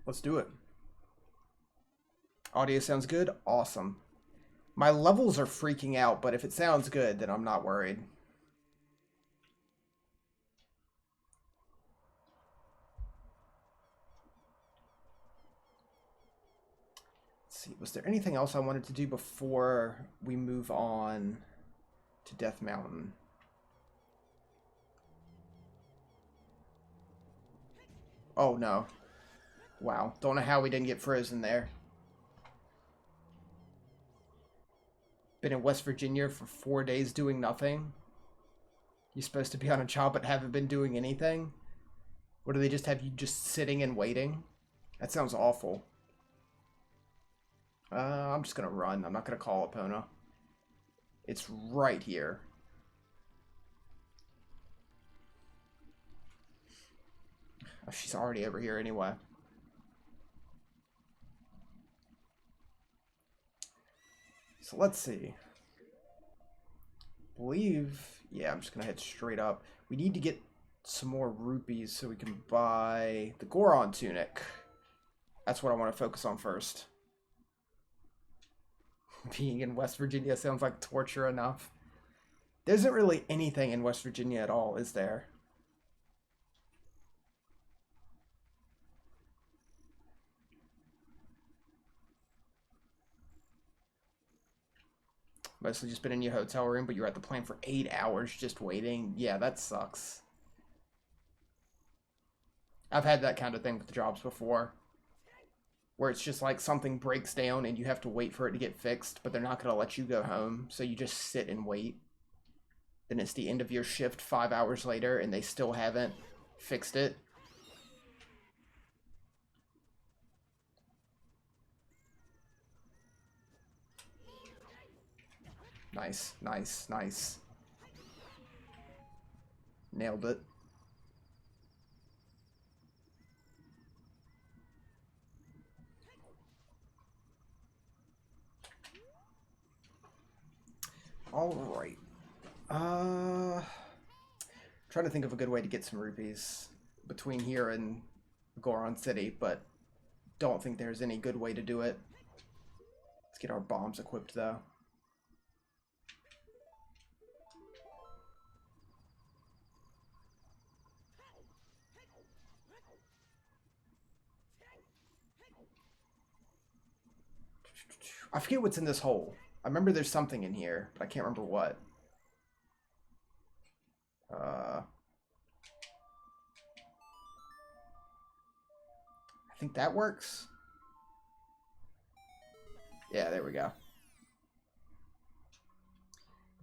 Let's do it. Audio sounds good? Awesome. My levels are freaking out, but if it sounds good, then I'm not worried. Let's see, was there anything else I wanted to do before we move on to Death Mountain? Oh no. Wow, don't know how we didn't get frozen there. Been in West Virginia for 4 days doing nothing. You're supposed to be on a job but haven't been doing anything? What do they just have you just sitting and waiting? That sounds awful. I'm just gonna run. I'm not gonna call Epona. It's right here. Oh, she's already over here anyway. So let's see. I believe, yeah, I'm just gonna head straight up. We need to get some more rupees so we can buy the Goron tunic. That's what I want to focus on first. Being in West Virginia sounds like torture enough. There isn't really anything in West Virginia at all, is there? Mostly just been in your hotel room, but you're at the plane for 8 hours just waiting. Yeah, that sucks. I've had that kind of thing with jobs before, where it's just like something breaks down and you have to wait for it to get fixed, but they're not going to let you go home, so you just sit and wait. Then it's the end of your shift 5 hours later and they still haven't fixed it. Nice, nice, nice. Nailed it. All right. Trying to think of a good way to get some rupees between here and Goron City, but don't think there's any good way to do it. Let's get our bombs equipped though. I forget what's in this hole. I remember there's something in here, but I can't remember what. I think that works. Yeah, there we go.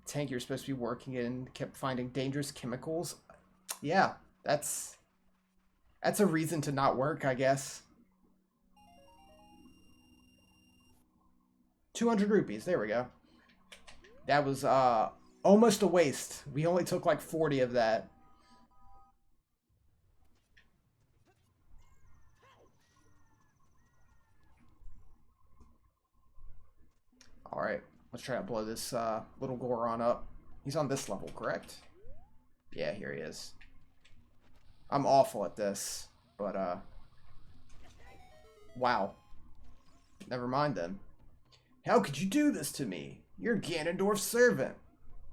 The tank you're supposed to be working in kept finding dangerous chemicals. Yeah, that's a reason to not work, I guess. 200 rupees, there we go. That was almost a waste. We only took like 40 of that. Alright, let's try to blow this little Goron up. He's on this level, correct? Yeah, here he is. I'm awful at this, but wow. Never mind then. How could you do this to me? You're Ganondorf's servant.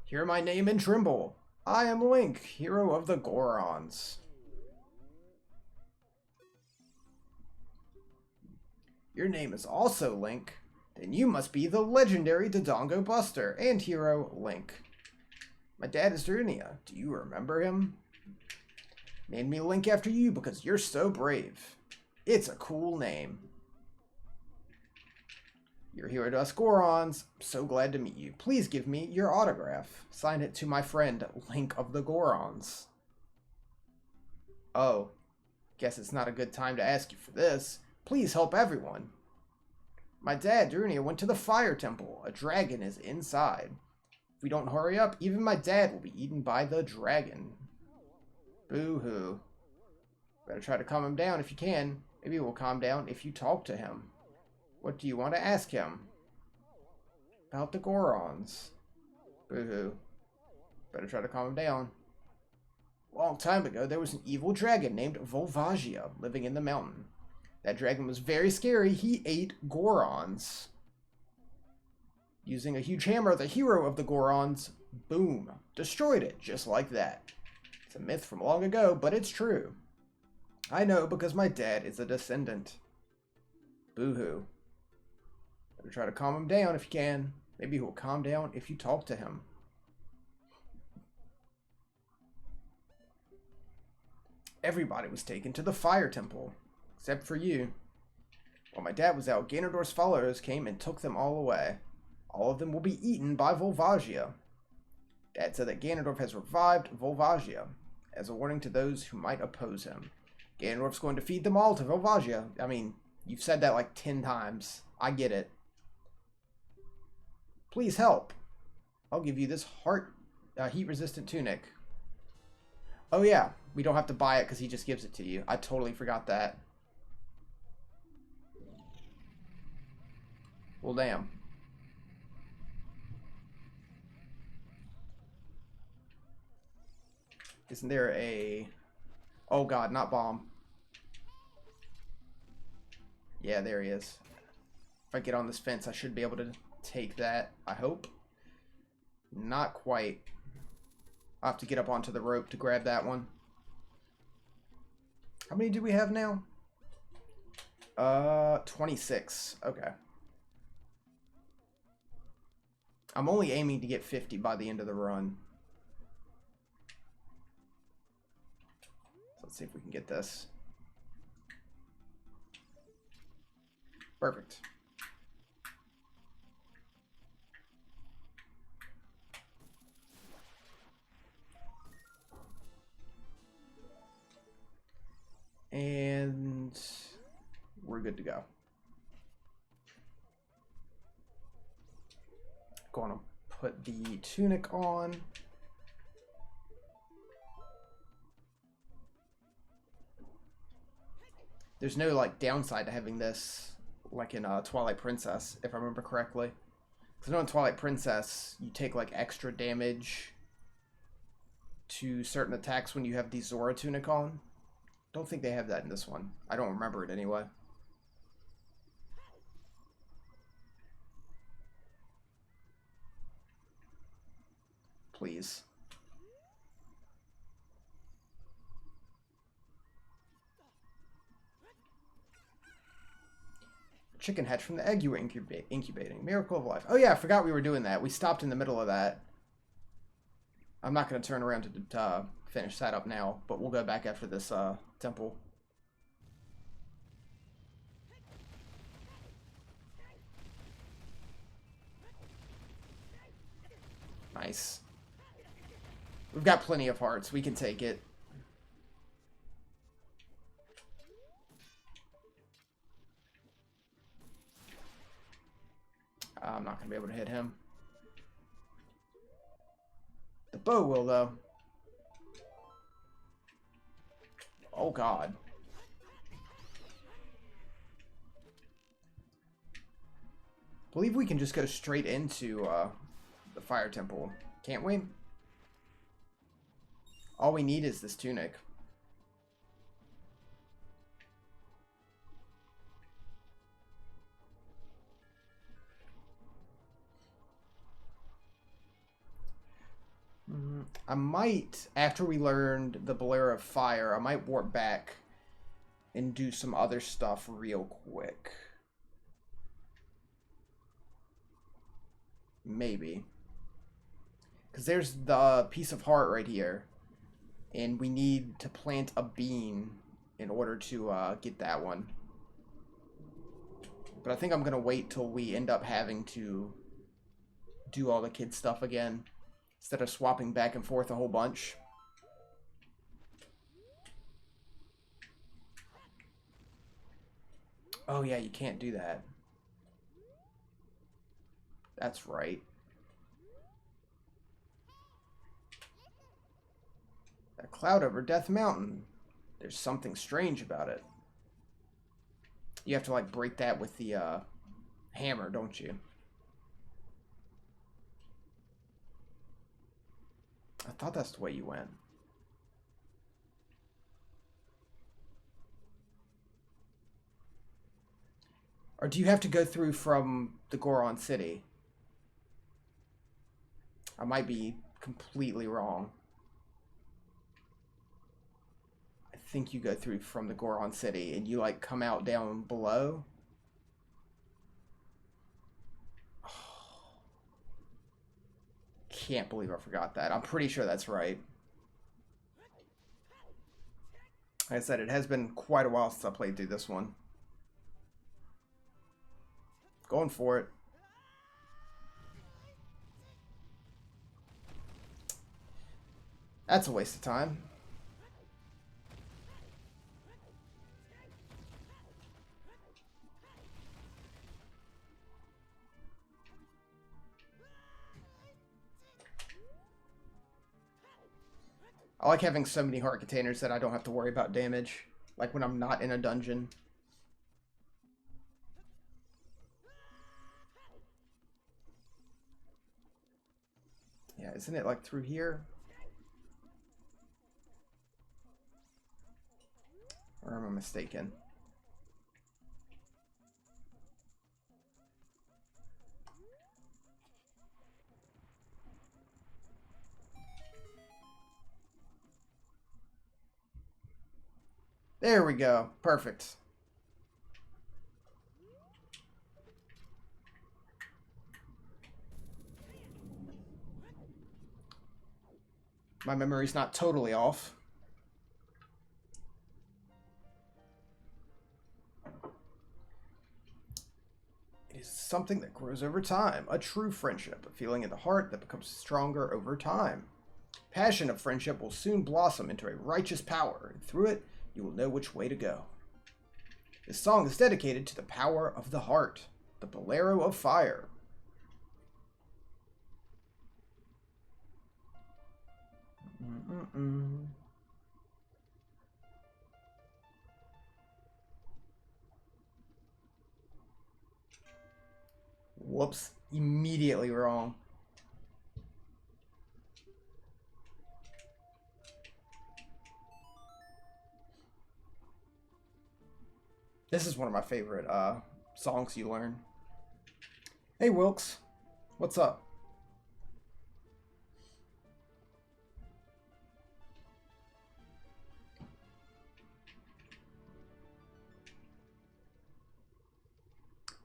Hear my name and tremble. I am Link, hero of the Gorons. Your name is also Link. Then you must be the legendary Dodongo Buster and hero Link. My dad is Darunia. Do you remember him? Named me Link after you because you're so brave. It's a cool name. You're here to us Gorons. I'm so glad to meet you. Please give me your autograph. Sign it to my friend, Link of the Gorons. Oh, guess it's not a good time to ask you for this. Please help everyone. My dad, Darunia, went to the Fire Temple. A dragon is inside. If we don't hurry up, even my dad will be eaten by the dragon. Boo-hoo. Better try to calm him down if you can. Maybe he will calm down if you talk to him. What do you want to ask him? About the Gorons. Boo-hoo. Better try to calm him down. A long time ago, there was an evil dragon named Volvagia living in the mountain. That dragon was very scary. He ate Gorons. Using a huge hammer, the hero of the Gorons, boom, destroyed it just like that. It's a myth from long ago, but it's true. I know because my dad is a descendant. Boo-hoo. Better try to calm him down if you can. Maybe he'll calm down if you talk to him. Everybody was taken to the fire temple, except for you. While my dad was out, Ganondorf's followers came and took them all away. All of them will be eaten by Volvagia. Dad said that Ganondorf has revived Volvagia, as a warning to those who might oppose him. Ganondorf's going to feed them all to Volvagia. I mean, you've said that like 10 times. I get it. Please help. I'll give you this heat-resistant tunic. Oh yeah, we don't have to buy it because he just gives it to you. I totally forgot that. Well, damn. Isn't there a... Oh god, not bomb. Yeah, there he is. If I get on this fence, I should be able to take that, I hope. Not quite. I'll have to get up onto the rope to grab that one. How many do we have now? 26. Okay. I'm only aiming to get 50 by the end of the run. So let's see if we can get this. Perfect. And we're good to go. Going to put the tunic on. There's no like downside to having this like in Twilight Princess, if I remember correctly. Because I know in Twilight Princess you take like extra damage to certain attacks when you have the Zora tunic on. Don't think they have that in this one. I don't remember it anyway. Please. Chicken hatch from the egg you were incubating. Miracle of life. Oh yeah, I forgot we were doing that. We stopped in the middle of that. I'm not going to turn around to finish that up now, but we'll go back after this temple. Nice. We've got plenty of hearts. We can take it. I'm not going to be able to hit him. The bow will, though. Oh, God. I believe we can just go straight into the fire temple, can't we? All we need is this tunic. I might, after we learned the Blare of Fire, I might warp back and do some other stuff real quick. Maybe. Because there's the piece of heart right here. And we need to plant a bean in order to get that one. But I think I'm going to wait till we end up having to do all the kid stuff again, instead of swapping back and forth a whole bunch. Oh yeah, you can't do that. That's right. That cloud over Death Mountain. There's something strange about it. You have to like break that with the hammer, don't you? I thought that's the way you went. Or do you have to go through from the Goron City? I might be completely wrong. I think you go through from the Goron City and you like come out down below. Can't believe I forgot that. I'm pretty sure that's right. Like I said, it has been quite a while since I played through this one. Going for it. That's a waste of time. I like having so many heart containers that I don't have to worry about damage. Like when I'm not in a dungeon. Yeah, isn't it like through here? Or am I mistaken? There we go. Perfect. My memory's not totally off. It is something that grows over time. A true friendship. A feeling in the heart that becomes stronger over time. Passion of friendship will soon blossom into a righteous power, and through it, you will know which way to go. This song is dedicated to the power of the heart, the Bolero of Fire. Whoops, immediately wrong. This is one of my favorite songs you learn. Hey Wilkes, what's up?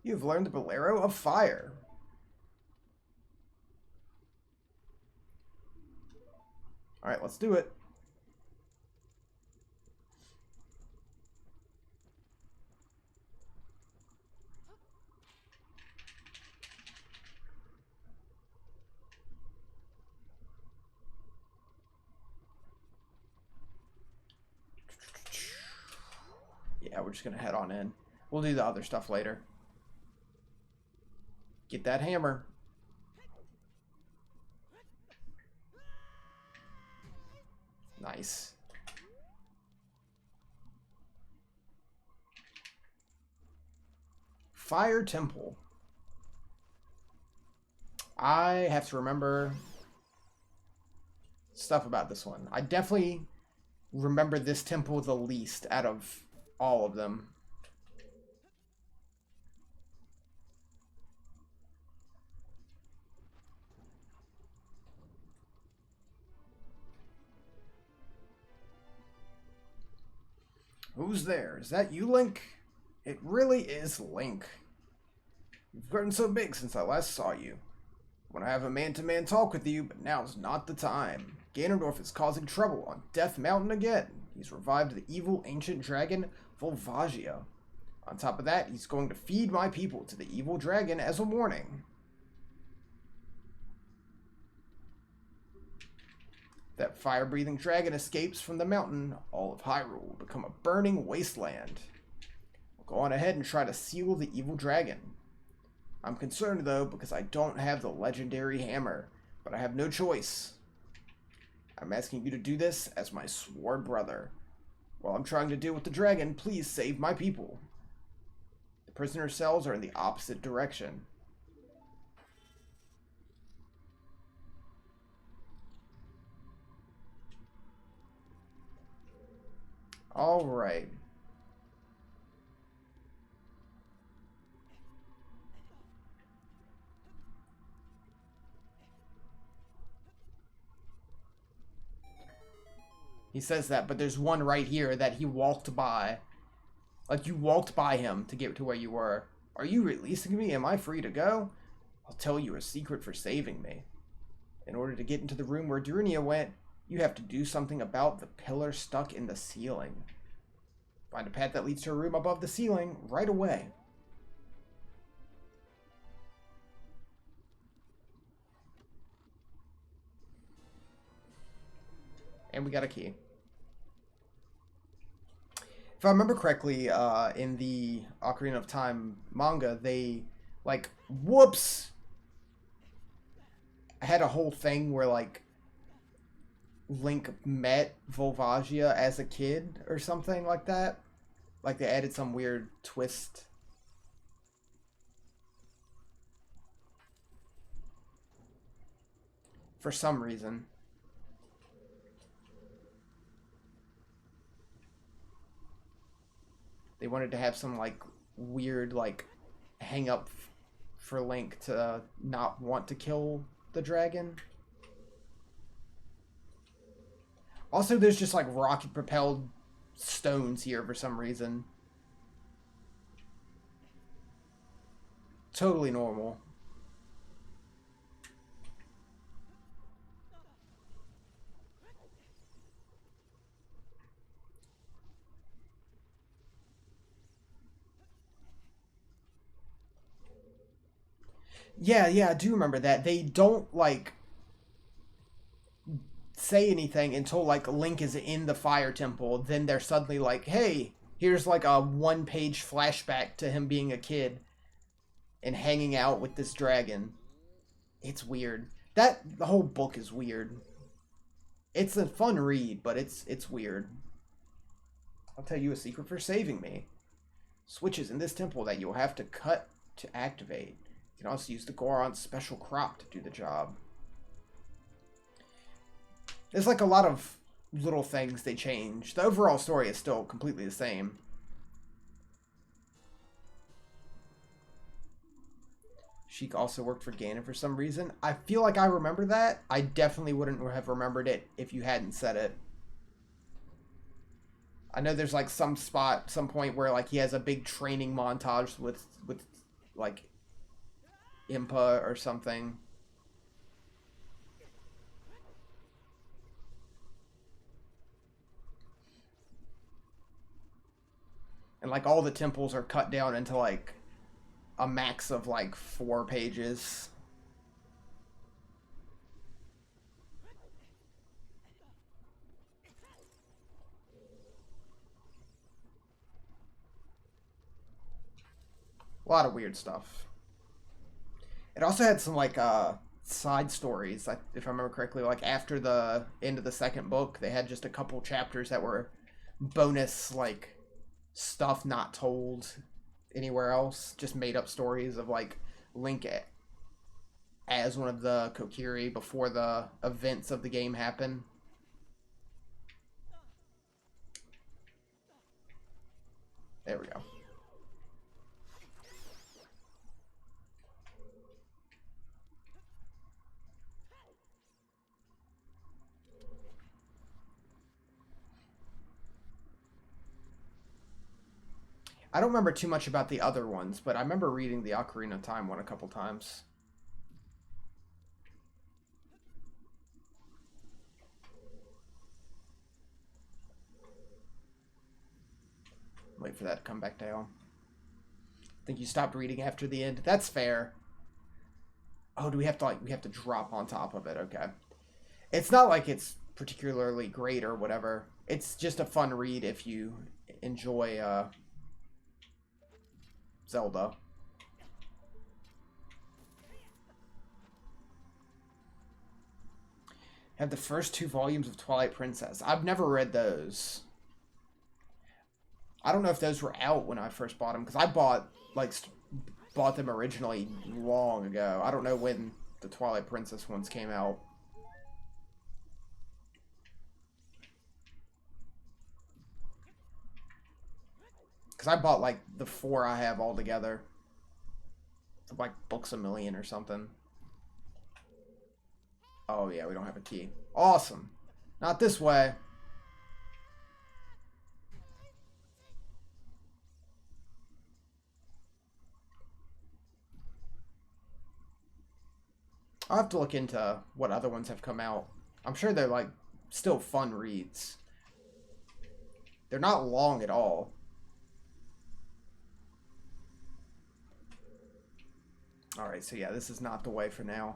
You've learned the Bolero of Fire. Alright, let's do it. Yeah, we're just gonna head on in. We'll do the other stuff later. Get that hammer. Nice. Fire Temple. I have to remember stuff about this one. I definitely remember this temple the least out of all of them. Who's there? Is that you, Link? It really is Link. You've grown so big since I last saw you. I want to have a man-to-man talk with you, but now's not the time. Ganondorf is causing trouble on Death Mountain again. He's revived the evil ancient dragon Volvagia. On top of that, he's going to feed my people to the evil dragon as a warning. That fire-breathing dragon escapes from the mountain, all of Hyrule will become a burning wasteland. I'll go on ahead and try to seal the evil dragon. I'm concerned, though, because I don't have the legendary hammer, but I have no choice. I'm asking you to do this as my sworn brother. While I'm trying to deal with the dragon, please save my people. The prisoner cells are in the opposite direction. All right. He says that, but there's one right here that he walked by. Like, you walked by him to get to where you were. Are you releasing me? Am I free to go? I'll tell you a secret for saving me. In order to get into the room where Darunia went, you have to do something about the pillar stuck in the ceiling. Find a path that leads to a room above the ceiling right away. And we got a key. If I remember correctly, in the Ocarina of Time manga, they, like, whoops! I had a whole thing where, like, Link met Volvagia as a kid or something like that. Like, they added some weird twist. For some reason. They wanted to have some, like, weird, like, hang up for Link to not want to kill the dragon. Also, there's just, like, rocket-propelled stones here for some reason. Totally normal. Yeah, I do remember that. They don't, like, say anything until, like, Link is in the Fire Temple. Then they're suddenly like, hey, here's, like, a one-page flashback to him being a kid and hanging out with this dragon. It's weird. The whole book is weird. It's a fun read, but it's weird. I'll tell you a secret for saving me. Switches in this temple that you'll have to cut to activate. You can also use the Goron's special crop to do the job. There's, like, a lot of little things they change. The overall story is still completely the same. Sheik also worked for Ganon for some reason. I feel like I remember that. I definitely wouldn't have remembered it if you hadn't said it. I know there's, like, some point where, like, he has a big training montage with like, Impa or something. And, like, all the temples are cut down into, like, a max of, like, 4 pages. A lot of weird stuff. It also had some, like, side stories, if I remember correctly. Like, after the end of the second book, they had just a couple chapters that were bonus, like, stuff not told anywhere else. Just made up stories of, like, Link as one of the Kokiri before the events of the game happen. There we go. I don't remember too much about the other ones, but I remember reading the Ocarina of Time one a couple times. Wait for that to come back down. I think you stopped reading after the end. That's fair. Oh, do we have to, like, we have to drop on top of it? Okay. It's not like it's particularly great or whatever. It's just a fun read if you enjoy, Zelda. Have the first 2 volumes of Twilight Princess. I've never read those. I don't know if those were out when I first bought them, because I bought them originally long ago. I don't know when the Twilight Princess ones came out. Because I bought, like, the 4 I have all together. For, like, Books A Million or something. Oh, yeah, we don't have a key. Awesome. Not this way. I'll have to look into what other ones have come out. I'm sure they're, like, still fun reads. They're not long at all. Alright, so yeah, this is not the way for now.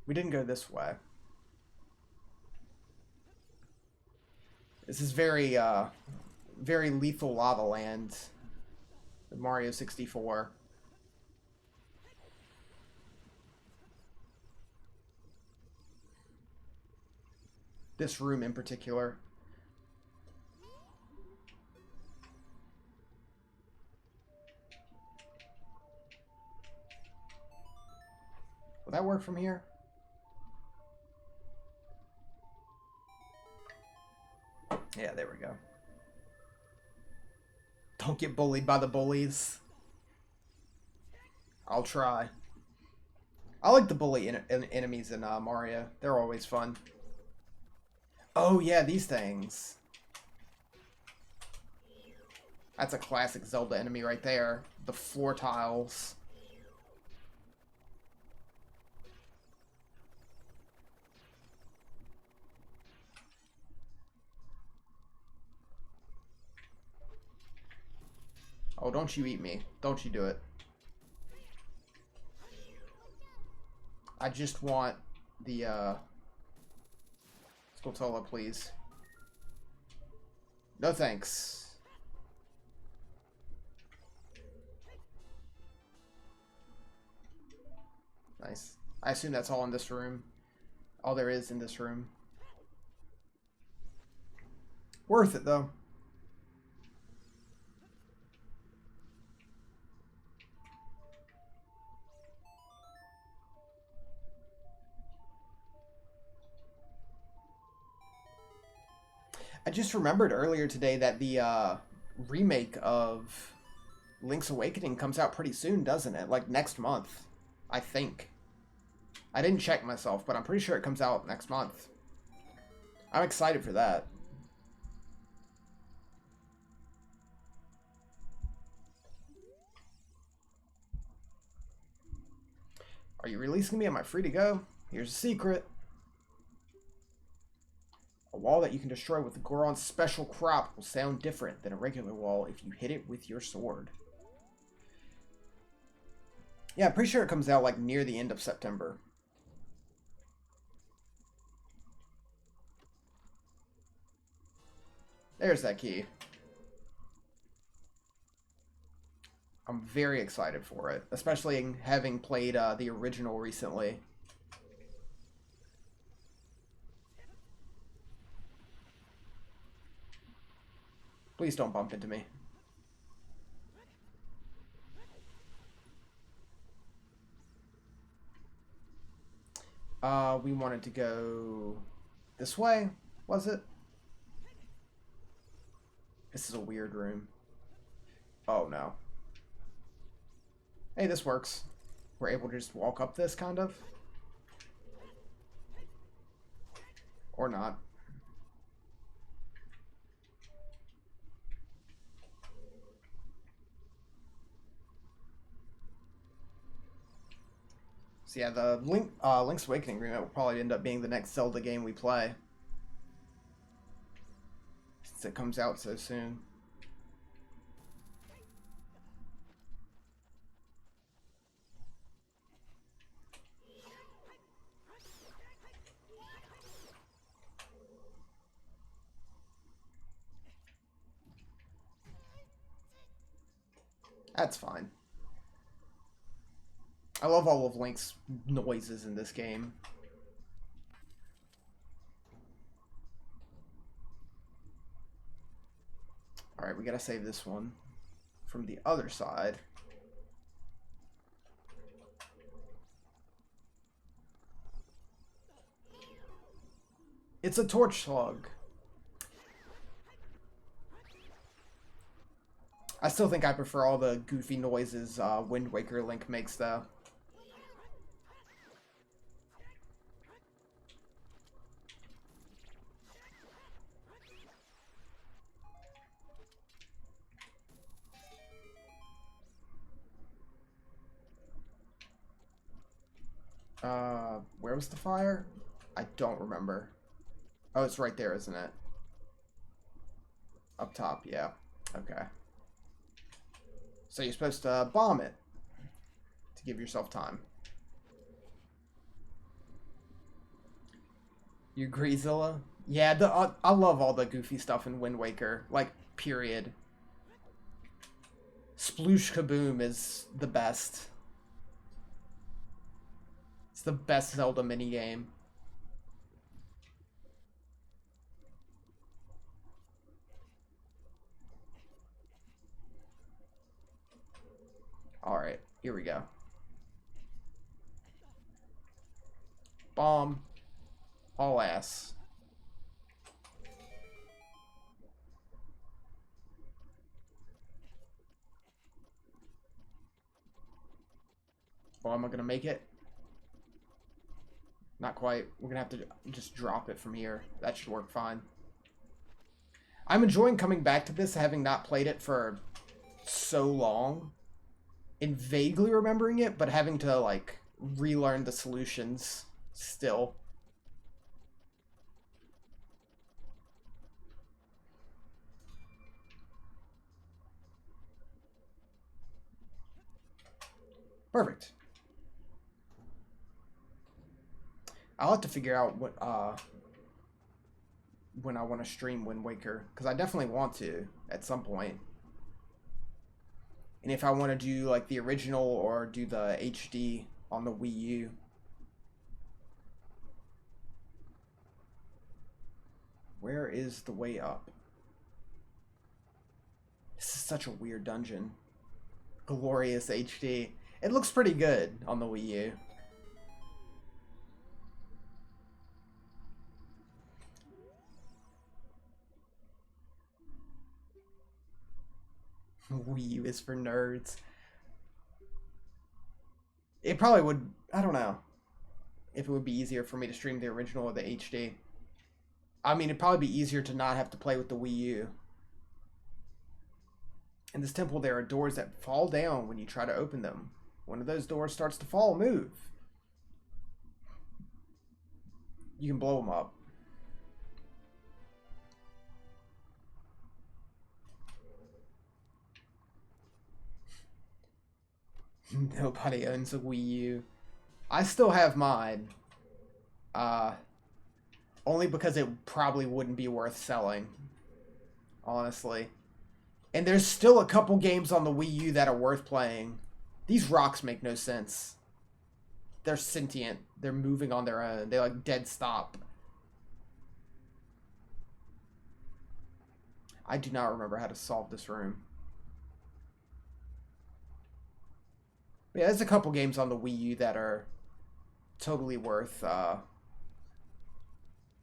We didn't go this way. This is very lethal lava land. The Mario 64. This room in particular. Will that work from here? Yeah, there we go. Don't get bullied by the bullies. I'll try. I like the bully enemies in Mario. They're always fun. Oh, yeah, these things. That's a classic Zelda enemy right there. The floor tiles. Oh, don't you eat me. Don't you do it. I just want the, Skulltula, please. No thanks. Nice. I assume that's all in this room. All there is in this room. Worth it, though. I just remembered earlier today that the remake of Link's Awakening comes out pretty soon, doesn't it? Like next month, I think. I didn't check myself, but I'm pretty sure it comes out next month. I'm excited for that. Are you releasing me? Am I free to go? Here's a secret. A wall that you can destroy with Goron's special crop will sound different than a regular wall if you hit it with your sword. Yeah, I'm pretty sure it comes out like near the end of September. There's that key. I'm very excited for it, especially having played the original recently. Please don't bump into me. We wanted to go this way, was it? This is a weird room. Oh, no. Hey, this works. We're able to just walk up this, kind of. Or not. So yeah, the Link's Awakening remake will probably end up being the next Zelda game we play. Since it comes out so soon. That's fine. I love all of Link's noises in this game. Alright, we gotta save this one from the other side. It's a torch slug. I still think I prefer all the goofy noises Wind Waker Link makes, though. Where was the fire? I don't remember. Oh, it's right there, isn't it? Up top, yeah. Okay. So you're supposed to bomb it to give yourself time. You agree, Zilla? Yeah, I love all the goofy stuff in Wind Waker. Like, period. Sploosh Kaboom is the best. It's the best Zelda minigame. Alright, here we go. Bomb. All ass. Oh, am I gonna make it? Not quite. We're gonna have to just drop it from here. That should work fine. I'm enjoying coming back to this, having not played it for so long. And vaguely remembering it, but having to, like, relearn the solutions still. Perfect. I'll have to figure out what when I want to stream Wind Waker, because I definitely want to at some point. And if I want to do like the original or do the HD on the Wii U. Where is the way up? This is such a weird dungeon. Glorious HD. It looks pretty good on the Wii U. Wii U is for nerds. It probably would, I don't know if it would be easier for me to stream the original or the HD. I mean, it'd probably be easier to not have to play with the Wii U. In this temple, there are doors that fall down when you try to open them. One of those doors starts to fall, move. You can blow them up. Nobody owns a Wii U. I still have mine. Only because it probably wouldn't be worth selling. Honestly. And there's still a couple games on the Wii U that are worth playing. These rocks make no sense. They're sentient. They're moving on their own. They like dead stop. I do not remember how to solve this room. But yeah, there's a couple games on the Wii U that are totally worth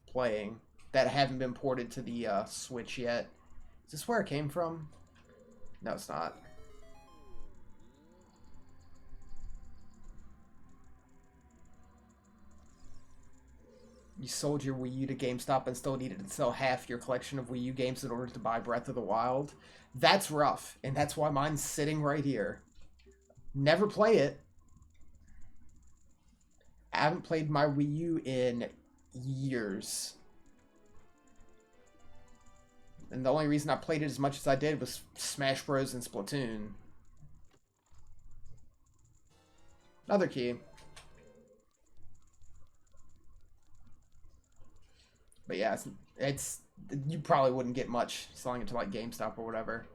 playing that haven't been ported to the Switch yet. Is this where it came from? No, it's not. You sold your Wii U to GameStop and still needed to sell half your collection of Wii U games in order to buy Breath of the Wild. That's rough, and that's why mine's sitting right here. Never play it. I haven't played my Wii U in years. And the only reason I played it as much as I did was Smash Bros. And Splatoon. Another key. But yeah, it's you probably wouldn't get much selling it to like GameStop or whatever.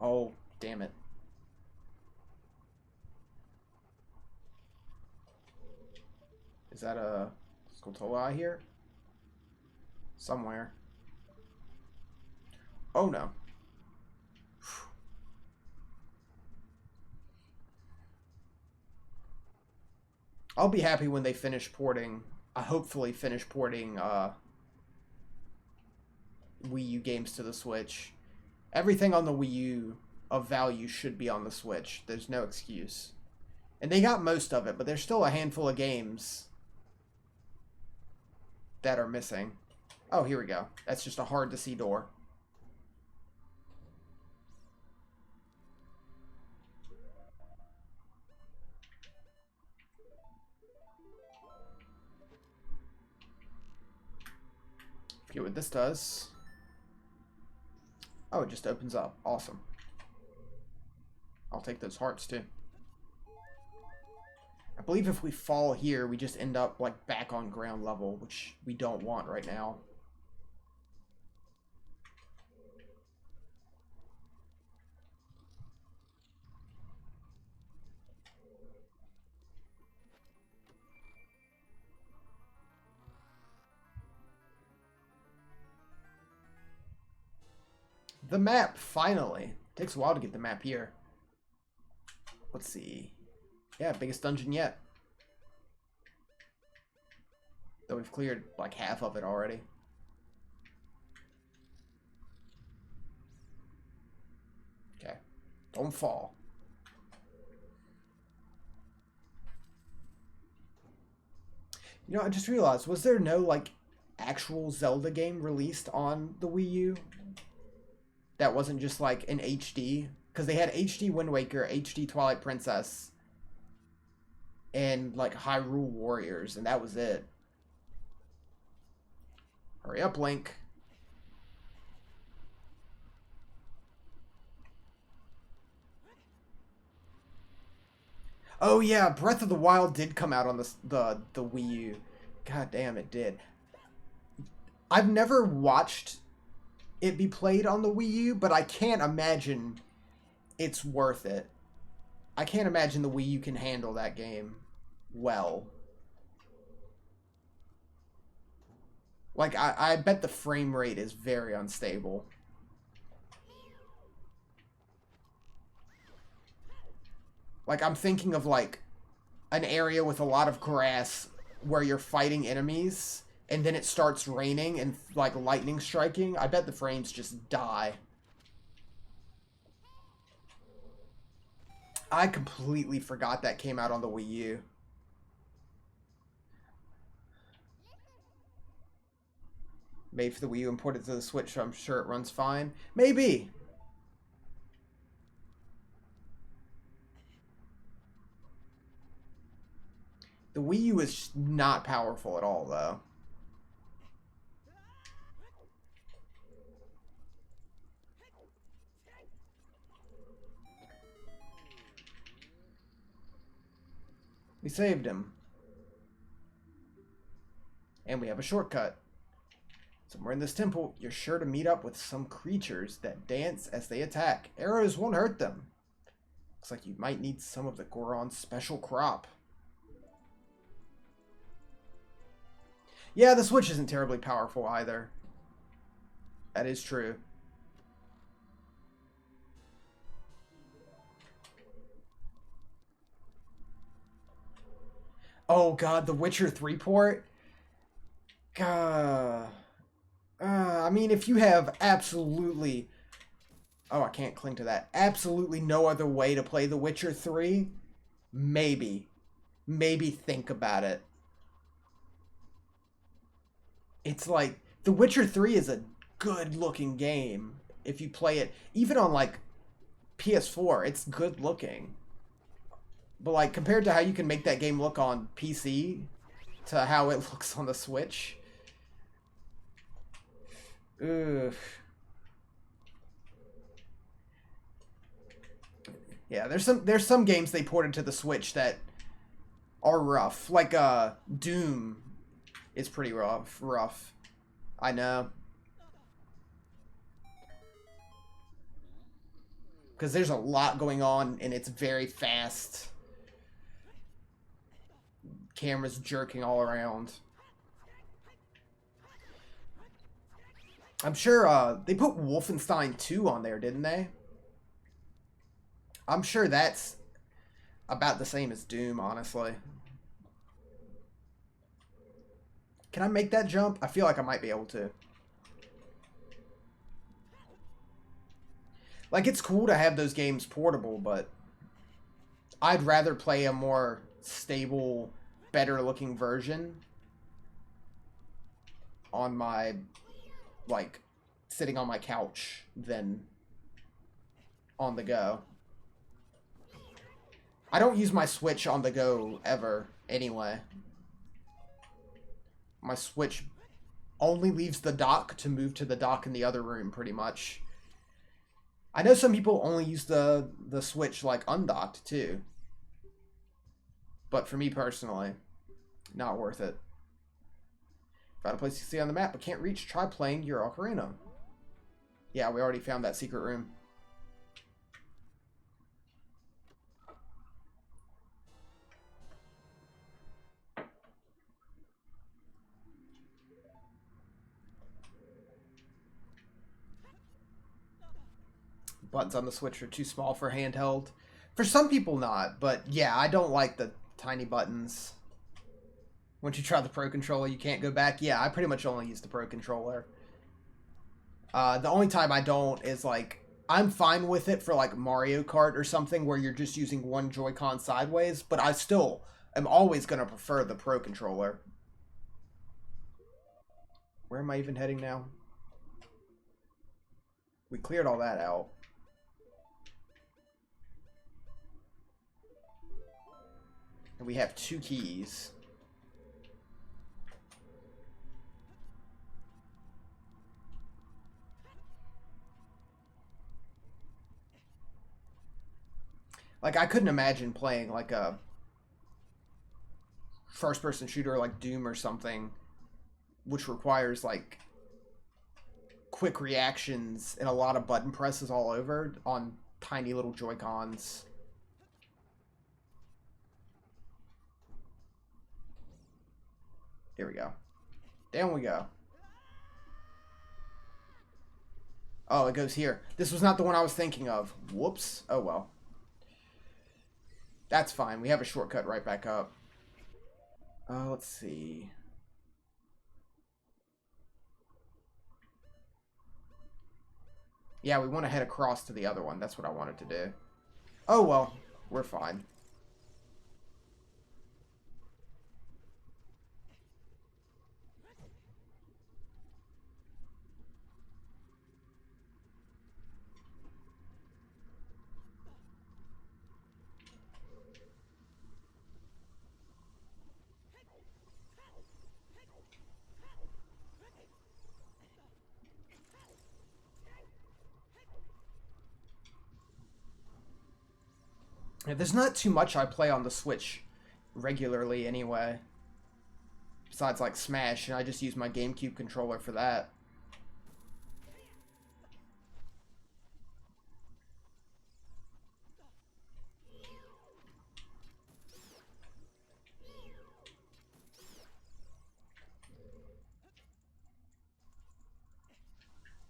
Oh, damn it. Is that a Skulltula here? Somewhere. Oh no. I'll be happy when they finish porting. Hopefully finish porting Wii U games to the Switch. Everything on the Wii U of value should be on the Switch. There's no excuse. And they got most of it, but there's still a handful of games that are missing. Oh, here we go. That's just a hard to see door. Get what this does. Oh, it just opens up. Awesome. I'll take those hearts too. I believe if we fall here, we just end up like back on ground level, which we don't want right now. The map, finally. Takes a while to get the map here. Let's see. Yeah, biggest dungeon yet. Though we've cleared like half of it already. Okay. Don't fall. You know, I just realized, was there no like actual Zelda game released on the Wii U? That wasn't just like an HD? Because they had HD Wind Waker, HD Twilight Princess, and like Hyrule Warriors, and that was it. Hurry up, Link. Oh yeah, Breath of the Wild did come out on the Wii U. God damn, it did. I've never watched it be played on the Wii U, but I can't imagine it's worth it. I can't imagine the Wii U can handle that game well. Like, I bet the frame rate is very unstable. Like, I'm thinking of, like, an area with a lot of grass where you're fighting enemies, and then it starts raining and, like, lightning striking. I bet the frames just die. I completely forgot that came out on the Wii U. Made for the Wii U, imported to the Switch, so I'm sure it runs fine. Maybe. The Wii U is not powerful at all, though. We saved him. And we have a shortcut. Somewhere in this temple, you're sure to meet up with some creatures that dance as they attack. Arrows won't hurt them. Looks like you might need some of the Goron's special crop. Yeah, the Switch isn't terribly powerful either. That is true. Oh god, the Witcher 3 port? I mean, if you have absolutely... Oh, I can't cling to that. Absolutely no other way to play The Witcher 3? Maybe. Maybe think about it. It's like... The Witcher 3 is a good-looking game. If you play it, even on, like, PS4, it's good-looking. But, like, compared to how you can make that game look on PC to how it looks on the Switch... Ugh. Yeah, there's some games they ported to the Switch that are rough. Like Doom is pretty rough. I know. Because there's a lot going on and it's very fast. Camera's jerking all around. I'm sure they put Wolfenstein 2 on there, didn't they? I'm sure that's about the same as Doom, honestly. Can I make that jump? I feel like I might be able to. Like, it's cool to have those games portable, but I'd rather play a more stable, better-looking version on my... like, sitting on my couch than on the go. I don't use my Switch on the go ever, anyway. My Switch only leaves the dock to move to the dock in the other room, pretty much. I know some people only use the Switch, like, undocked, too. But for me personally, not worth it. Found a place you see on the map but can't reach. Try playing your Ocarina. Yeah, we already found that secret room. Buttons on the Switch are too small for handheld. For some people, not. But yeah, I don't like the tiny buttons. Once you try the Pro Controller, you can't go back. Yeah, I pretty much only use the Pro Controller. The only time I don't is, like, I'm fine with it for, like, Mario Kart or something where you're just using one Joy-Con sideways, but I still am always going to prefer the Pro Controller. Where am I even heading now? We cleared all that out. And we have 2 keys. Like, I couldn't imagine playing, like, a first-person shooter like Doom or something, which requires, like, quick reactions and a lot of button presses all over on tiny little Joy-Cons. Here we go. Down we go. Oh, it goes here. This was not the one I was thinking of. Whoops. Oh, well. That's fine. We have a shortcut right back up. Let's see. Yeah, we want to head across to the other one. That's what I wanted to do. Oh, well. We're fine. Yeah, there's not too much I play on the Switch regularly anyway. Besides, like, Smash, and I just use my GameCube controller for that.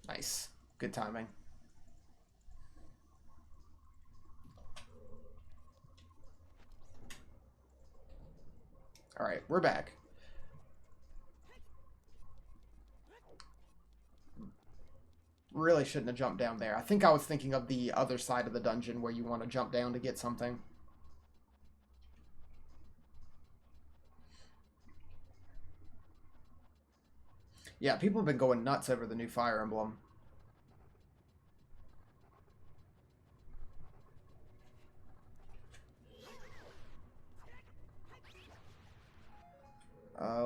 Nice. Good timing. Alright, we're back. Really shouldn't have jumped down there. I think I was thinking of the other side of the dungeon where you want to jump down to get something. Yeah, people have been going nuts over the new Fire Emblem.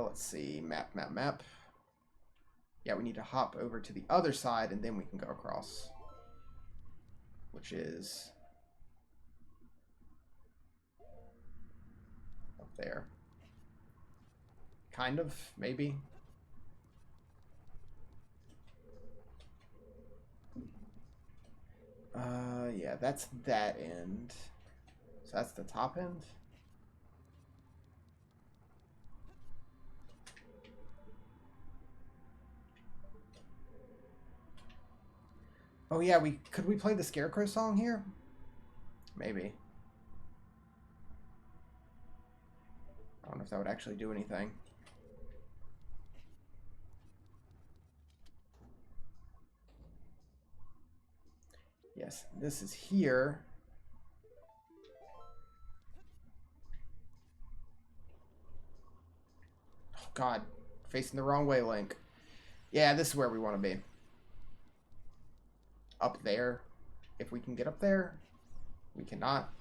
Let's see. Map. Yeah, we need to hop over to the other side, and then we can go across. Which is up there. Kind of, maybe. Yeah, that's that end. So that's the top end. Oh yeah, could we play the Scarecrow song here? Maybe. I don't know if that would actually do anything. Yes, this is here. Oh God, facing the wrong way, Link. Yeah, this is where we want to be. Up there. If we can get up there. We cannot.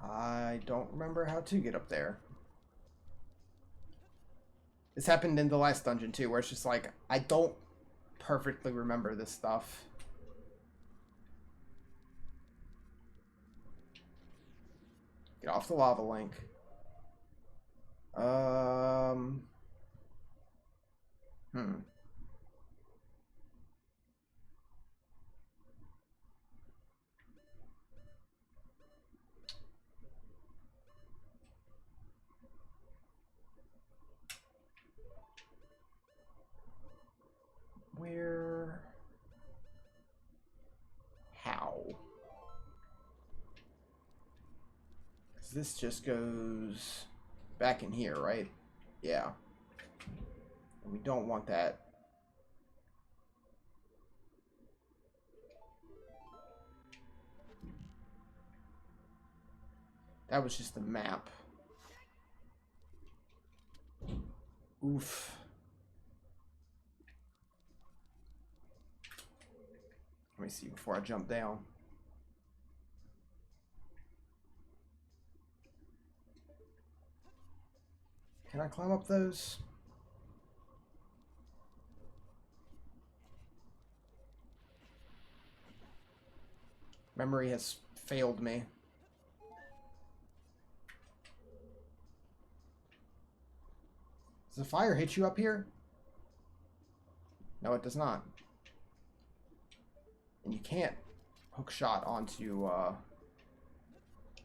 I don't remember how to get up there. This happened in the last dungeon too, where it's just like, I don't perfectly remember this stuff. Get off the lava, Link. Hmm. Where? How? Because this just goes back in here, right? Yeah. And we don't want that. That was just the map. Oof. Let me see before I jump down. Can I climb up those? Memory has failed me. Does the fire hit you up here? No, it does not. And you can't hook shot onto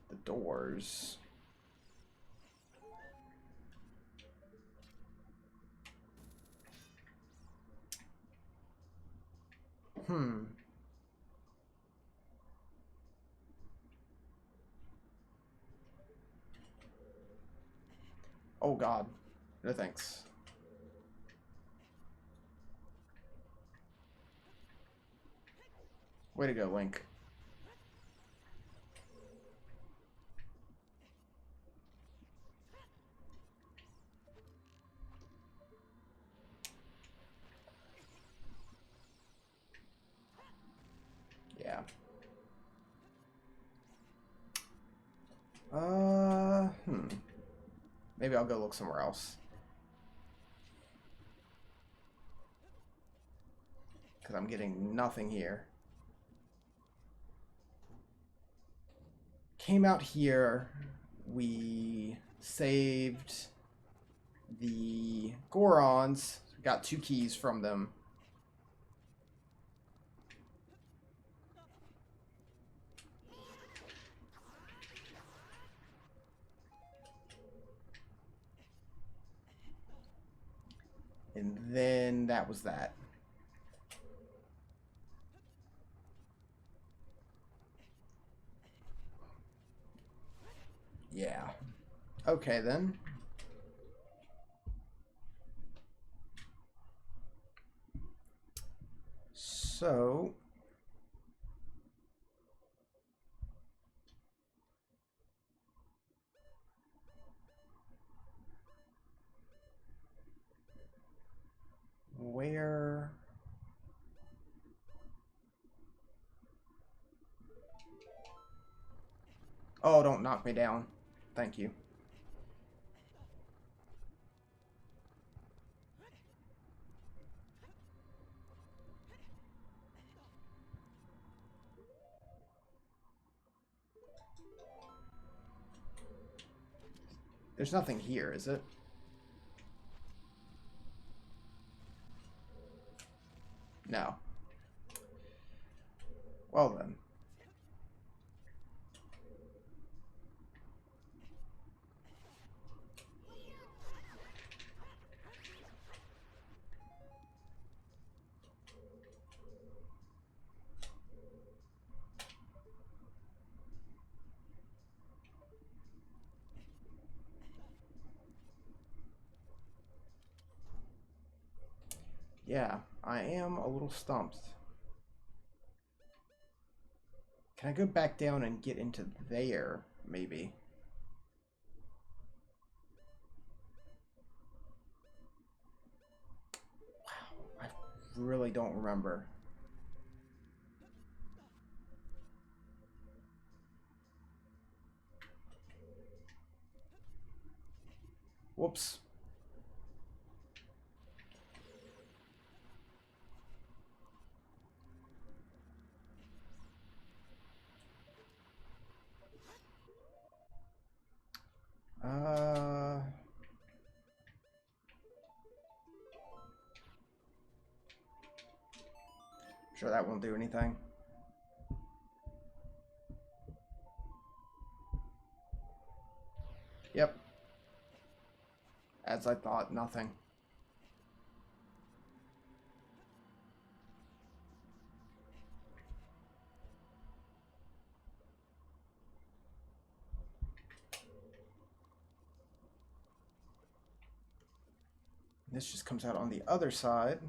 the doors. Hmm. Oh God. No thanks. Way to go, Link. Yeah. Maybe I'll go look somewhere else. Because I'm getting nothing here. Came out here. We saved the Gorons. Got 2 keys from them. And then that was that. Yeah. Okay, then. So... where... Oh, don't knock me down. Thank you. There's nothing here, is it? No. Well then. Yeah, I am a little stumped. Can I go back down and get into there, maybe? Wow, I really don't remember. Whoops. Sure that won't do anything. Yep. As I thought, nothing. This just comes out on the other side.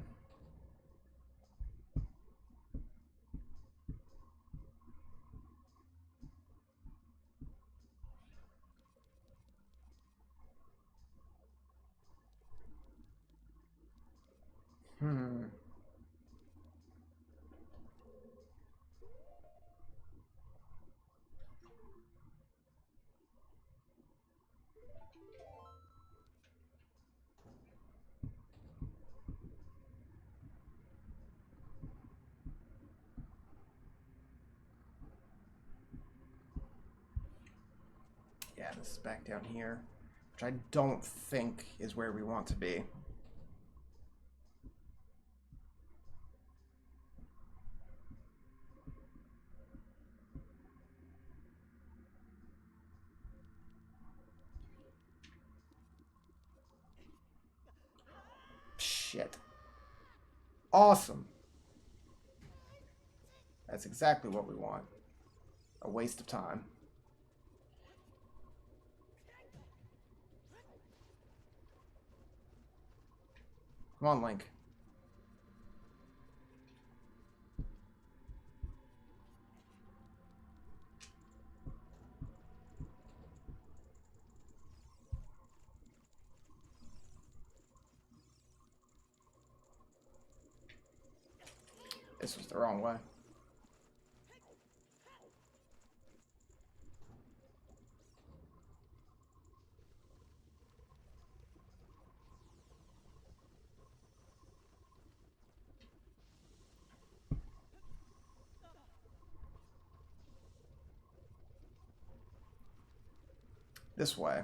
Yeah, this is back down here, which I don't think is where we want to be. Shit. Awesome. That's exactly what we want. A waste of time. Come on, Link. This was the wrong way. This way.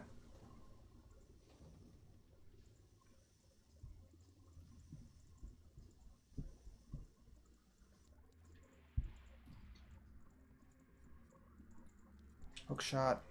Hook shot.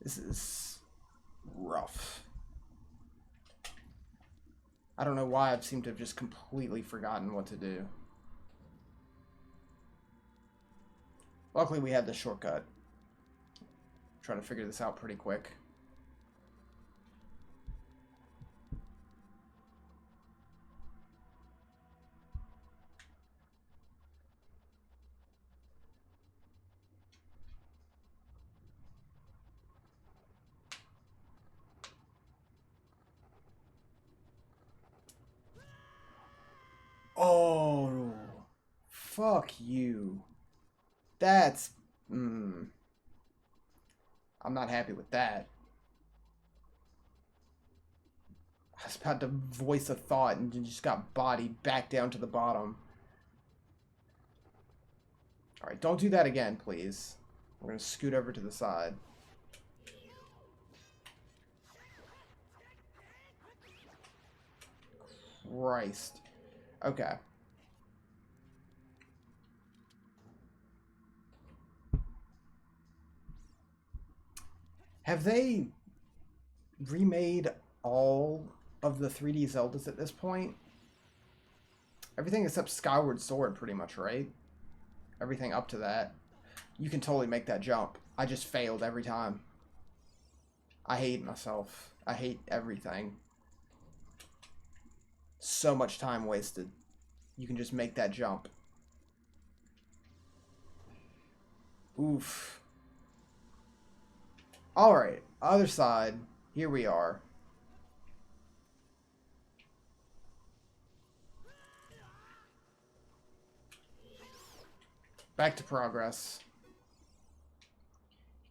This is rough. I don't know why I seem to have just completely forgotten what to do. Luckily we had the shortcut. Try to figure this out pretty quick. Oh, fuck you. That's... I'm not happy with that. I was about to voice a thought and just got bodied back down to the bottom. Alright, don't do that again, please. We're going to scoot over to the side. Christ. Okay. Have they remade all of the 3D Zeldas at this point? Everything except Skyward Sword, pretty much, right? Everything up to that. You can totally make that jump. I just failed every time. I hate myself. I hate everything. So much time wasted. You can just make that jump. Oof. Alright, other side. Here we are. Back to progress.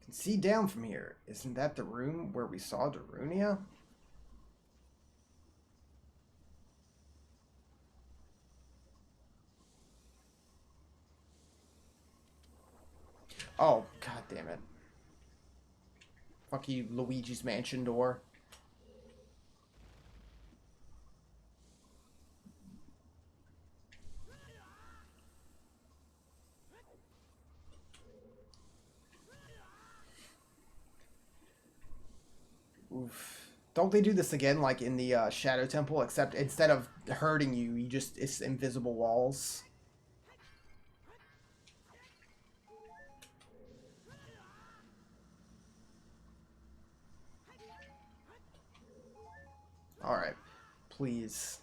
You can see down from here. Isn't that the room where we saw Darunia? Oh, god damn it. Fuck you, Luigi's Mansion door. Oof. Don't they do this again, like in the Shadow Temple, except instead of hurting you, it's invisible walls? Alright. Please.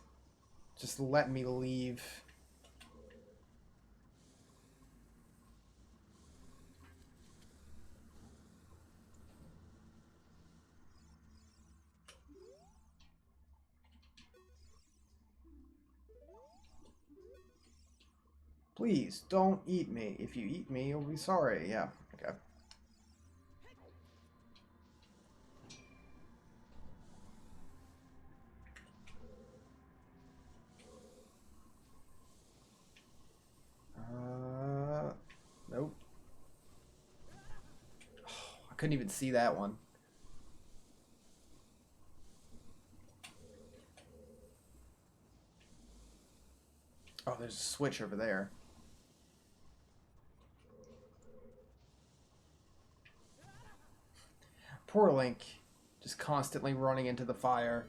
Just let me leave. Please, don't eat me. If you eat me, you'll be sorry. Yeah, okay. Nope. Oh, I couldn't even see that one. Oh, there's a switch over there. Poor Link. Just constantly running into the fire.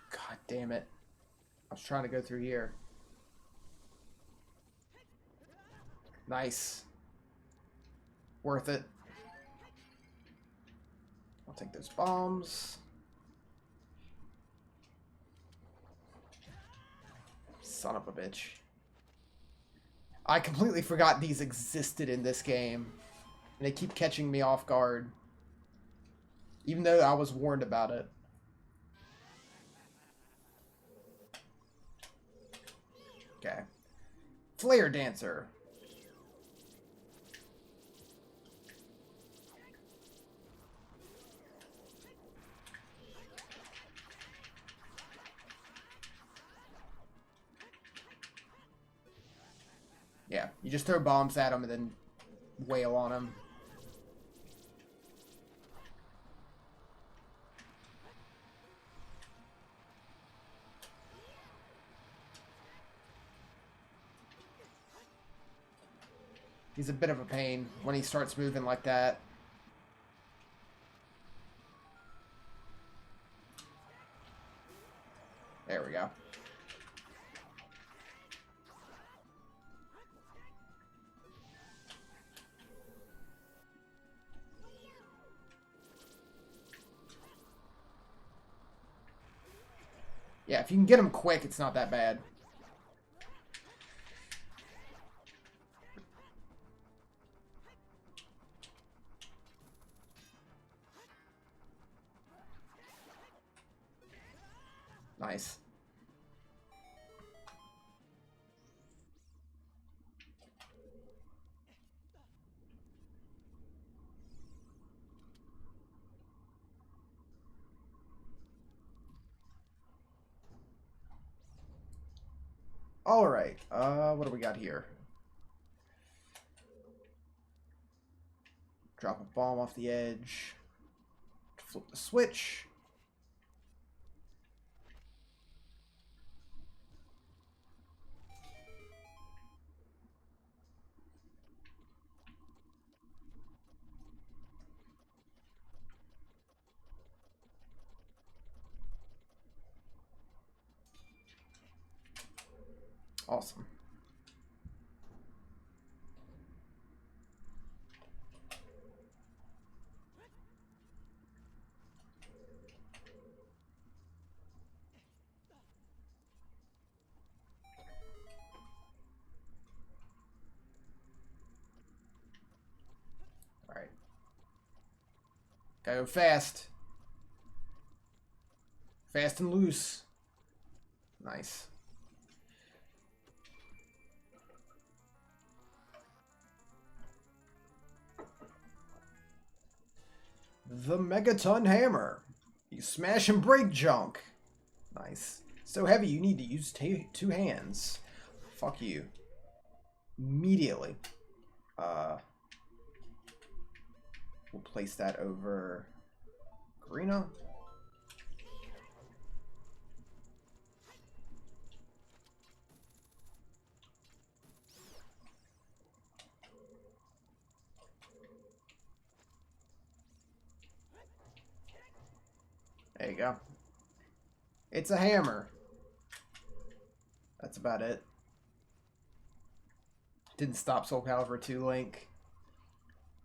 God damn it. I was trying to go through here. Nice. Worth it. I'll take those bombs. Son of a bitch. I completely forgot these existed in this game. And they keep catching me off guard. Even though I was warned about it. Okay. Flare Dancer. Yeah, you just throw bombs at him and then wail on him. He's a bit of a pain when he starts moving like that. There we go. Yeah, if you can get him quick, it's not that bad. Nice. Alright, what do we got here? Drop a bomb off the edge. Flip the switch. Awesome. Gotta go fast. Fast and loose. Nice. The Megaton Hammer. You smash and break junk. Nice. So heavy you need to use two hands. Fuck you. Immediately. We'll place that over Ocarina. There you go. It's a hammer. That's about it. Didn't stop Soul Calibur 2 Link.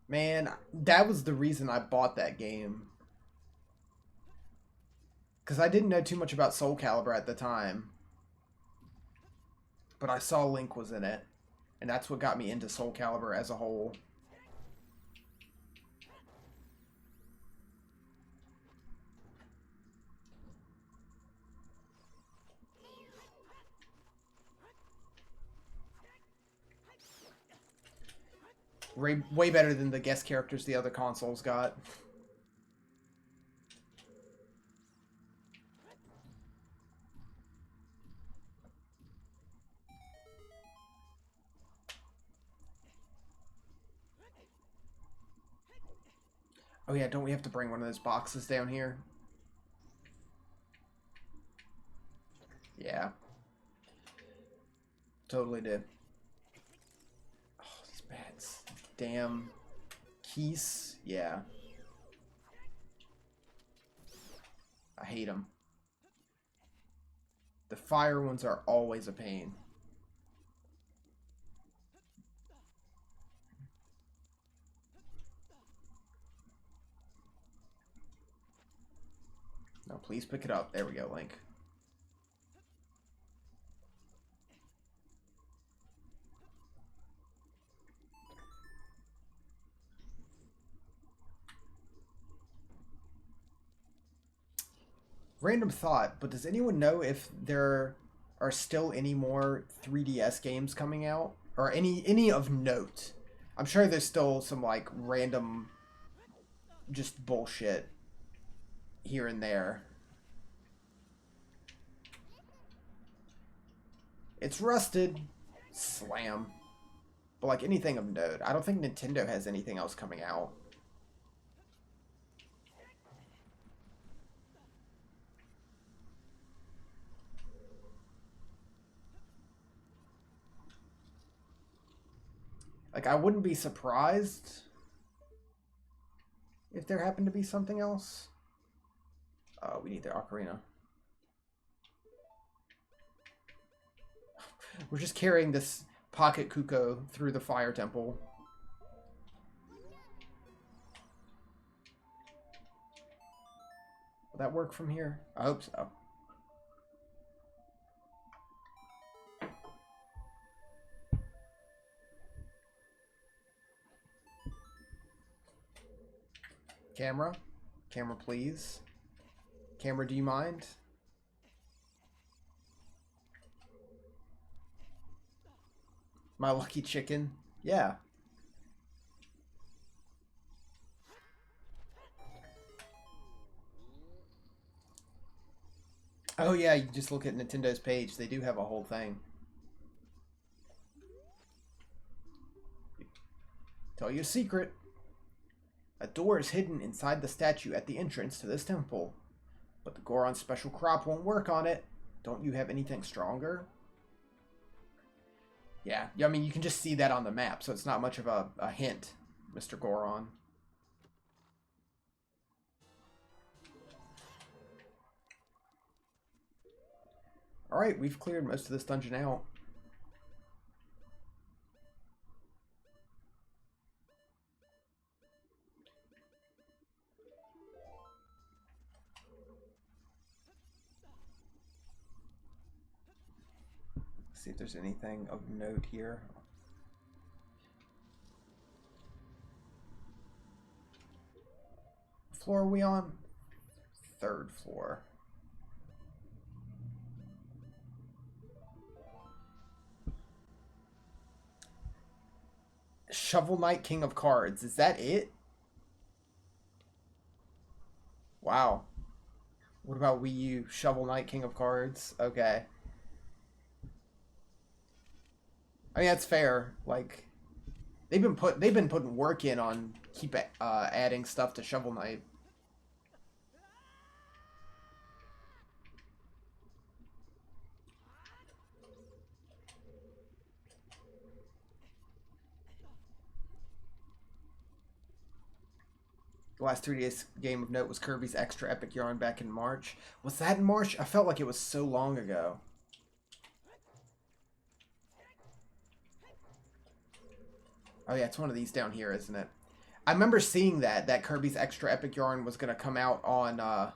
Man, that was the reason I bought that game. Because I didn't know too much about Soul Calibur at the time. But I saw Link was in it. And that's what got me into Soul Calibur as a whole. Way better than the guest characters the other consoles got. Oh yeah, don't we have to bring one of those boxes down here? Yeah. Totally did. Oh, these bats. Damn. Keys. Yeah. I hate them. The fire ones are always a pain. No, please pick it up. There we go, Link. Random thought, but does anyone know if there are still any more 3DS games coming out? Or any of note? I'm sure there's still some, like, random just bullshit here and there. It's rusted. Slam. But, like, anything of note. I don't think Nintendo has anything else coming out. Like, I wouldn't be surprised if there happened to be something else. We need the Ocarina. We're just carrying this pocket Kuko through the fire temple. Will that work from here? I hope so. Camera? Camera, please. Camera, do you mind? My lucky chicken? Yeah. Oh yeah, you just look at Nintendo's page. They do have a whole thing. Tell you a secret. A door is hidden inside the statue at the entrance to this temple. But the Goron's special crop won't work on it. Don't you have anything stronger? Yeah, I mean, you can just see that on the map, so it's not much of a hint, Mr. Goron. Alright, we've cleared most of this dungeon out. See if there's anything of note here. floor are we on? 3rd floor. Shovel Knight King of Cards. Is that it? Wow. What about Wii U? Shovel Knight King of Cards? Okay. I mean, that's fair. Like, they've been putting work in on adding stuff to Shovel Knight. The last 3DS game of note was Kirby's Extra Epic Yarn back in March. Was that in March? I felt like it was so long ago. Oh yeah, it's one of these down here, isn't it? I remember seeing that Kirby's Extra Epic Yarn was going to come out on, oh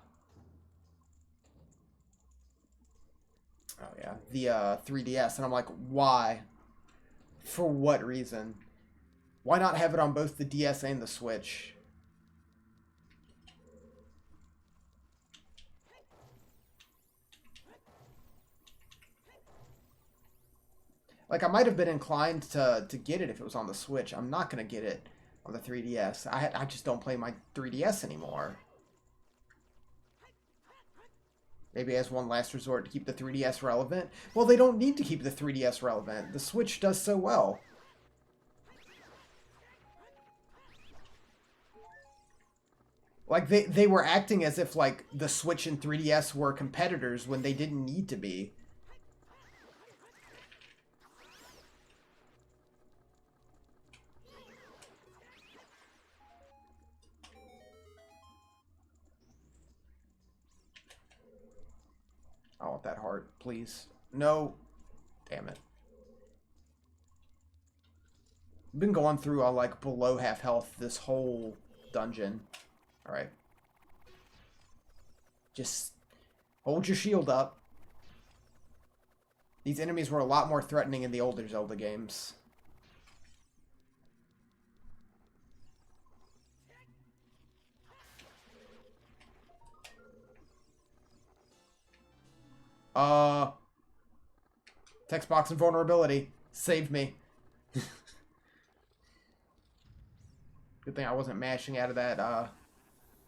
yeah, the 3DS, and I'm like, why? For what reason? Why not have it on both the DS and the Switch? Like, I might have been inclined to get it if it was on the Switch. I'm not going to get it on the 3DS. I just don't play my 3DS anymore. Maybe as one last resort to keep the 3DS relevant. Well, they don't need to keep the 3DS relevant. The Switch does so well. Like, they were acting as if, like, the Switch and 3DS were competitors when they didn't need to be. I want that heart, please. No. Damn it. I've been going through like below half health this whole dungeon. Alright. Just hold your shield up. These enemies were a lot more threatening in the older Zelda games. Text box invulnerability. Saved me. Good thing I wasn't mashing out of that,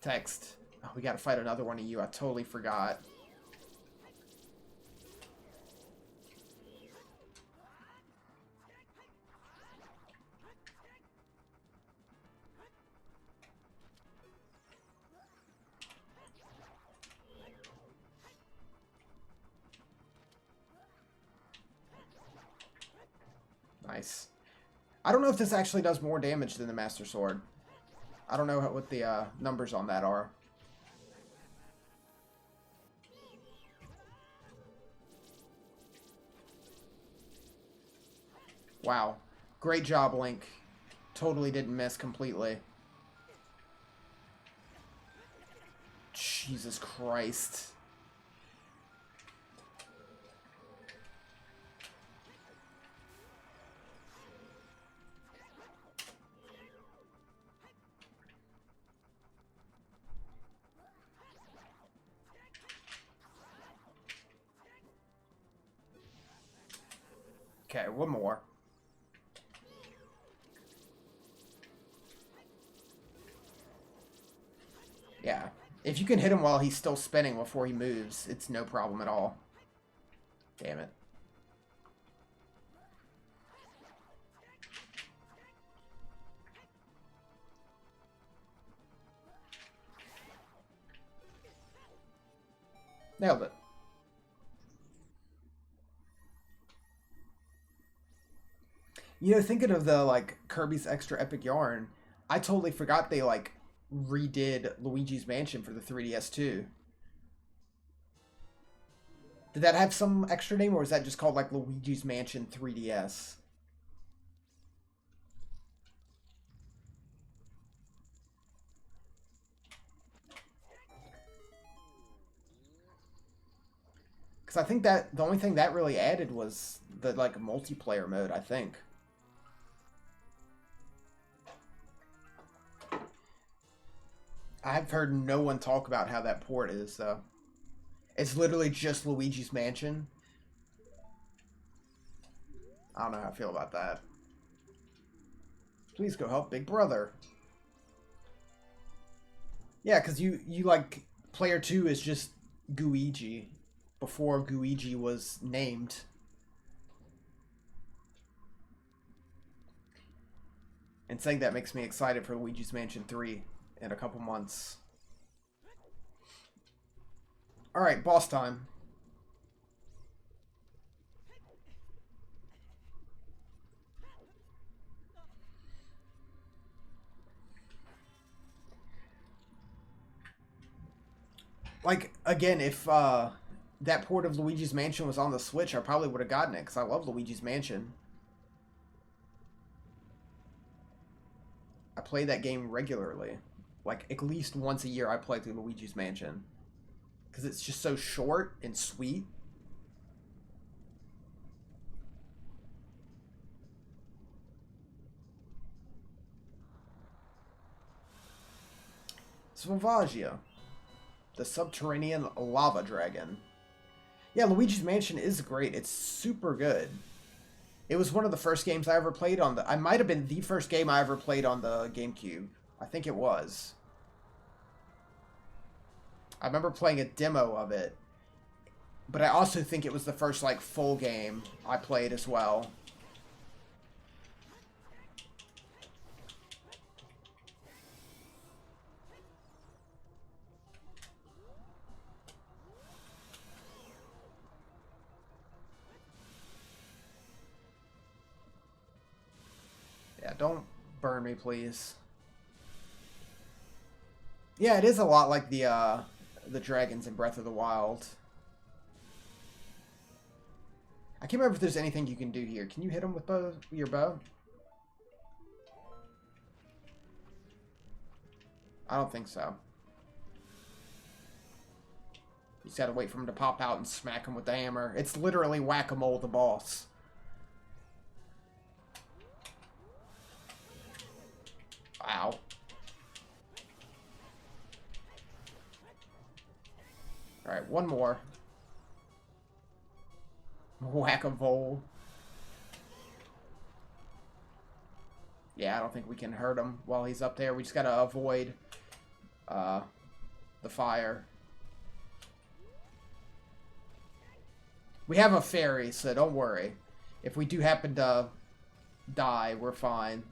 text. Oh, we gotta fight another one of you. I totally forgot. Nice. I don't know if this actually does more damage than the Master Sword. I don't know what the numbers on that are. Wow. Great job, Link. Totally didn't miss completely. Jesus Christ. Okay, one more. Yeah. If you can hit him while he's still spinning before he moves, it's no problem at all. Damn it. Nailed it. You know, thinking of the, like, Kirby's Extra Epic Yarn, I totally forgot they, like, redid Luigi's Mansion for the 3DS too. Did that have some extra name, or was that just called, like, Luigi's Mansion 3DS? Because I think that the only thing that really added was the, like, multiplayer mode, I think. I've heard no one talk about how that port is, though. It's literally just Luigi's Mansion. I don't know how I feel about that. Please go help Big Brother. Yeah, because you like, player 2 is just Guigi before Guigi was named. And saying that makes me excited for Luigi's Mansion 3 in a couple months. Alright, boss time. Like, again, if that port of Luigi's Mansion was on the Switch, I probably would have gotten it, because I love Luigi's Mansion. I play that game regularly. Like, at least once a year I play through Luigi's Mansion. Because it's just so short and sweet. Svalvagia, the subterranean lava dragon. Yeah, Luigi's Mansion is great. It's super good. It was one of the first games I ever played on the... I might have been the first game I ever played on the GameCube. I think it was. I remember playing a demo of it. But I also think it was the first, like, full game I played as well. Yeah, don't burn me, please. Yeah, it is a lot like the dragons in Breath of the Wild. I can't remember if there's anything you can do here. Can you hit them with your bow? I don't think so. You just gotta wait for him to pop out and smack him with the hammer. It's literally whack-a-mole the boss. Ow. Alright, one more. Whack-a-mole. Yeah, I don't think we can hurt him while he's up there. We just gotta avoid the fire. We have a fairy, so don't worry. If we do happen to die, we're fine.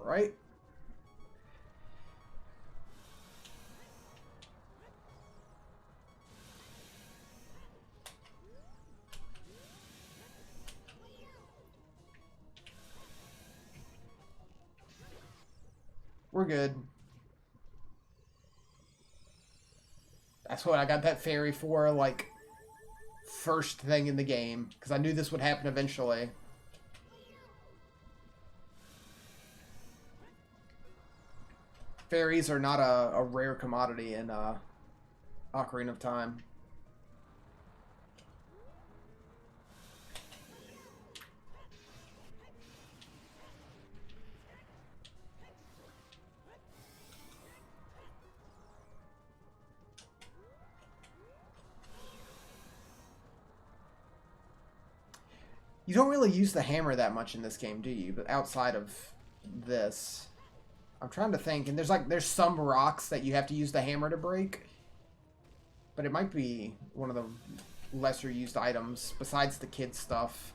Right? We're good. That's what I got that fairy for, like, first thing in the game. Because I knew this would happen eventually. Fairies are not a rare commodity in Ocarina of Time. You don't really use the hammer that much in this game, do you? But outside of this, I'm trying to think, and there's some rocks that you have to use the hammer to break, but it might be one of the lesser used items besides the kid stuff.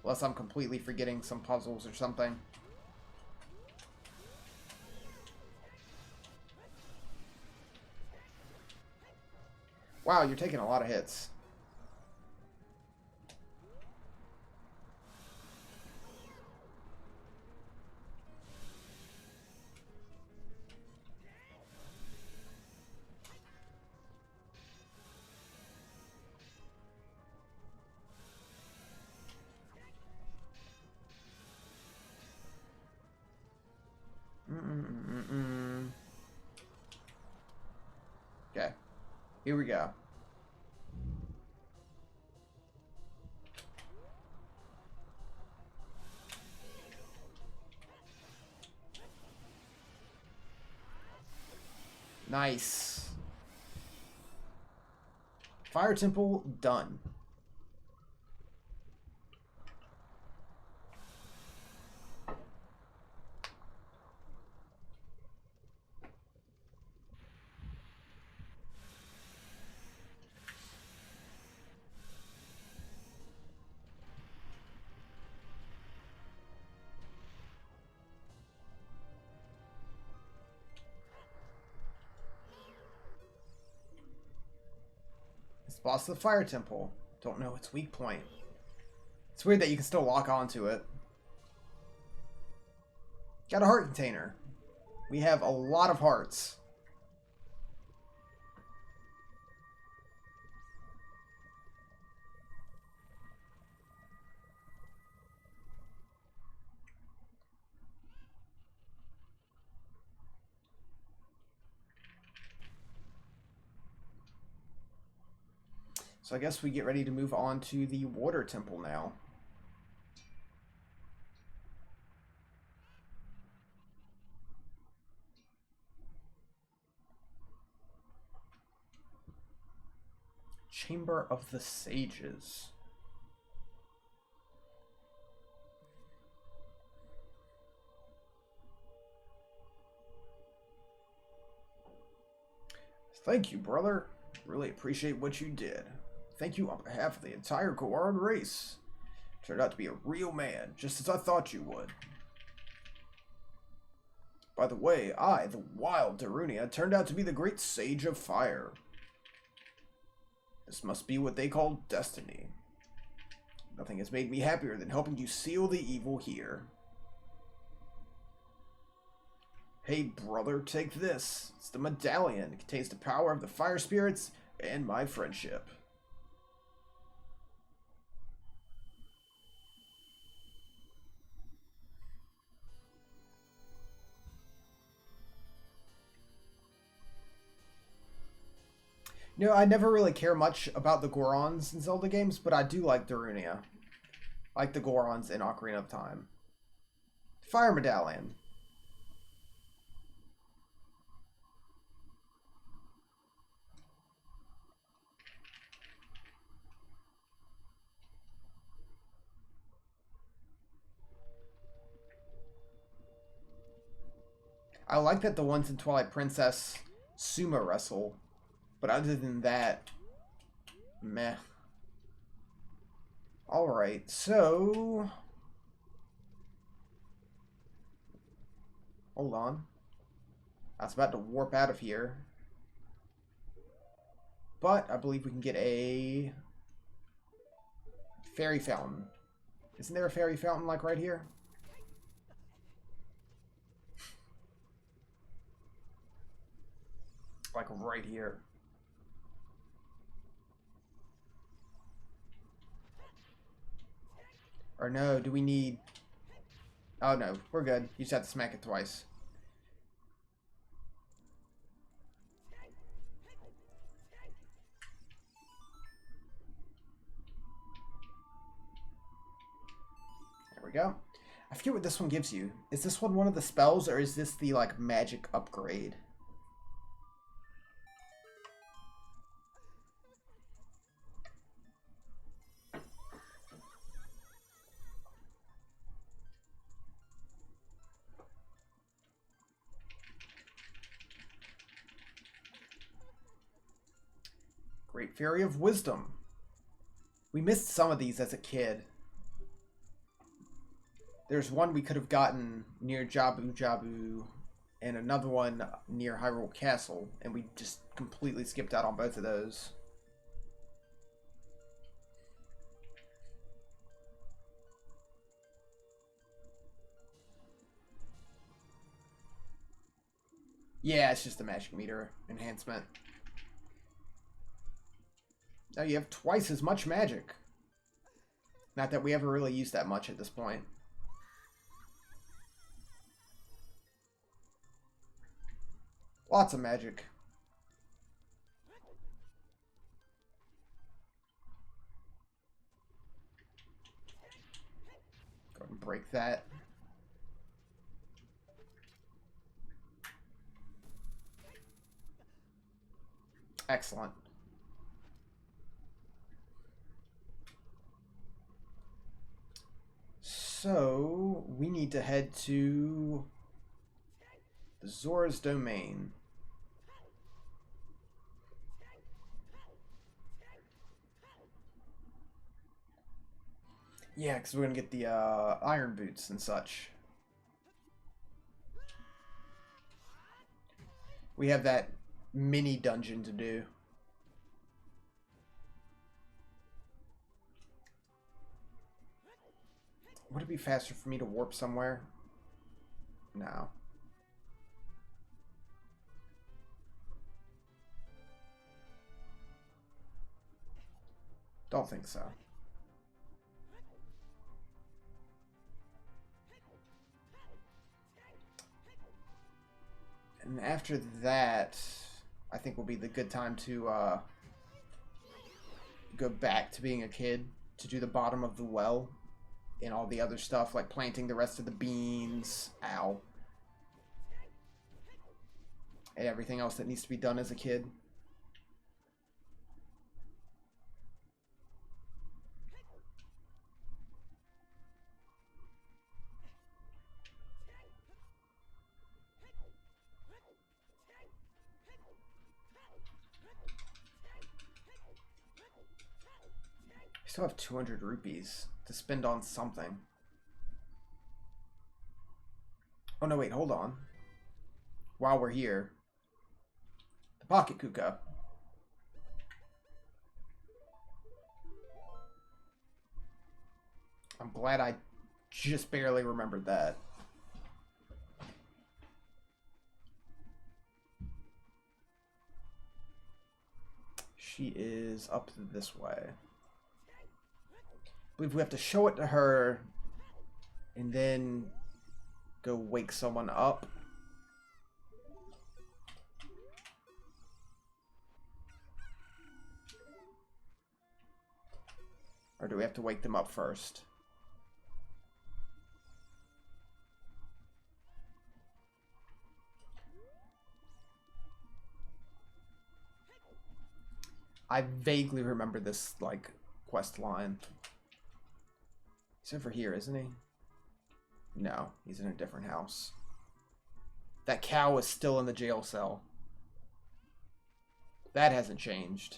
Unless I'm completely forgetting some puzzles or something. Wow, you're taking a lot of hits. Here we go. Nice. Fire Temple done. Boss of the Fire Temple. Don't know its weak point. It's weird that you can still lock onto it. Got a heart container. We have a lot of hearts. So I guess we get ready to move on to the Water Temple now. Chamber of the Sages. Thank you, brother. Really appreciate what you did. Thank you on behalf of the entire Goron race. Turned out to be a real man, just as I thought you would. By the way, I, the wild Darunia, turned out to be the great Sage of Fire. This must be what they call destiny. Nothing has made me happier than helping you seal the evil here. Hey brother, take this. It's the medallion. It contains the power of the fire spirits and my friendship. You know, I never really care much about the Gorons in Zelda games, but I do like Darunia. I like the Gorons in Ocarina of Time. Fire Medallion. I like that the ones in Twilight Princess sumo wrestle. But other than that, meh. Alright, so... Hold on. I was about to warp out of here. But I believe we can get a... fairy fountain. Isn't there a fairy fountain like right here? Like right here. Or no, do we need... Oh no, we're good. You just have to smack it twice. There we go. I forget what this one gives you. Is this one of the spells, or is this the, like, magic upgrade? Great Fairy of Wisdom. We missed some of these as a kid. There's one we could have gotten near Jabu Jabu, and another one near Hyrule Castle, and we just completely skipped out on both of those. Yeah, it's just a magic meter enhancement. Now you have twice as much magic. Not that we ever really used that much at this point. Lots of magic. break that. Excellent. So, we need to head to the Zora's Domain. Yeah, because we're going to get the iron boots and such. We have that mini dungeon to do. Would it be faster for me to warp somewhere? No. Don't think so. And after that, I think will be the good time to go back to being a kid, to do the bottom of the well and all the other stuff, like planting the rest of the beans, ow, and everything else that needs to be done as a kid. I still have 200 rupees to spend on something. Oh no, wait, hold on. While we're here, the Pocket Kuka. I'm glad I just barely remembered that. She is up this way. I believe we have to show it to her and then go wake someone up. Or do we have to wake them up first? I vaguely remember this, like, quest line. He's over here, isn't he? No, he's in a different house. That cow is still in the jail cell. That hasn't changed.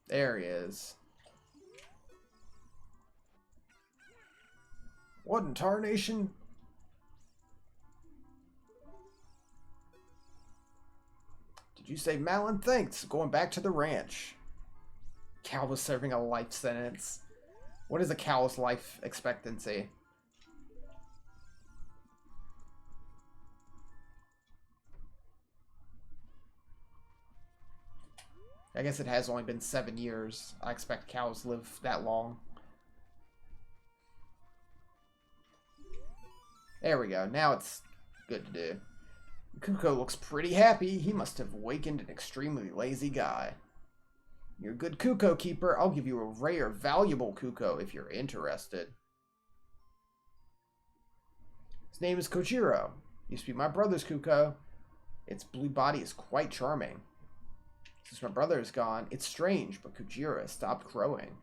There he is. What in tarnation? Did you say Malin? Thanks. Going back to the ranch. Cow was serving a life sentence. What is a cow's life expectancy? I guess it has only been 7 years. I expect cows live that long. There we go. Now it's good to do. Kuko looks pretty happy. He must have awakened an extremely lazy guy. You're a good Kuko keeper. I'll give you a rare, valuable Kuko if you're interested. His name is Kojiro. Used to be my brother's Kuko. Its blue body is quite charming. Since my brother is gone, it's strange, but Kojiro has stopped growing.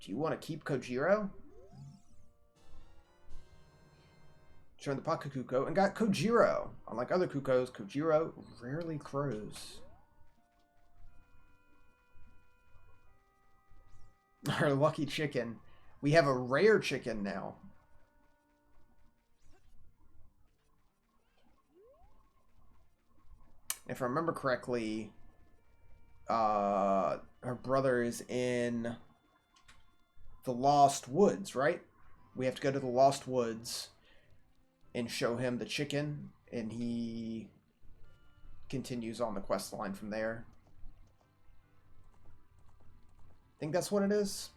Do you want to keep Kojiro? Turned the Pocket Kuko and got Kojiro. Unlike other Kukos, Kojiro rarely crows. Our lucky chicken. We have a rare chicken now. If I remember correctly, her brother is in the Lost Woods, right? We have to go to the Lost Woods and show him the chicken, and he continues on the quest line from there. I think that's what it is.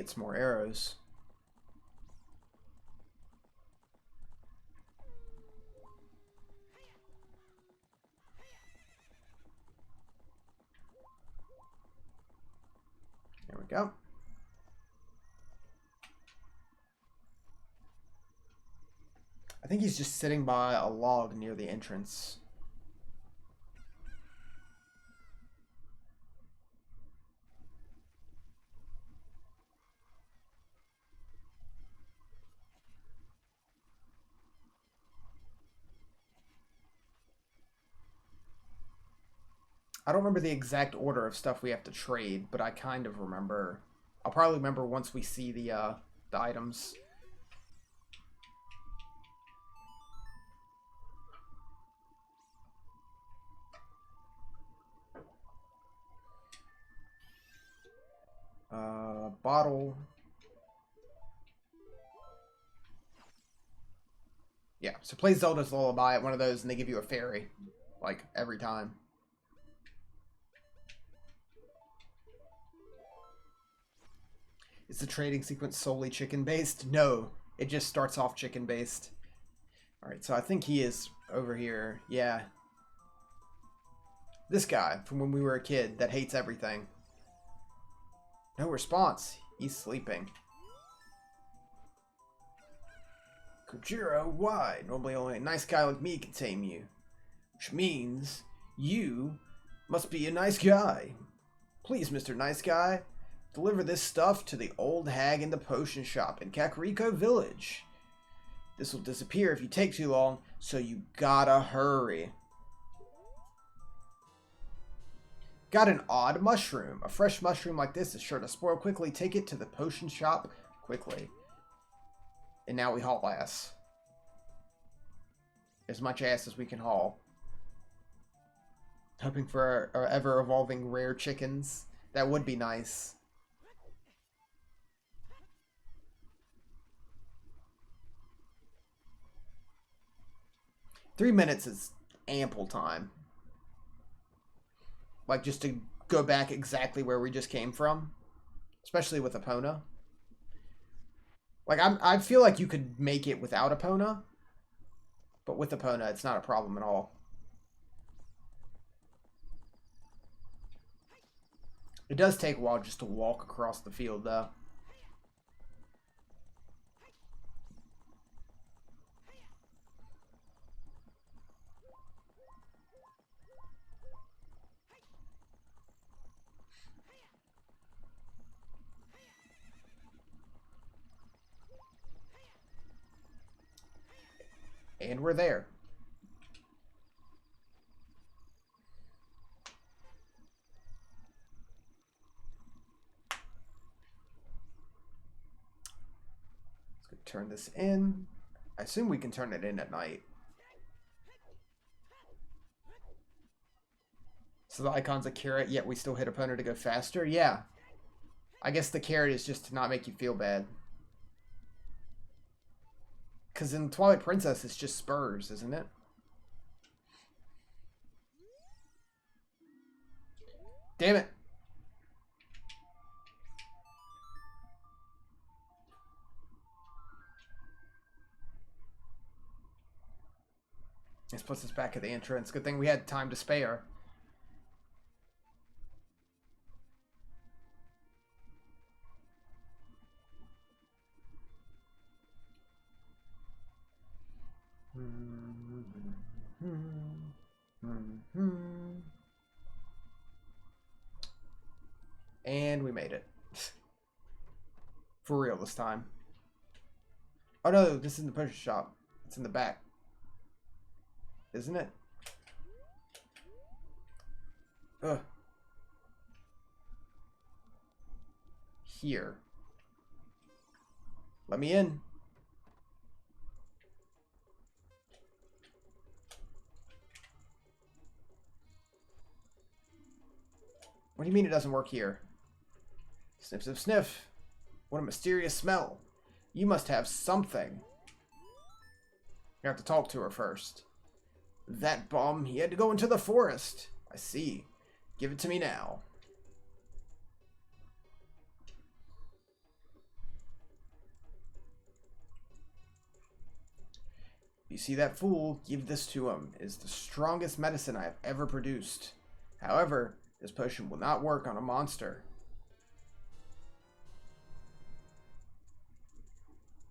get some more arrows. There we go. I think he's just sitting by a log near the entrance. I don't remember the exact order of stuff we have to trade, but I kind of remember. I'll probably remember once we see the items. Bottle. Yeah, so play Zelda's Lullaby at one of those and they give you a fairy, like, every time. Is the trading sequence solely chicken-based? No, it just starts off chicken-based. Alright, so I think he is over here. Yeah. This guy from when we were a kid that hates everything. No response. He's sleeping. Kojiro, why? Normally only a nice guy like me can tame you. Which means you must be a nice guy. Please, Mr. Nice Guy, deliver this stuff to the old hag in the potion shop in Kakariko Village. This will disappear if you take too long, so you gotta hurry. Got an odd mushroom. A fresh mushroom like this is sure to spoil quickly. Take it to the potion shop quickly. And now we haul ass. As much ass as we can haul. Hoping for our ever-evolving rare chickens. That would be nice. Three minutes is ample time. Like, just to go back exactly where we just came from. Especially with Epona. Like, I feel like you could make it without Epona. But with Epona, it's not a problem at all. It does take a while just to walk across the field, though. And we're there. Let's go turn this in. I assume we can turn it in at night. So the icon's a carrot, yet we still hit Epona to go faster? Yeah. I guess the carrot is just to not make you feel bad. Because in Twilight Princess, it's just spurs, isn't it? Damn it. This puts us back at the entrance. Good thing we had time to spare. And we made it. For real this time. Oh no, this isn't the potion shop. It's in the back. Isn't it? Ugh. Here. Let me in. What do you mean it doesn't work here? Sniff, sniff, sniff. What a mysterious smell. You must have something. You have to talk to her first. That bum, he had to go into the forest. I see. Give it to me now. You see that fool? Give this to him. It is the strongest medicine I have ever produced. However, this potion will not work on a monster.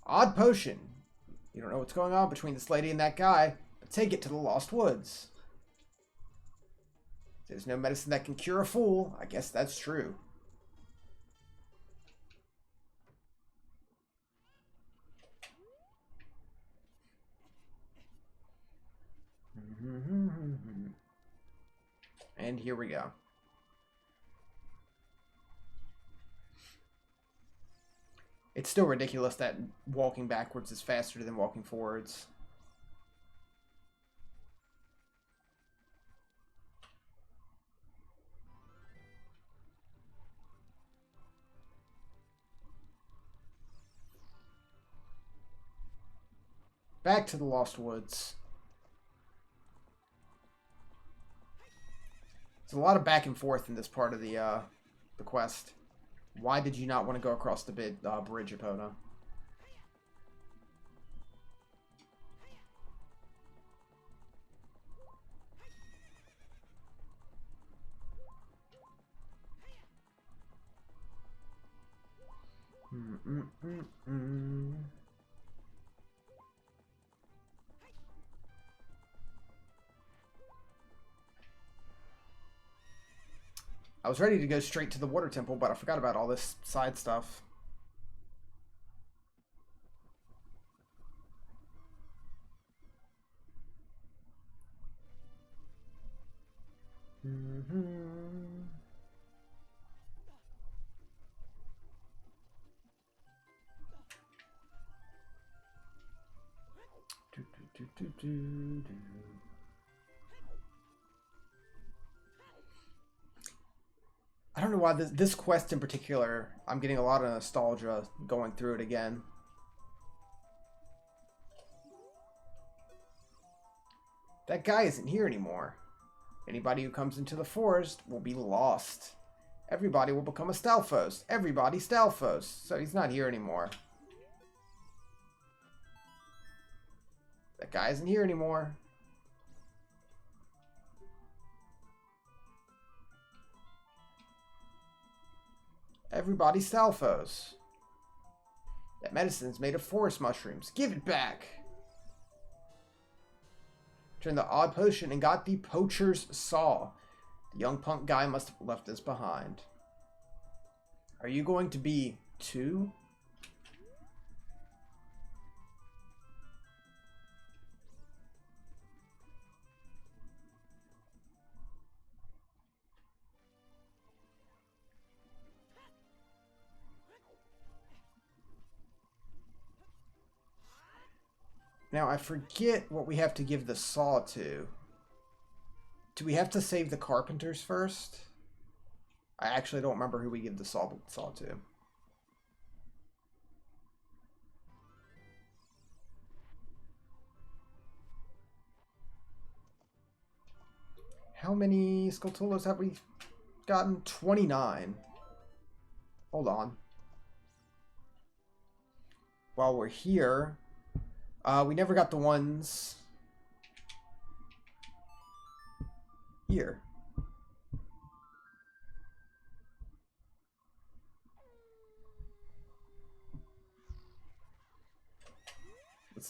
Odd potion. You don't know what's going on between this lady and that guy, but take it to the Lost Woods. There's no medicine that can cure a fool. I guess that's true. And here we go. It's still ridiculous that walking backwards is faster than walking forwards. Back to the Lost Woods. There's a lot of back and forth in this part of the quest. Why did you not want to go across the bridge, Epona? I was ready to go straight to the water temple, but I forgot about all this side stuff. I don't know why this quest in particular, I'm getting a lot of nostalgia going through it again. That guy isn't here anymore. Anybody who comes into the forest will be lost. Everybody will become a Stalfos. Everybody Stalfos. So he's not here anymore. That guy isn't here anymore. Everybody Stalfos. That medicine's made of forest mushrooms. Give it back. Turned the odd potion and got the poacher's saw. The young punk guy must have left this behind. Are you going to be two? Now, I forget what we have to give the saw to. Do we have to save the carpenters first? I actually don't remember who we give the saw to. How many Skulltulas have we gotten? 29. Hold on. While we're here... we never got the ones here.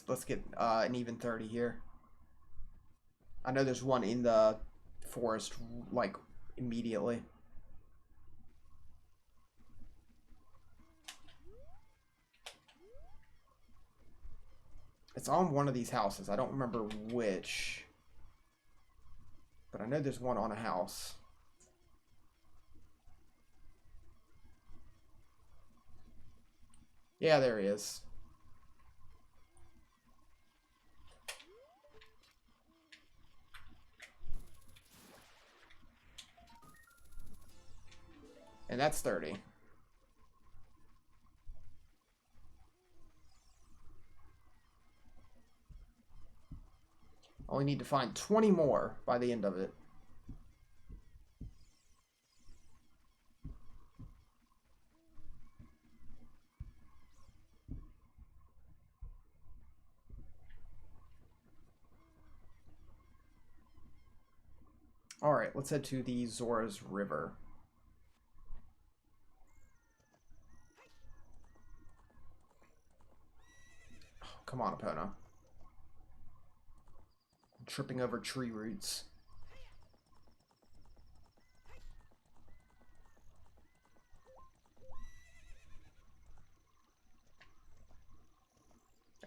Let's get an even 30 here. I know there's one in the forest, like, immediately. It's on one of these houses. I don't remember which. But I know there's one on a house. Yeah, there he is. And that's 30. Only need to find 20 more by the end of it. Alright, let's head to the Zora's River. Oh, come on, Epona. I'm tripping over tree roots.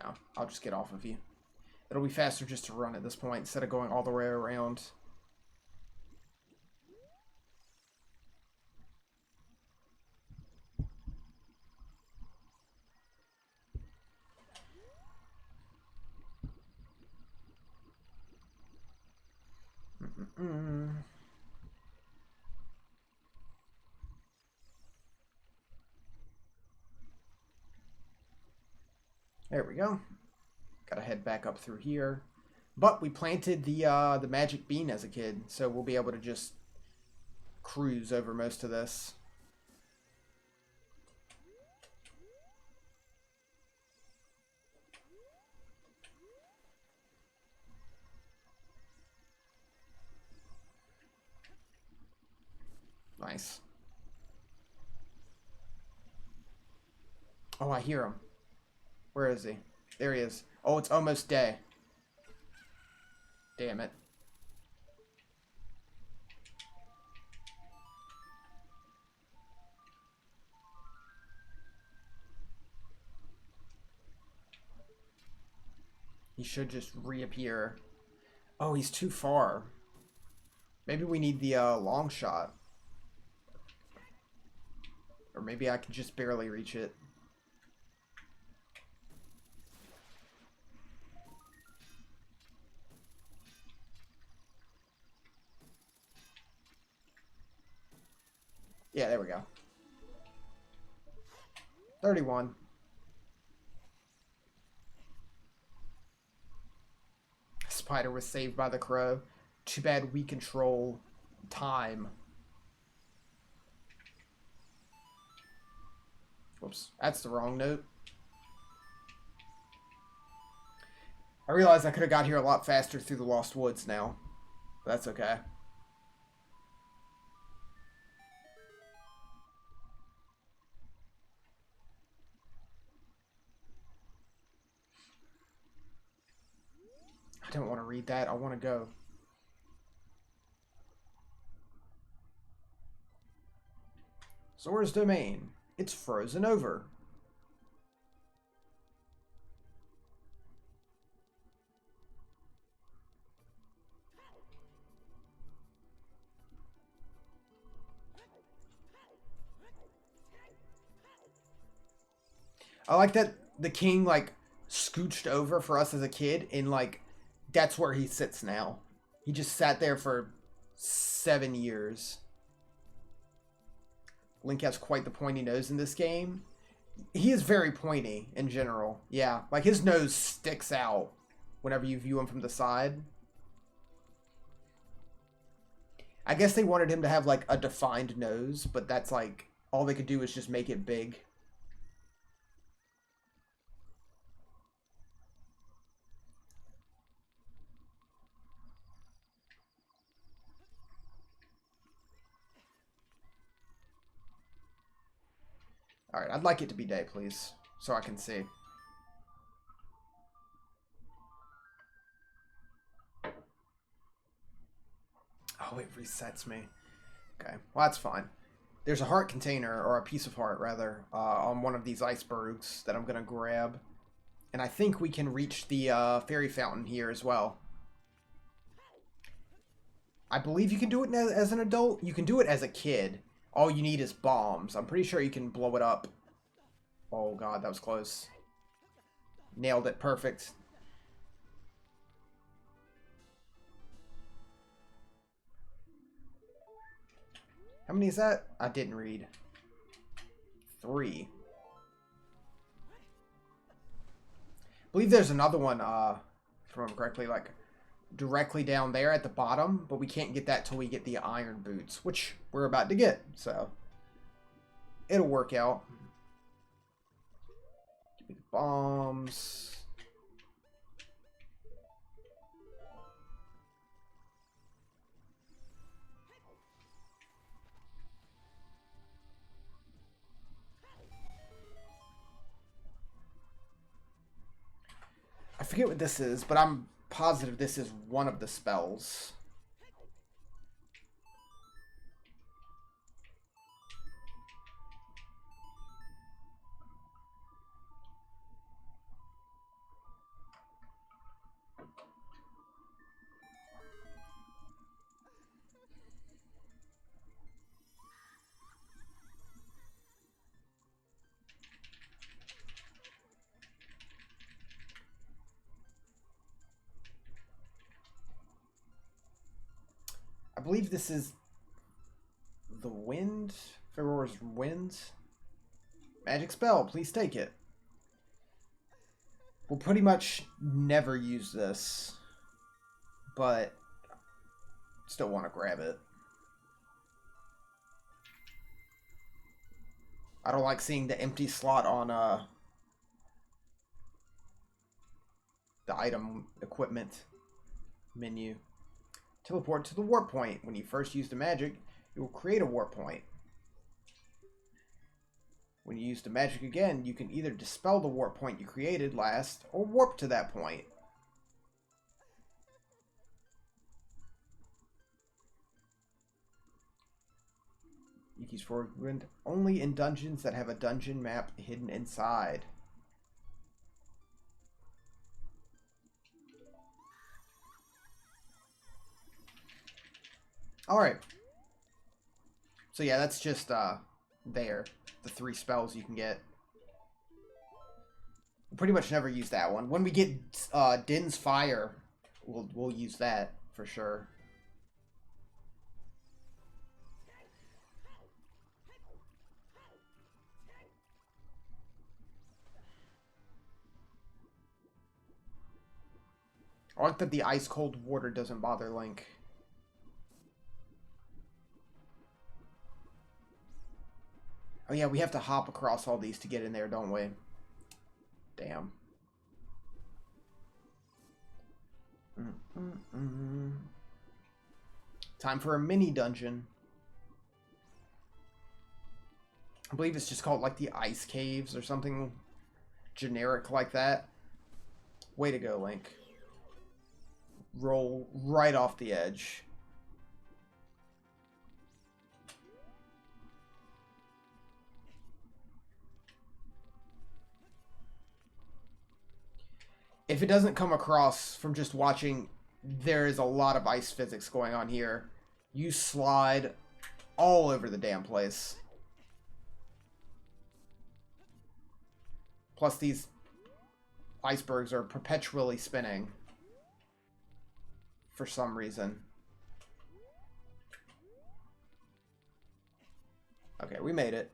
No, I'll just get off of you. It'll be faster just to run at this point instead of going all the way around. There we go. Gotta head back up through here. But we planted the magic bean as a kid, so we'll be able to just cruise over most of this. Nice. Oh, I hear him. Where is he? There he is. Oh, it's almost day. Damn it. He should just reappear. Oh, he's too far. Maybe we need the long shot. Or maybe I can just barely reach it. Yeah, there we go. 31. Spider was saved by the crow. Too bad we control time. Whoops, that's the wrong note. I realized I could have got here a lot faster through the Lost Woods now. But that's okay. I don't want to read that. I want to go. Zora's Domain. It's frozen over. I like that the king, like, scooched over for us as a kid, and, like, that's where he sits now. He just sat there for 7 years. Link has quite the pointy nose in this game. He is very pointy in general. Yeah, like his nose sticks out whenever you view him from the side. I guess they wanted him to have like a defined nose, but that's like all they could do is just make it big. Alright, I'd like it to be day, please, so I can see. Oh, it resets me. Okay, well, that's fine. There's a heart container, or a piece of heart, rather, on one of these icebergs that I'm going to grab. And I think we can reach the fairy fountain here as well. I believe you can do it as an adult. You can do it as a kid. All you need is bombs. I'm pretty sure you can blow it up. Oh god, that was close. Nailed it. Perfect. How many is that? I didn't read. 3. I believe there's another one, if I remember correctly, like directly down there at the bottom, but we can't get that till we get the iron boots, which we're about to get, so it'll work out. Give me the bombs. forget what this is, but I'm positive this is one of the spells. I believe this is the wind. Ferora's wind. Magic spell, please take it. We'll pretty much never use this, but still want to grab it. I don't like seeing the empty slot on the item equipment menu. Teleport to the warp point. When you first use the magic, it will create a warp point. When you use the magic again, you can either dispel the warp point you created last, or warp to that point. Yuki's forward only in dungeons that have a dungeon map hidden inside. Alright. So yeah, that's just there. The 3 spells you can get. We'll pretty much never use that one. When we get Din's Fire, we'll use that for sure. I like that the ice cold water doesn't bother Link. Oh yeah, we have to hop across all these to get in there, don't we? Damn. Time for a mini dungeon. I believe it's just called like the Ice Caves or something generic like that. Way to go, Link. Roll right off the edge. If it doesn't come across from just watching, there is a lot of ice physics going on here. You slide all over the damn place. Plus these icebergs are perpetually spinning. For some reason. Okay, we made it.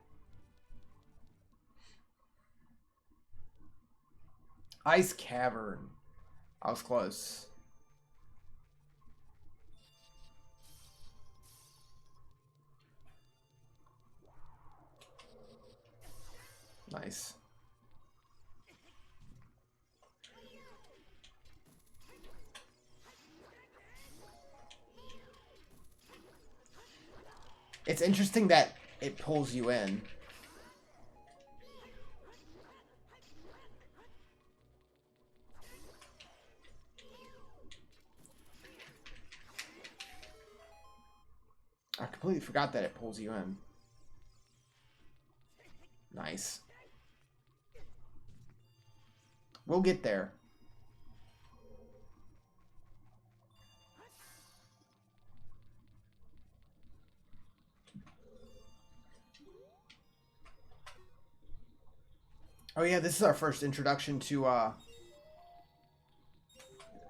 Ice Cavern. I was close. Nice. It's interesting that it pulls you in. I completely forgot that it pulls you in. Nice. We'll get there. Oh yeah, this is our first introduction to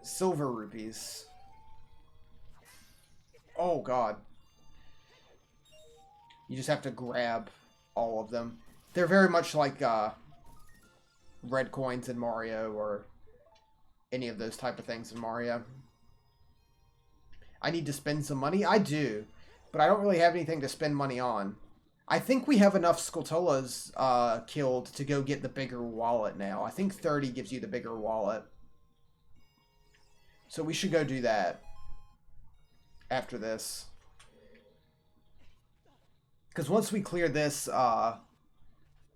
silver rupees. Oh god. You just have to grab all of them. They're very much like red coins in Mario or any of those type of things in Mario. I need to spend some money? I do, but I don't really have anything to spend money on. I think we have enough Skulltulas killed to go get the bigger wallet now. I think 30 gives you the bigger wallet. So we should go do that after this. Because once we clear this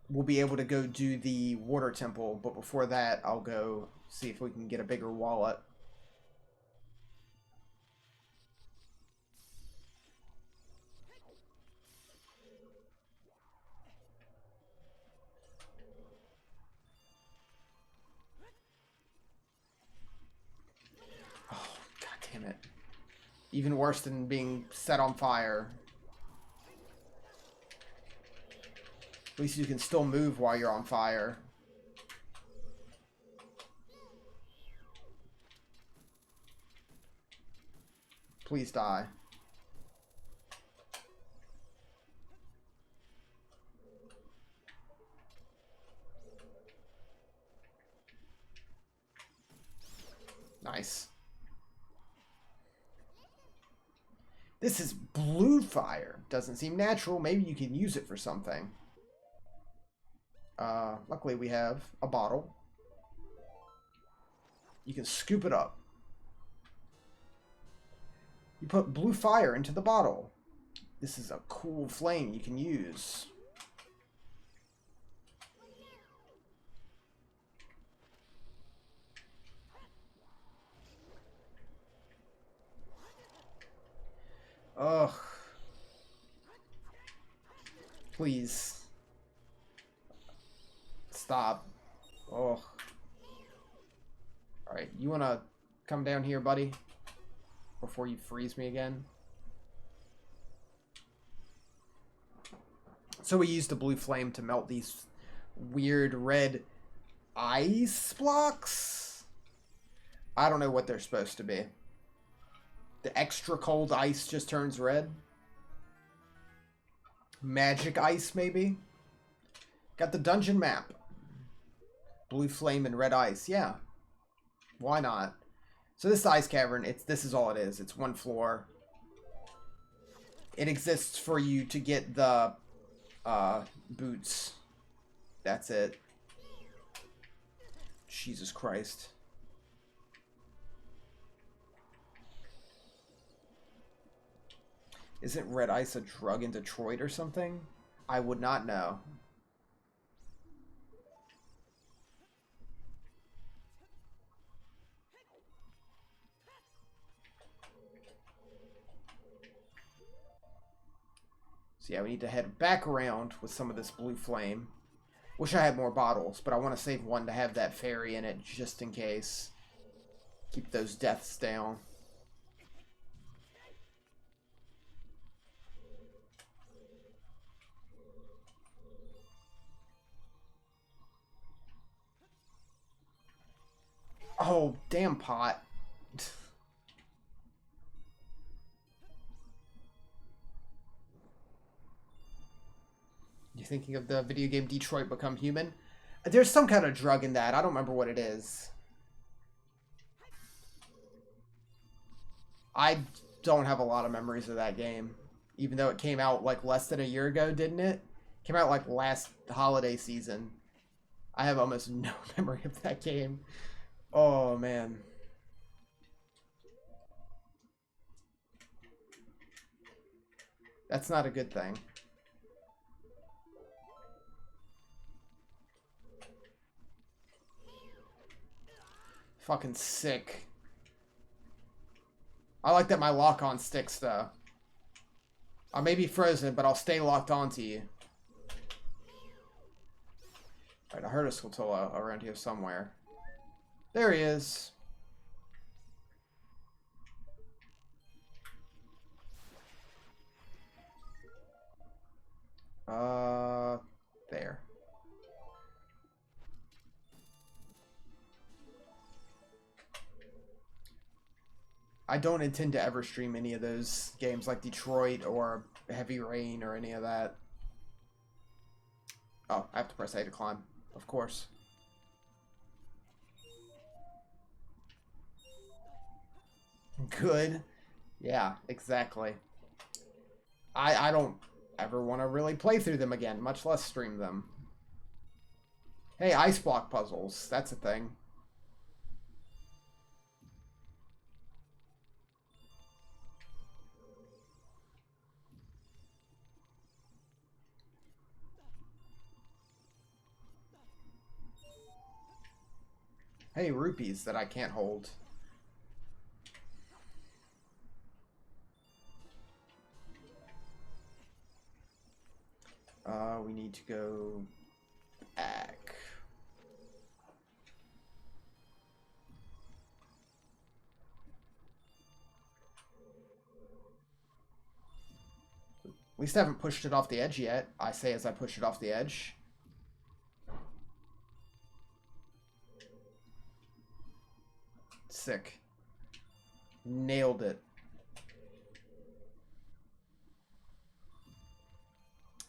we'll be able to go do the water temple. But before that, I'll go see if we can get a bigger wallet. Oh, god damn it. Even worse than being set on fire. At least you can still move while you're on fire. Please die. Nice. This is blue fire. Doesn't seem natural. Maybe you can use it for something. Luckily we have a bottle. You can scoop it up. You put blue fire into the bottle. This is a cool flame you can use. Ugh. Please. Stop. Ugh. Alright, you wanna come down here, buddy? Before you freeze me again? So we used the blue flame to melt these weird red ice blocks? I don't know what they're supposed to be. The extra cold ice just turns red. Magic ice, maybe? Got the dungeon map. Blue flame and red ice. Yeah. Why not? So this ice cavern, this is all it is. It's one floor. It exists for you to get the boots. That's it. Jesus Christ. Isn't red ice a drug in Detroit or something? I would not know. So yeah, we need to head back around with some of this blue flame. Wish I had more bottles, but I want to save one to have that fairy in it just in case. Keep those deaths down. Oh, damn pot. You thinking of the video game Detroit Become Human? There's some kind of drug in that. I don't remember what it is. I don't have a lot of memories of that game. Even though it came out like less than a year ago, didn't it? Came out like last holiday season. I have almost no memory of that game. Oh, man. That's not a good thing. Fucking sick. I like that my lock-on sticks, though. I may be frozen, but I'll stay locked onto you. Alright, I heard a Skulltula around here somewhere. There he is. There. I don't intend to ever stream any of those games like Detroit or Heavy Rain or any of that. Oh, I have to press A to climb, of course. Good. Yeah, exactly. I don't ever want to really play through them again, much less stream them. Hey, ice block puzzles. That's a thing. Hey, rupees that I can't hold. We need to go back. At least I haven't pushed it off the edge yet. I say as I push it off the edge. Sick. Nailed it.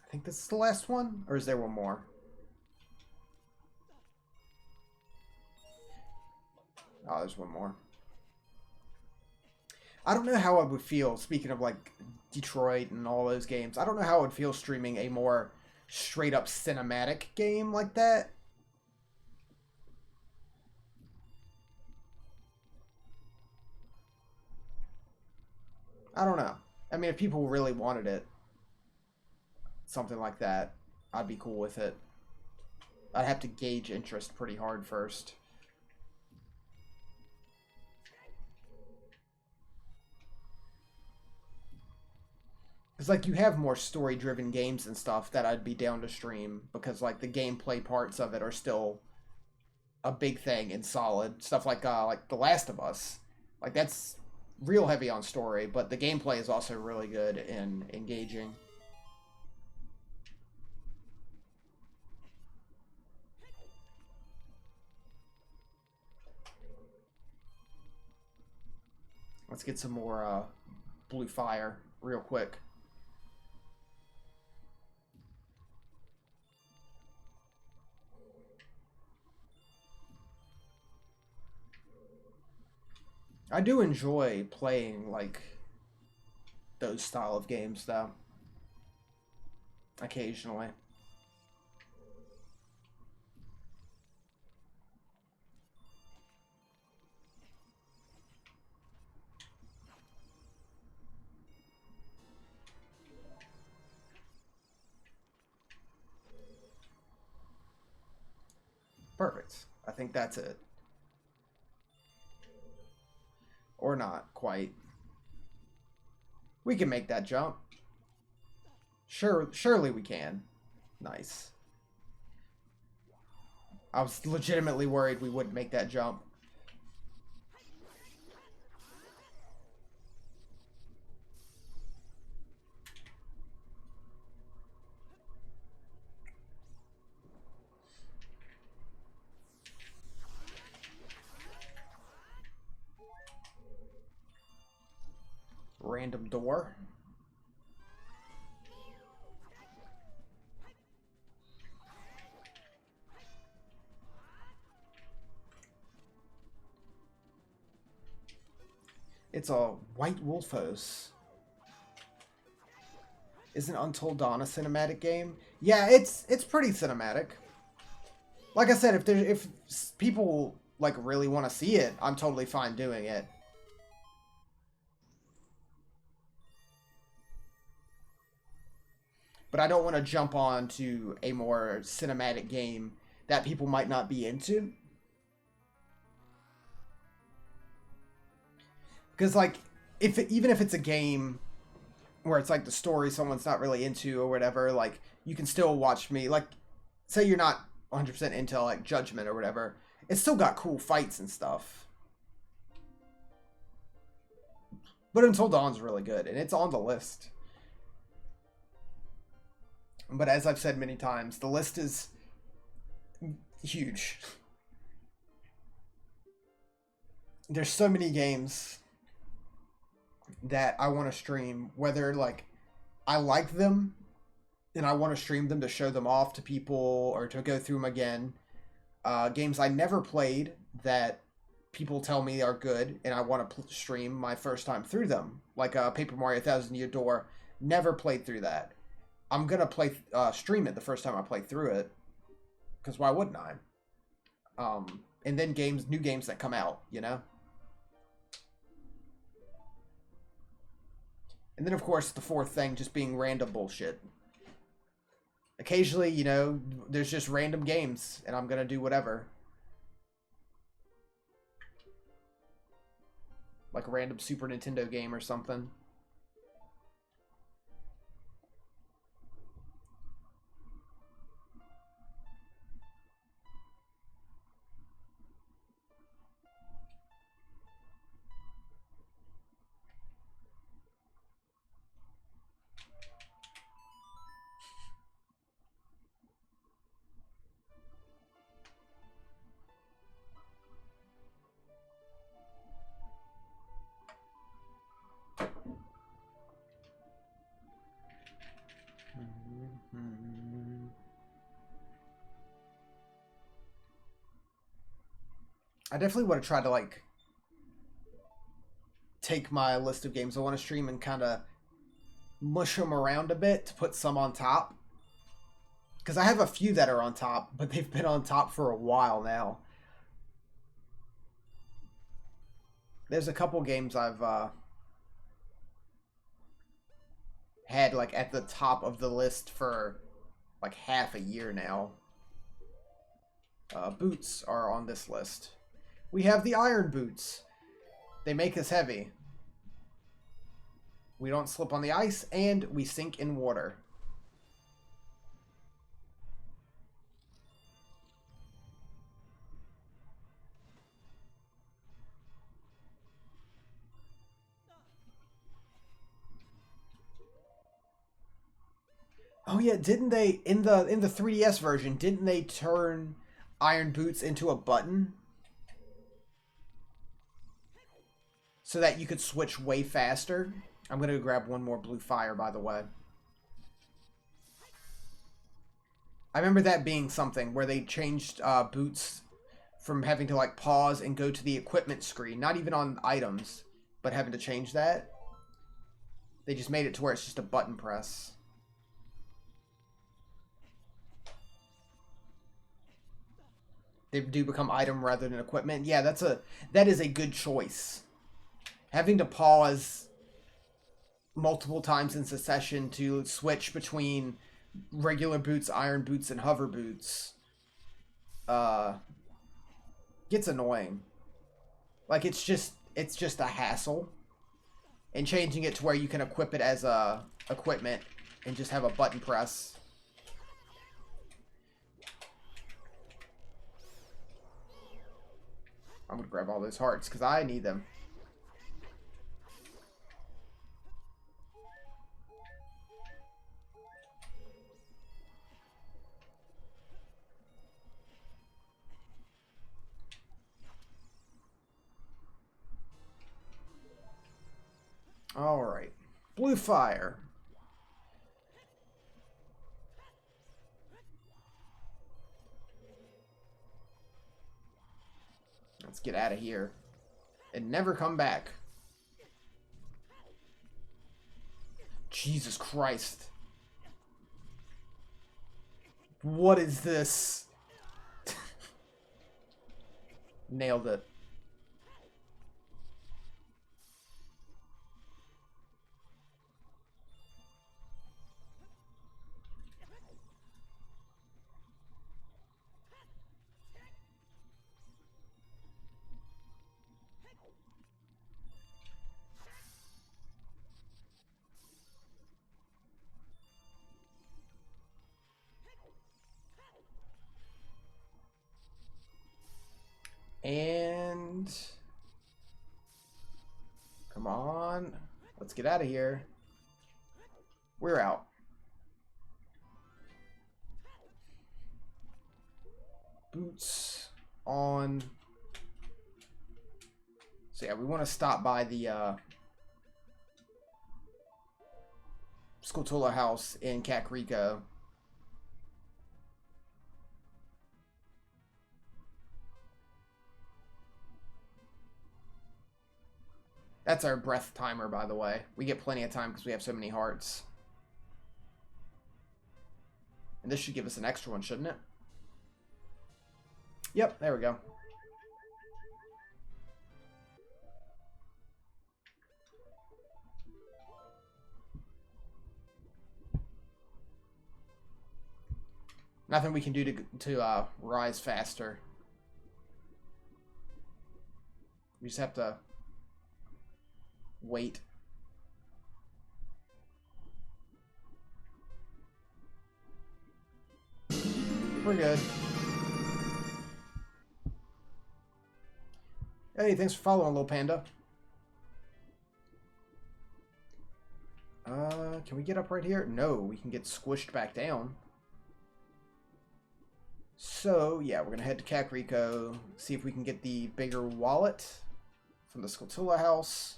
I think this is the last one, or is there one more? Oh, there's one more. I don't know how I would feel, speaking of like Detroit and all those games, I don't know how I would feel streaming a more straight up cinematic game like that. I don't know. I mean, if people really wanted it, something like that, I'd be cool with it. I'd have to gauge interest pretty hard first. Because, like, you have more story-driven games and stuff that I'd be down to stream, because, like, the gameplay parts of it are still a big thing and solid. Stuff like The Last of Us. Like, that's real heavy on story, but the gameplay is also really good and engaging. Let's get some more blue fire real quick. I do enjoy playing, like, those style of games, though. Occasionally. Perfect. I think that's it. Or not, quite. We can make that jump. Surely we can. Nice. I was legitimately worried we wouldn't make that jump. Random door. It's a White Wolfos. Isn't Untold Dawn a cinematic game? Yeah, it's pretty cinematic. Like I said, if people like really want to see it, I'm totally fine doing it. But I don't want to jump on to a more cinematic game that people might not be into. Because, like, even if it's a game where it's, like, the story someone's not really into or whatever, like, you can still watch me. Like, say you're not 100% into, like, Judgment or whatever. It's still got cool fights and stuff. But Until Dawn's really good, and it's on the list. But as I've said many times, the list is huge. There's so many games that I want to stream, whether like I like them and I want to stream them to show them off to people or to go through them again. Games I never played that people tell me are good and I want to stream my first time through them, like Paper Mario Thousand Year Door. Never played through that. I'm gonna stream it the first time I play through it, because why wouldn't I? And then new games that come out, you know. And then of course the fourth thing just being random bullshit. Occasionally, you know, there's just random games, and I'm gonna do whatever. Like a random Super Nintendo game or something. I definitely want to try to like take my list of games I want to stream and kind of mush them around a bit to put some on top. Because I have a few that are on top, but they've been on top for a while now. There's a couple games I've had like at the top of the list for like half a year now. Boots are on this list. We have the iron boots. They make us heavy. We don't slip on the ice, and we sink in water. Oh yeah, didn't they in the 3DS version, didn't they turn iron boots into a button? So that you could switch way faster? I'm going to grab one more blue fire, by the way. I remember that being something where they changed boots from having to like pause and go to the equipment screen, not even on items, but having to change that. They just made it to where it's just a button press. They do become item rather than equipment. Yeah, that is a good choice. Having to pause multiple times in succession to switch between regular boots, iron boots, and hover boots gets annoying. Like it's just a hassle. And changing it to where you can equip it as a equipment and just have a button press. I'm gonna grab all those hearts because I need them. Alright. Blue fire. Let's get out of here. And never come back. Jesus Christ. What is this? Nailed it. And come on, let's get out of here. We're out. Boots on. So yeah, we want to stop by the Skulltula house in Kakariko. That's our breath timer, by the way. We get plenty of time because we have so many hearts. And this should give us an extra one, shouldn't it? Yep, there we go. Nothing we can do to rise faster. We just have to Wait. We're good. Hey, thanks for following, little panda. Can we get up right here? No, we can get squished back down. So, yeah, we're going to head to Kakariko, see if we can get the bigger wallet from the Skulltula house.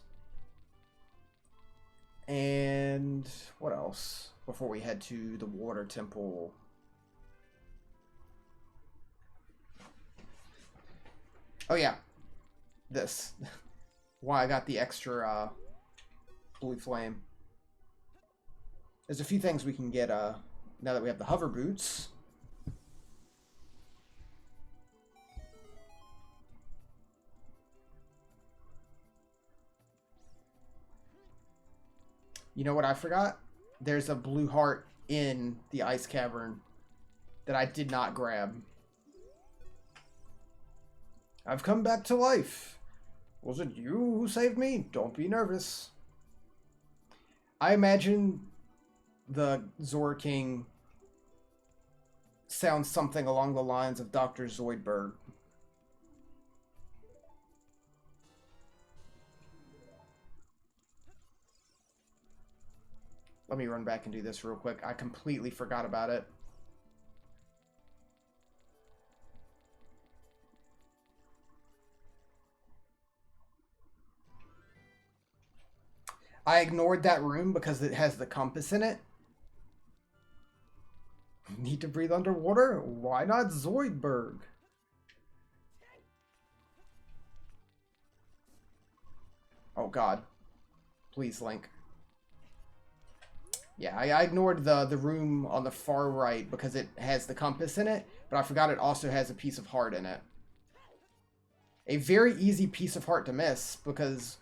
And what else? Before we head to the water temple. Oh, yeah. This. Why I got the extra blue flame. There's a few things we can get now that we have the hover boots. You know what I forgot? There's a blue heart in the ice cavern that I did not grab. I've come back to life. Was it you who saved me? Don't be nervous. I imagine the Zora King sounds something along the lines of Dr. Zoidberg. Let me run back and do this real quick. I completely forgot about it. I ignored that room because it has the compass in it. Need to breathe underwater? Why not Zoidberg? Oh god. Please, Link. Yeah, I ignored the room on the far right because it has the compass in it, but I forgot it also has a piece of heart in it. A very easy piece of heart to miss, because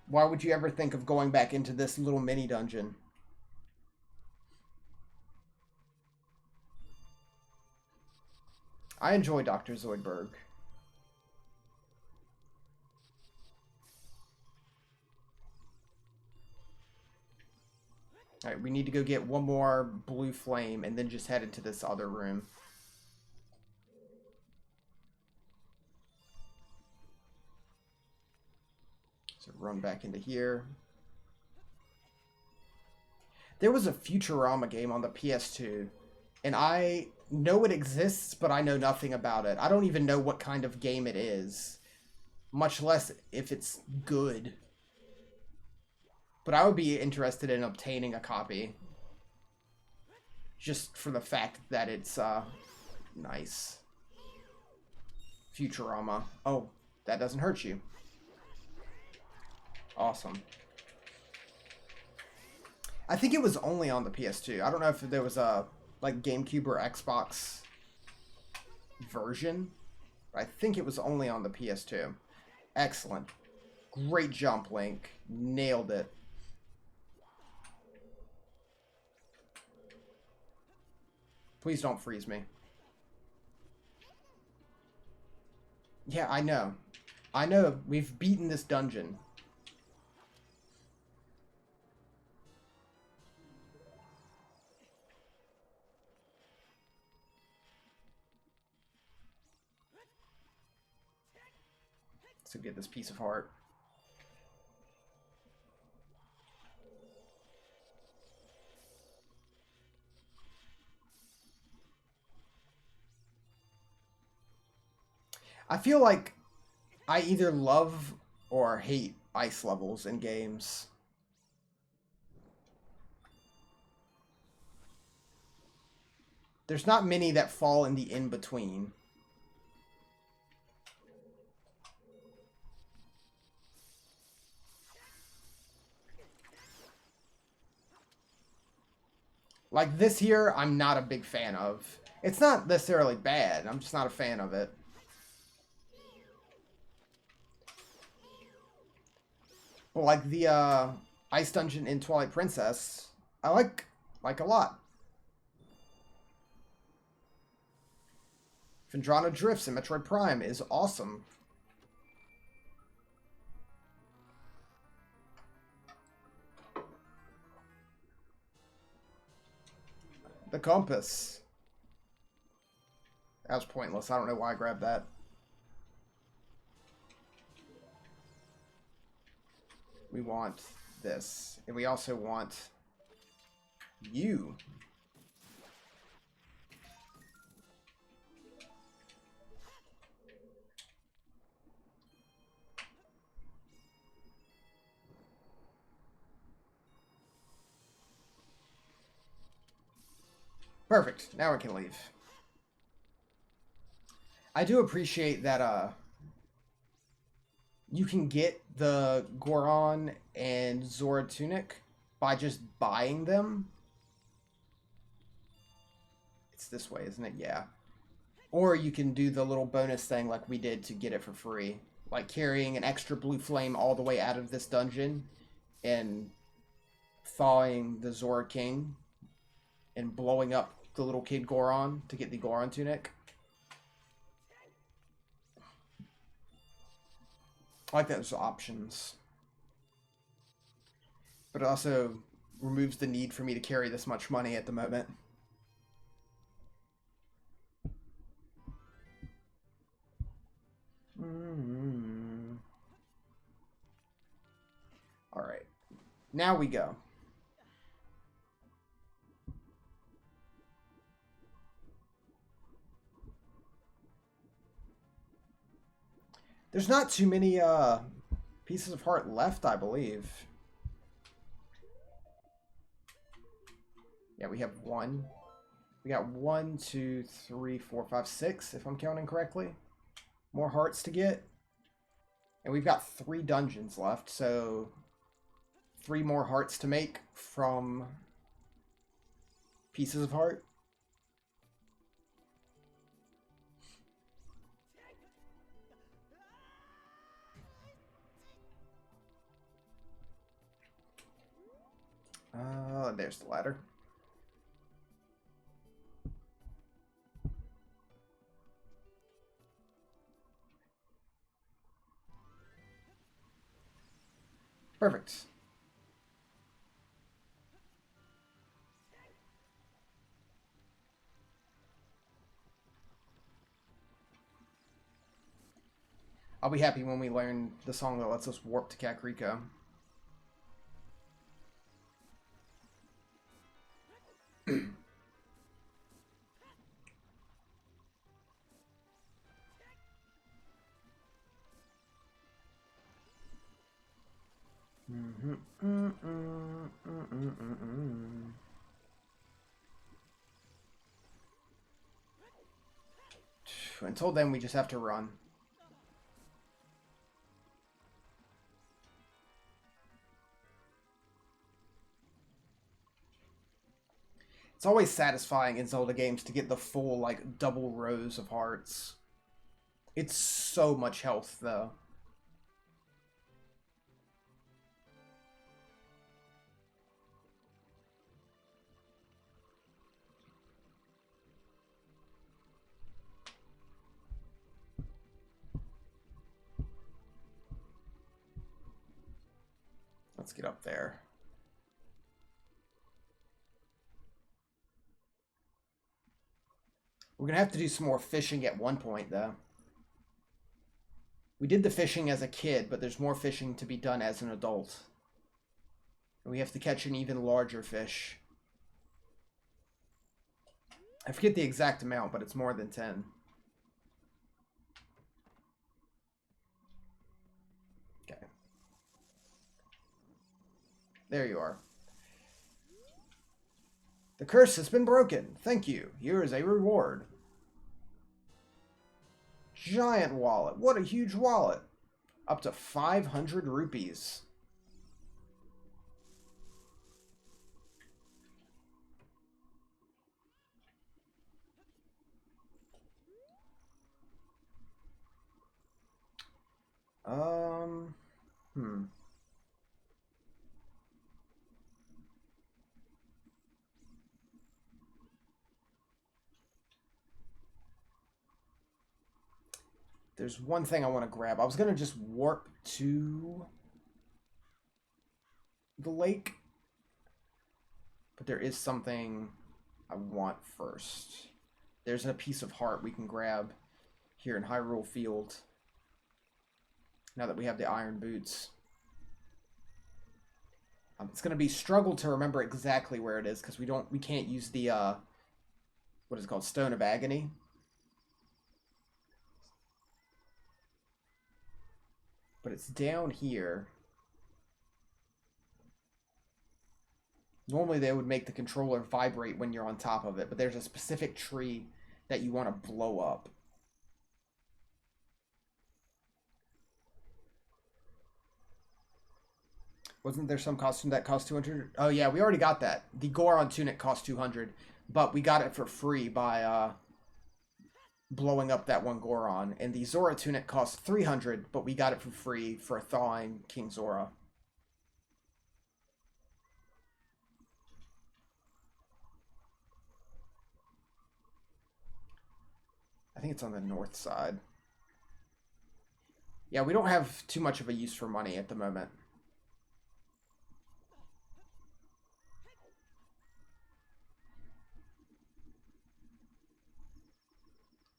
why would you ever think of going back into this little mini dungeon? I enjoy Dr. Zoidberg. Alright, we need to go get one more blue flame and then just head into this other room. So run back into here. There was a Futurama game on the PS2, and I know it exists, but I know nothing about it. I don't even know what kind of game it is, much less if it's good. But I would be interested in obtaining a copy. Just for the fact that it's, nice. Futurama. Oh, that doesn't hurt you. Awesome. I think it was only on the PS2. I don't know if there was a, like, GameCube or Xbox version. But I think it was only on the PS2. Excellent. Great jump, Link. Nailed it. Please don't freeze me. Yeah, I know. I know. We've beaten this dungeon. So get this piece of heart. I feel like I either love or hate ice levels in games. There's not many that fall in the in-between. Like this here, I'm not a big fan of. It's not necessarily bad, I'm just not a fan of it. Like the ice dungeon in Twilight Princess, I like a lot. Phendrana Drifts in Metroid Prime is awesome. The compass. That was pointless. I don't know why I grabbed that. We want this. And we also want you. Perfect. Now we can leave. I do appreciate that you can get the Goron and Zora tunic by just buying them. It's this way, isn't it? Yeah. Or you can do the little bonus thing like we did to get it for free. Like carrying an extra blue flame all the way out of this dungeon and thawing the Zora King and blowing up the little kid Goron to get the Goron tunic. I like that there's options. But it also removes the need for me to carry this much money at the moment. Alright. Now we go. There's not too many pieces of heart left, I believe. Yeah, we have one. We got 1, 2, 3, 4, 5, 6, if I'm counting correctly. More hearts to get. And we've got 3 dungeons left, so 3 more hearts to make from pieces of heart. There's the ladder. Perfect. I'll be happy when we learn the song that lets us warp to Kakariko. Until then, we just have to run. It's always satisfying in Zelda games to get the full, like, double rows of hearts. It's so much health, though. Let's get up there. We're going to have to do some more fishing at one point, though. We did the fishing as a kid, but there's more fishing to be done as an adult. And we have to catch an even larger fish. I forget the exact amount, but it's more than 10. Okay. There you are. The curse has been broken. Thank you. Here is a reward. Giant wallet. What a huge wallet. Up to 500 rupees. There's one thing I want to grab. I was going to just warp to the lake. But there is something I want first. There's a piece of heart we can grab here in Hyrule Field. Now that we have the iron boots. It's going to be struggle to remember exactly where it is because we can't use the what is it called? Stone of Agony. But it's down here. Normally they would make the controller vibrate when you're on top of it, but there's a specific tree that you want to blow up. Wasn't there some costume that cost 200? Oh yeah, we already got that. The Goron tunic cost 200, but we got it for free by blowing up that one Goron. And the Zora tunic cost 300, but we got it for free for thawing King Zora. I think it's on the north side. Yeah, we don't have too much of a use for money at the moment.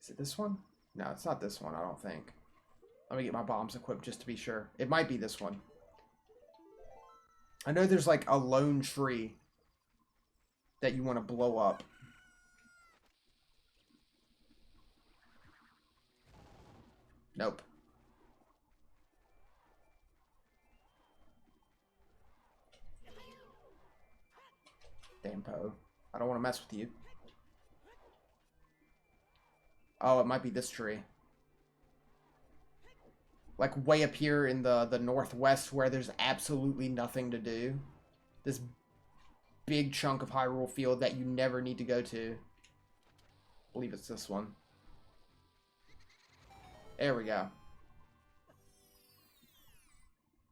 Is it this one? No, it's not this one, I don't think. Let me get my bombs equipped just to be sure. It might be this one. I know there's like a lone tree that you want to blow up. Nope. Damn Poe. I don't want to mess with you. Oh, it might be this tree. Like way up here in the northwest where there's absolutely nothing to do. This big chunk of Hyrule Field that you never need to go to. I believe it's this one. There we go.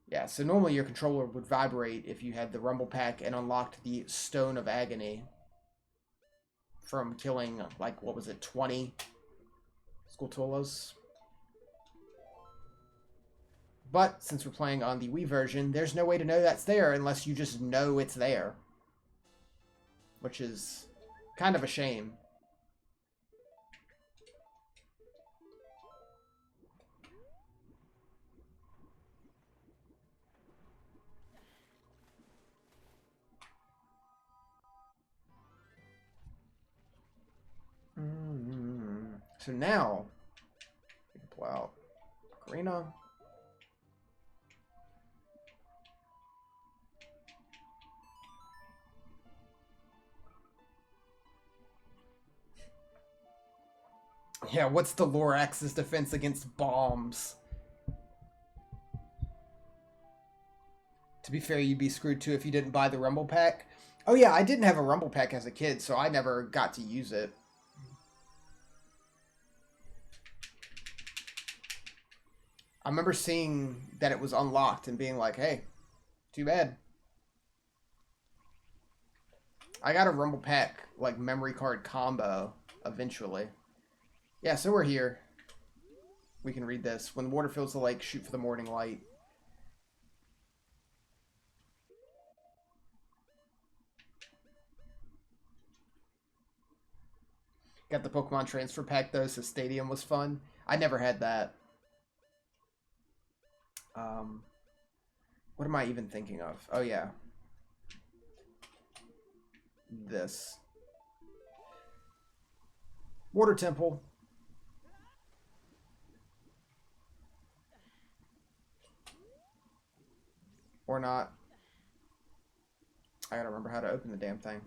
Yeah, so normally your controller would vibrate if you had the Rumble Pack and unlocked the Stone of Agony from killing, like, what was it, 20 Skulltulas? But since we're playing on the Wii version, there's no way to know that's there unless you just know it's there. Which is kind of a shame. So now, we can pull out Ocarina. Yeah, what's the Lorax's defense against bombs? To be fair, you'd be screwed too if you didn't buy the Rumble Pack. Oh yeah, I didn't have a Rumble Pack as a kid, so I never got to use it. I remember seeing that it was unlocked and being like, hey, too bad. I got a Rumble Pack, like, memory card combo eventually. Yeah, so we're here. We can read this. When the water fills the lake, shoot for the morning light. Got the Pokemon Transfer Pack, though, so Stadium was fun. I never had that. What am I even thinking of? Oh, yeah. This. Water Temple. Or not. I gotta remember how to open the damn thing.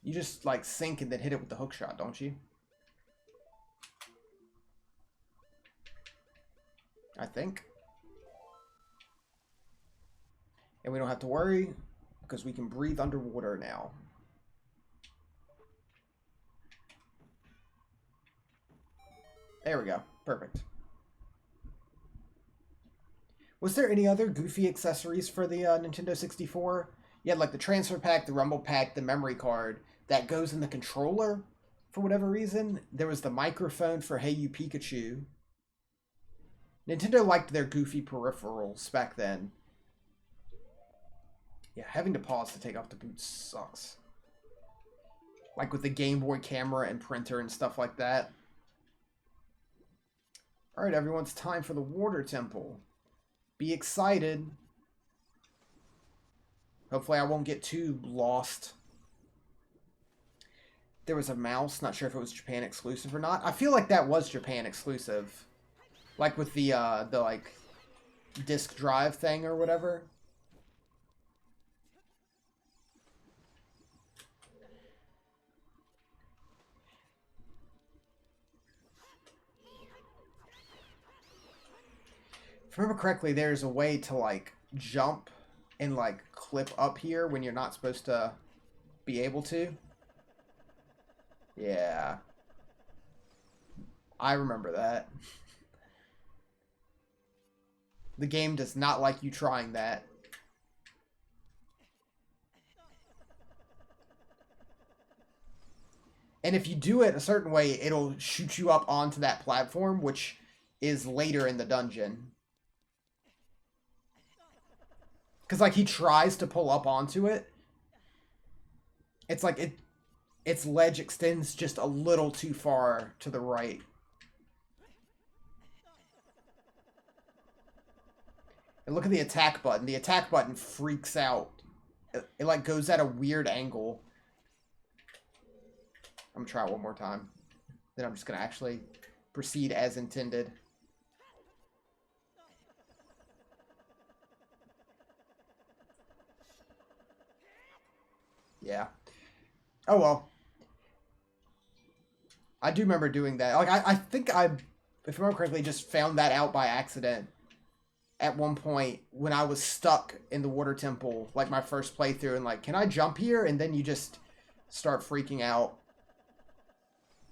You just, like, sink and then hit it with the hook shot, don't you? I think. And we don't have to worry because we can breathe underwater now. There we go. Perfect. Was there any other goofy accessories for the Nintendo 64? You had like the transfer pack, the rumble pack, the memory card that goes in the controller for whatever reason. There was the microphone for Hey You Pikachu. Nintendo liked their goofy peripherals back then. Yeah, having to pause to take off the boots sucks. Like with the Game Boy camera and printer and stuff like that. Alright, everyone, it's time for the Water Temple. Be excited. Hopefully I won't get too lost. There was a mouse. Not sure if it was Japan exclusive or not. I feel like that was Japan exclusive. Like with the like, disk drive thing or whatever. If I remember correctly, there's a way to, like, jump and, like, clip up here when you're not supposed to be able to. Yeah. I remember that. The game does not like you trying that. And if you do it a certain way, it'll shoot you up onto that platform, which is later in the dungeon. Because, like, he tries to pull up onto it. It's like its ledge extends just a little too far to the right. And look at the attack button. The attack button freaks out. It like, goes at a weird angle. I'm gonna try it one more time. Then I'm just gonna actually proceed as intended. Yeah. Oh well. I do remember doing that. Like, I think I, if I remember correctly, just found that out by accident at one point when I was stuck in the Water Temple, like my first playthrough, and like, can I jump here? And then you just start freaking out.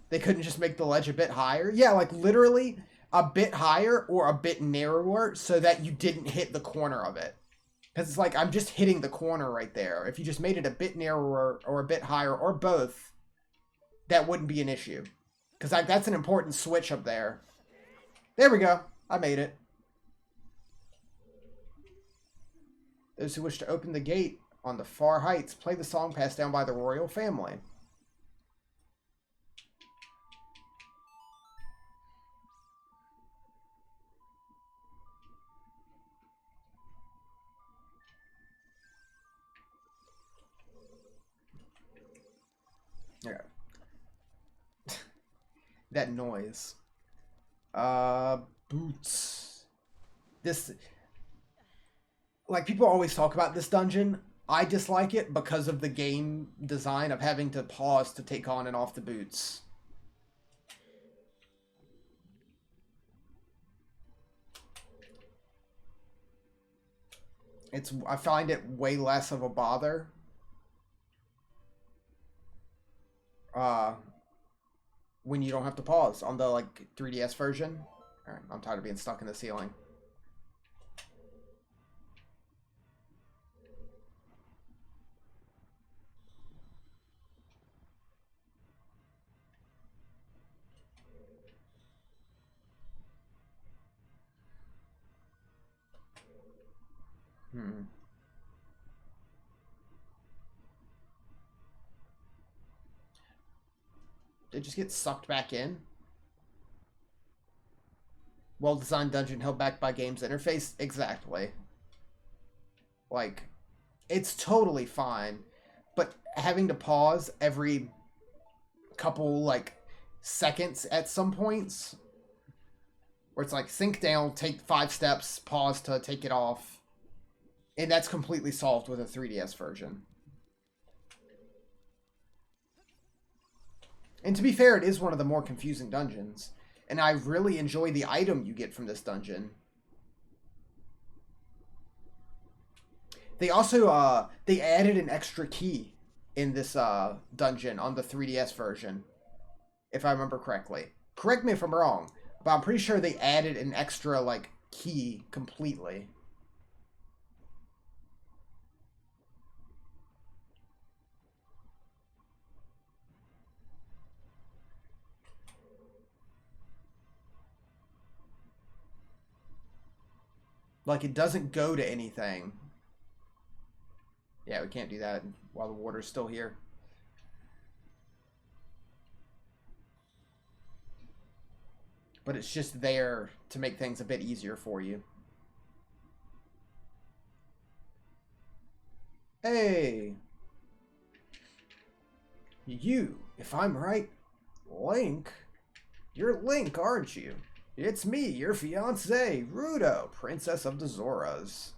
They couldn't just make the ledge a bit higher? Yeah, like literally a bit higher or a bit narrower so that you didn't hit the corner of it. Because it's like, I'm just hitting the corner right there. If you just made it a bit narrower or a bit higher or both, that wouldn't be an issue. Because that's an important switch up there. There we go. I made it. Those who wish to open the gate on the far heights, play the song passed down by the royal family. Yeah. That noise. Boots. This, like, people always talk about this dungeon. I dislike it because of the game design of having to pause to take on and off the boots. I find it way less of a bother. When you don't have to pause on the, like, 3DS version. Alright, I'm tired of being stuck in the ceiling. They just get sucked back in. Well-designed dungeon held back by game's interface? Exactly. Like, it's totally fine. But having to pause every couple, like, seconds at some points, where it's like, sink down, take 5 steps, pause to take it off. And that's completely solved with a 3DS version. And to be fair, it is one of the more confusing dungeons. And I really enjoy the item you get from this dungeon. They also, they added an extra key in this dungeon on the 3DS version. If I remember correctly. Correct me if I'm wrong. But I'm pretty sure they added an extra, like, key completely. Like, it doesn't go to anything. Yeah, we can't do that while the water's still here. But it's just there to make things a bit easier for you. Hey! You, if I'm right, Link? You're Link, aren't you? It's me, your fiancé, Rudo, Princess of the Zoras.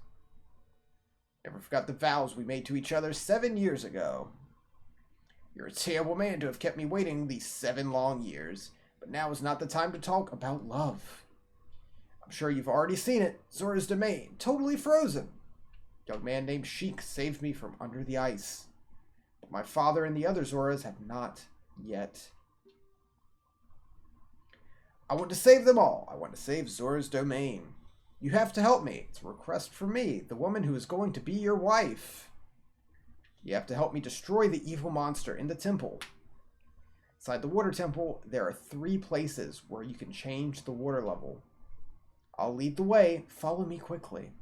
Never forgot the vows we made to each other 7 years ago. You're a terrible man to have kept me waiting these 7 long years, but now is not the time to talk about love. I'm sure you've already seen it. Zora's domain, totally frozen. A young man named Sheik saved me from under the ice. But my father and the other Zoras have not yet. I want to save them all. I want to save Zora's domain. You have to help me. It's a request for me, the woman who is going to be your wife. You have to help me destroy the evil monster in the temple. Inside the water temple, there are 3 places where you can change the water level. I'll lead the way. Follow me quickly.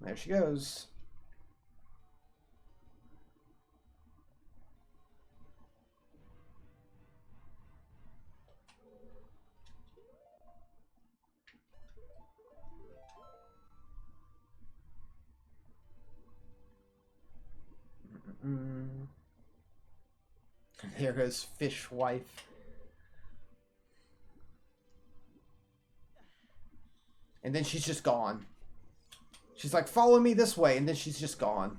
There she goes. There goes Fish Wife. And then she's just gone. She's like, follow me this way, and then she's just gone.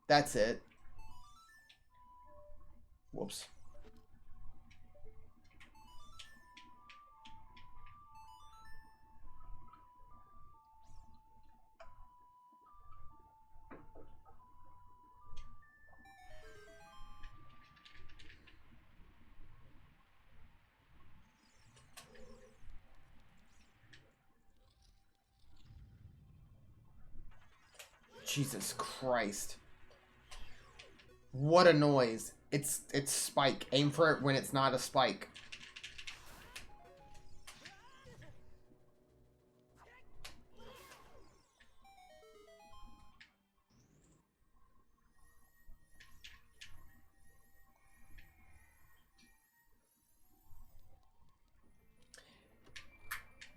That's it. Whoops. Jesus Christ. What a noise. It's Spike. Aim for it when it's not a spike.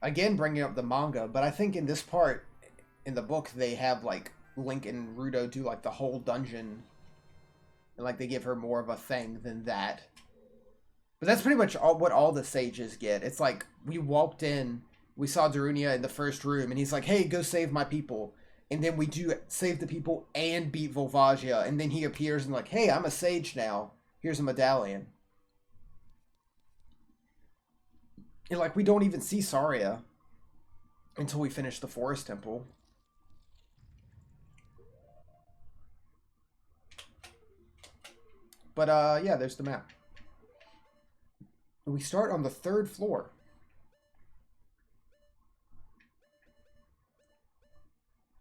Again, bringing up the manga, but I think in this part, in the book, they have, like, Link and Rudo do, like, the whole dungeon. And, like, they give her more of a thing than that. But that's pretty much what all the sages get. It's like, we walked in, we saw Darunia in the first room, and he's like, hey, go save my people. And then we do save the people and beat Volvagia. And then he appears and like, hey, I'm a sage now. Here's a medallion. And, like, we don't even see Saria until we finish the Forest Temple. But, yeah, there's the map. We start on the 3rd floor.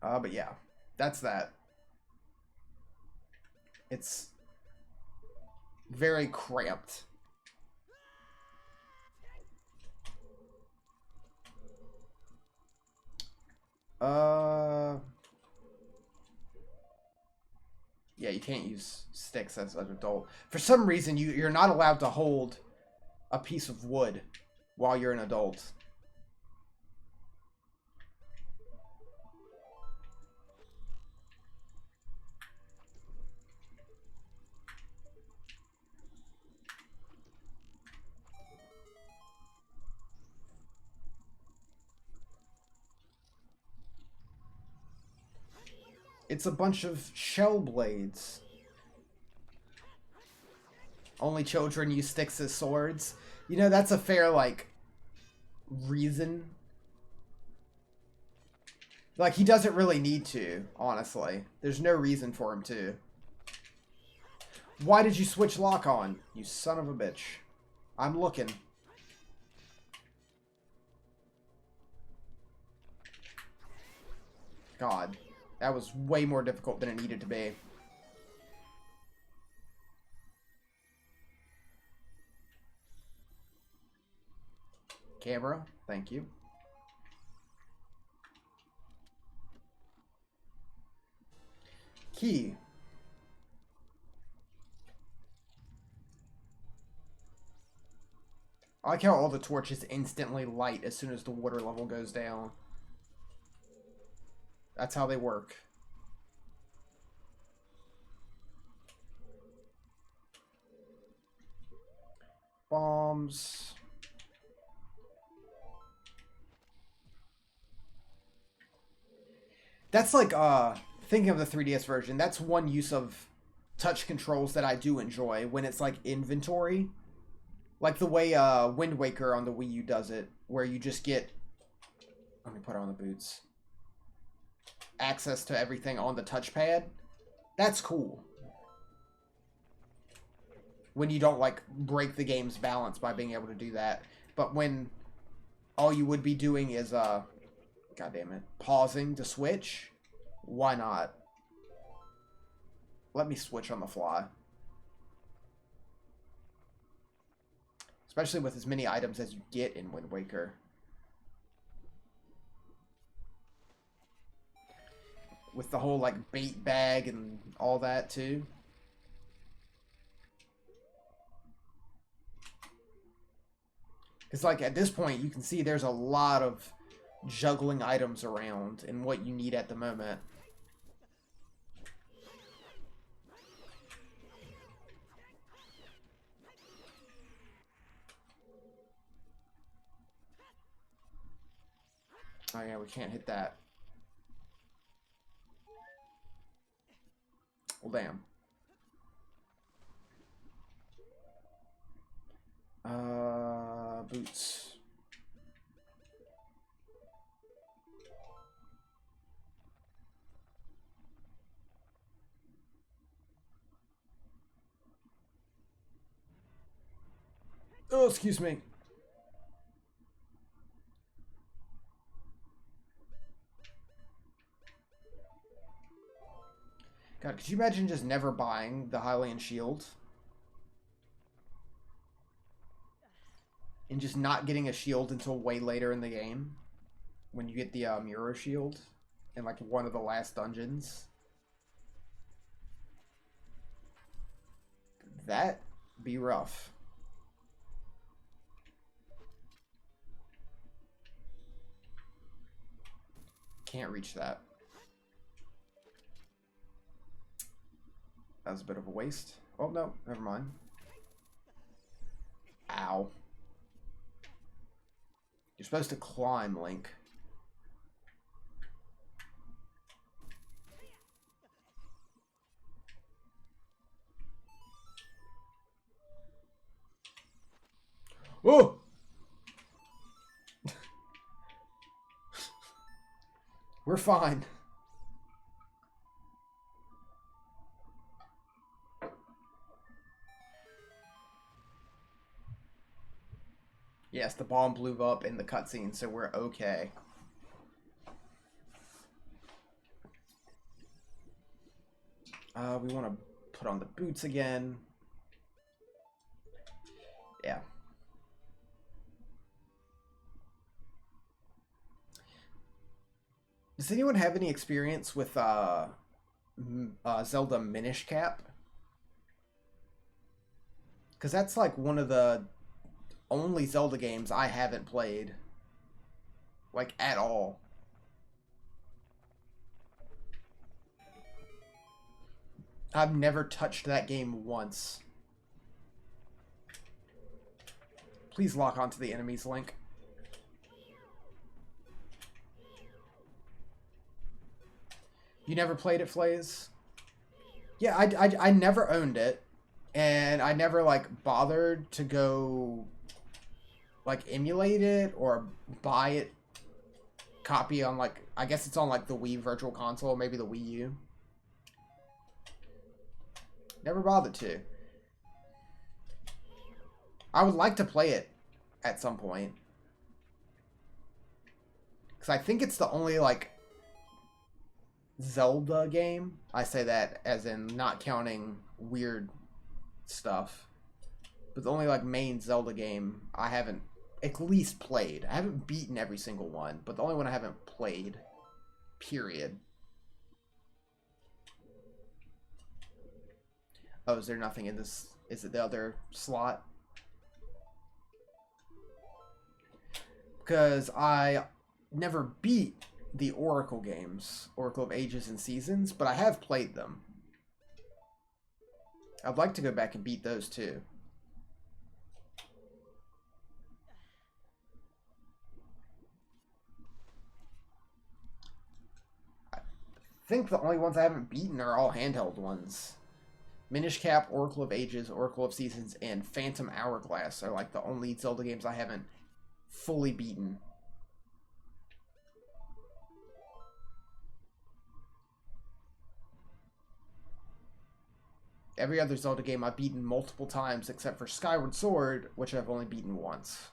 But yeah, that's that. It's very cramped. Yeah, you can't use sticks as an adult. For some reason, you're not allowed to hold a piece of wood while you're an adult. It's a bunch of shell blades. Only children use sticks as swords. You know, that's a fair, like, reason. Like, he doesn't really need to, honestly. There's no reason for him to. Why did you switch lock on? You son of a bitch. I'm looking. God. That was way more difficult than it needed to be. Camera, thank you. Key. I like how all the torches instantly light as soon as the water level goes down. That's how they work. Bombs. That's like, thinking of the 3DS version, that's one use of touch controls that I do enjoy, when it's like inventory. Like the way Wind Waker on the Wii U does it, where you just get, let me put on the boots, access to everything on the touchpad. That's cool. When you don't like break the game's balance by being able to do that. But when all you would be doing is, God damn it, pausing to switch, why not? Let me switch on the fly. Especially with as many items as you get in Wind Waker. With the whole, like, bait bag and all that, too. Because, like, at this point, you can see there's a lot of juggling items around and what you need at the moment. Oh yeah, we can't hit that. Well, damn. Boots. Oh, excuse me. God, could you imagine just never buying the Hylian shield? And just not getting a shield until way later in the game? When you get the Muro shield in like one of the last dungeons? That'd be rough. Can't reach that. That was a bit of a waste. Oh, no. Never mind. Ow. You're supposed to climb, Link. Oh! We're fine. Yes, the bomb blew up in the cutscene, so we're okay. We want to put on the boots again. Yeah. Does anyone have any experience with Zelda Minish Cap? Because that's like one of the only Zelda games I haven't played. Like, at all. I've never touched that game once. Please lock onto the enemies, Link. You never played it, Flays? Yeah, I never owned it. And I never, like, bothered to go, like, emulate it or buy it, copy on, like, I guess it's on, like, the Wii Virtual Console, maybe the Wii U. Never bothered to. I would like to play it at some point. Because I think it's the only, like, Zelda game. I say that as in not counting weird stuff. But the only, like, main Zelda game I haven't at least played. I haven't beaten every single one, but the only one I haven't played. Period. Oh, is there nothing in this? Is it the other slot? Because I never beat the Oracle games, Oracle of Ages and Seasons, but I have played them. I'd like to go back and beat those too. I think the only ones I haven't beaten are all handheld ones. Minish Cap, Oracle of Ages, Oracle of Seasons, and Phantom Hourglass are like the only Zelda games I haven't fully beaten. Every other Zelda game I've beaten multiple times except for Skyward Sword, which I've only beaten once.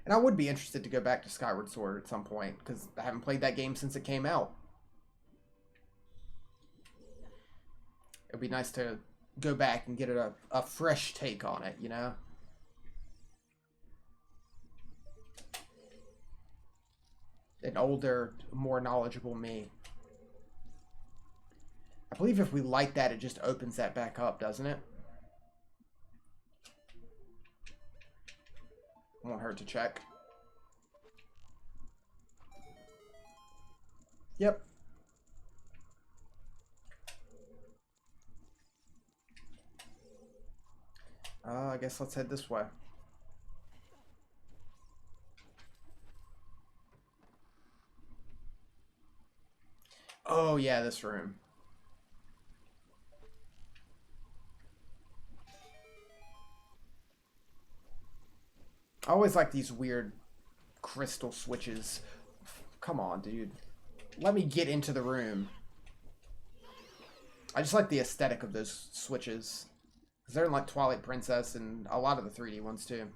And I would be interested to go back to Skyward Sword at some point, because I haven't played that game since it came out. It'd be nice to go back and get a fresh take on it, you know? An older, more knowledgeable me. I believe if we light that, it just opens that back up, doesn't it? Won't hurt to check. Yep. I guess let's head this way. Oh yeah, this room. I always like these weird crystal switches. Come on, dude. Let me get into the room. I just like the aesthetic of those switches. Because they're in like Twilight Princess and a lot of the 3D ones too.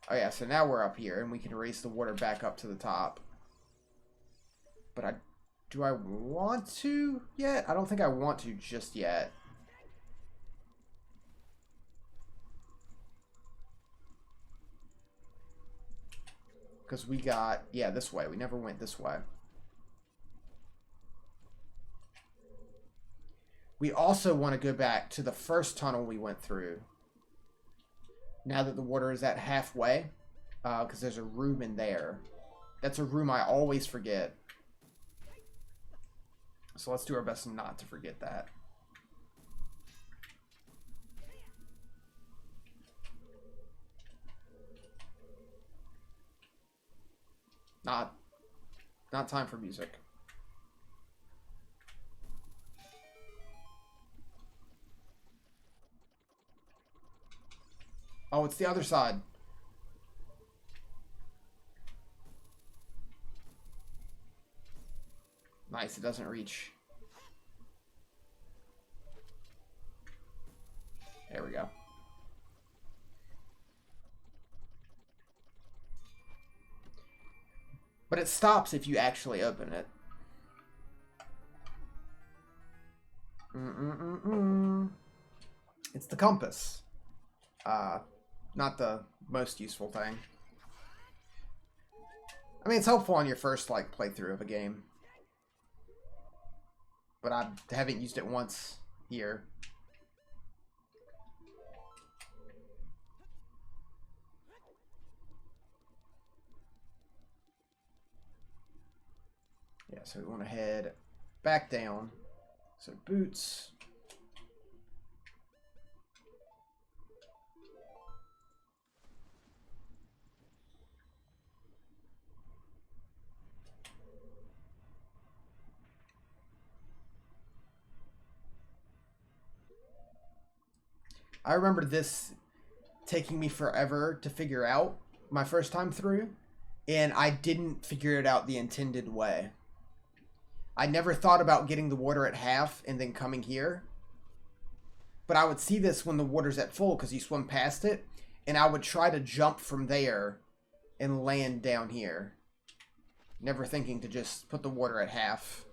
Oh yeah, so now we're up here and we can raise the water back up to the top. But do I want to yet? I don't think I want to just yet. Because we got, yeah, this way. We never went this way. We also want to go back to the first tunnel we went through. Now that the water is at halfway. Because there's a room in there. That's a room I always forget. So let's do our best not to forget that. Not time for music. Oh, it's the other side. Nice, it doesn't reach. There we go. But it stops if you actually open it. It's the compass. Not the most useful thing. I mean, it's helpful on your first, like, playthrough of a game. But I haven't used it once here. Yeah, so we want to head back down. So boots. I remember this taking me forever to figure out my first time through, and I didn't figure it out the intended way. I never thought about getting the water at half and then coming here. But I would see this when the water's at full because you swim past it, and I would try to jump from there and land down here. Never thinking to just put the water at half.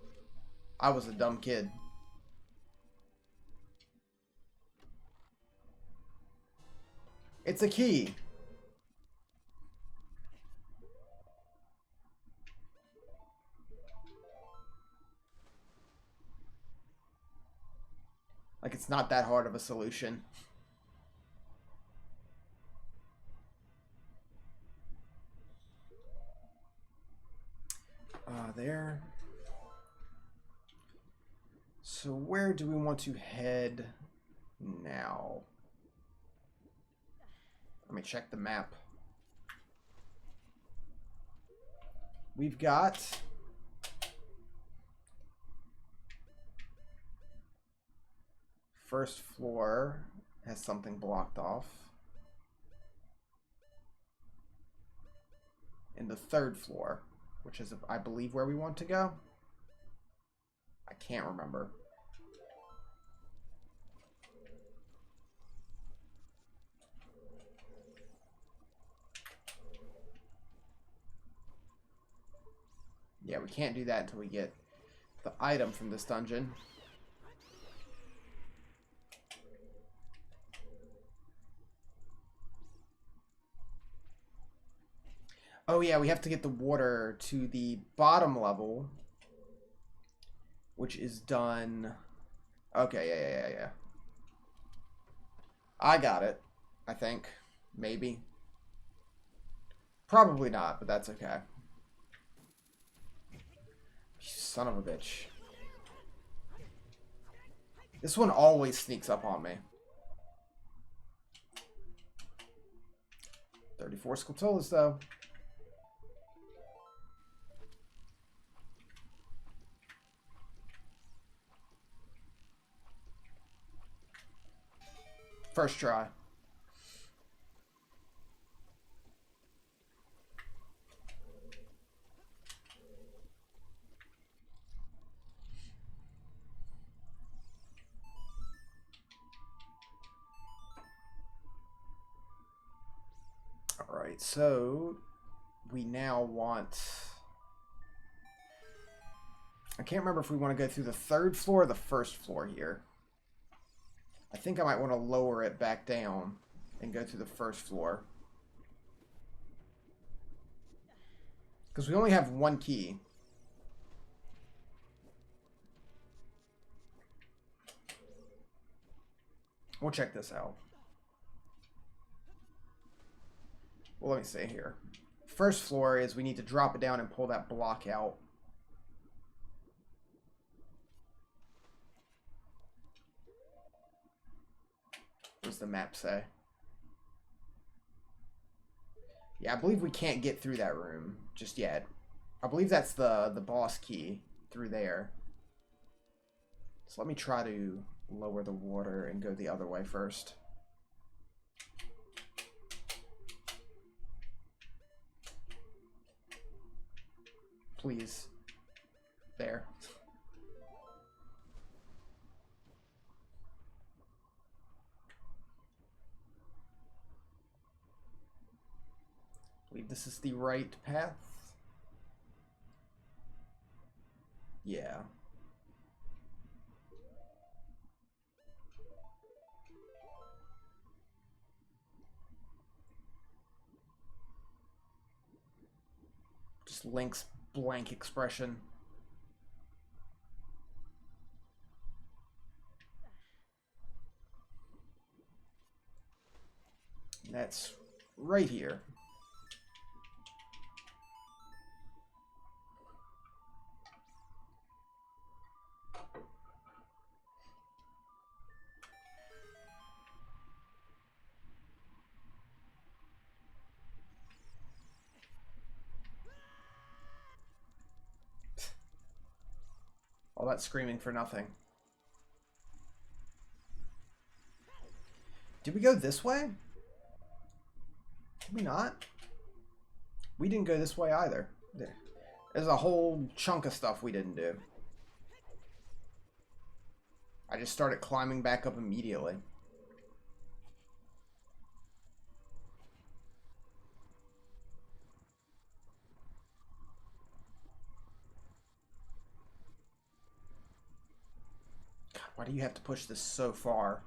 I was a dumb kid. It's a key. Like, it's not that hard of a solution. There. So where do we want to head now? Let me check the map. We've got first floor has something blocked off. And the third floor, which is, I believe, where we want to go. I can't remember. Yeah, we can't do that until we get the item from this dungeon. Oh yeah, we have to get the water to the bottom level, which is done. Okay, yeah. I got it, I think. Maybe. Probably not, but that's okay. You son of a bitch. This one always sneaks up on me. 34 Skulltulas, though. First try. Alright, so we now want... I can't remember if we want to go through the third floor or the first floor here. I think I might want to lower it back down and go through the first floor. Because we only have one key. We'll check this out. Well, let me see here. First floor is we need to drop it down and pull that block out. What does the map say? Yeah, I believe we can't get through that room just yet. I believe that's the boss key through there. So let me try to lower the water and go the other way first. Please. There. I believe this is the right path. Yeah. Just Link's blank expression. That's right here. All that screaming for nothing. Did we go this way? Did we not? We didn't go this way either. There's a whole chunk of stuff we didn't do. I just started climbing back up immediately. God, why do you have to push this so far?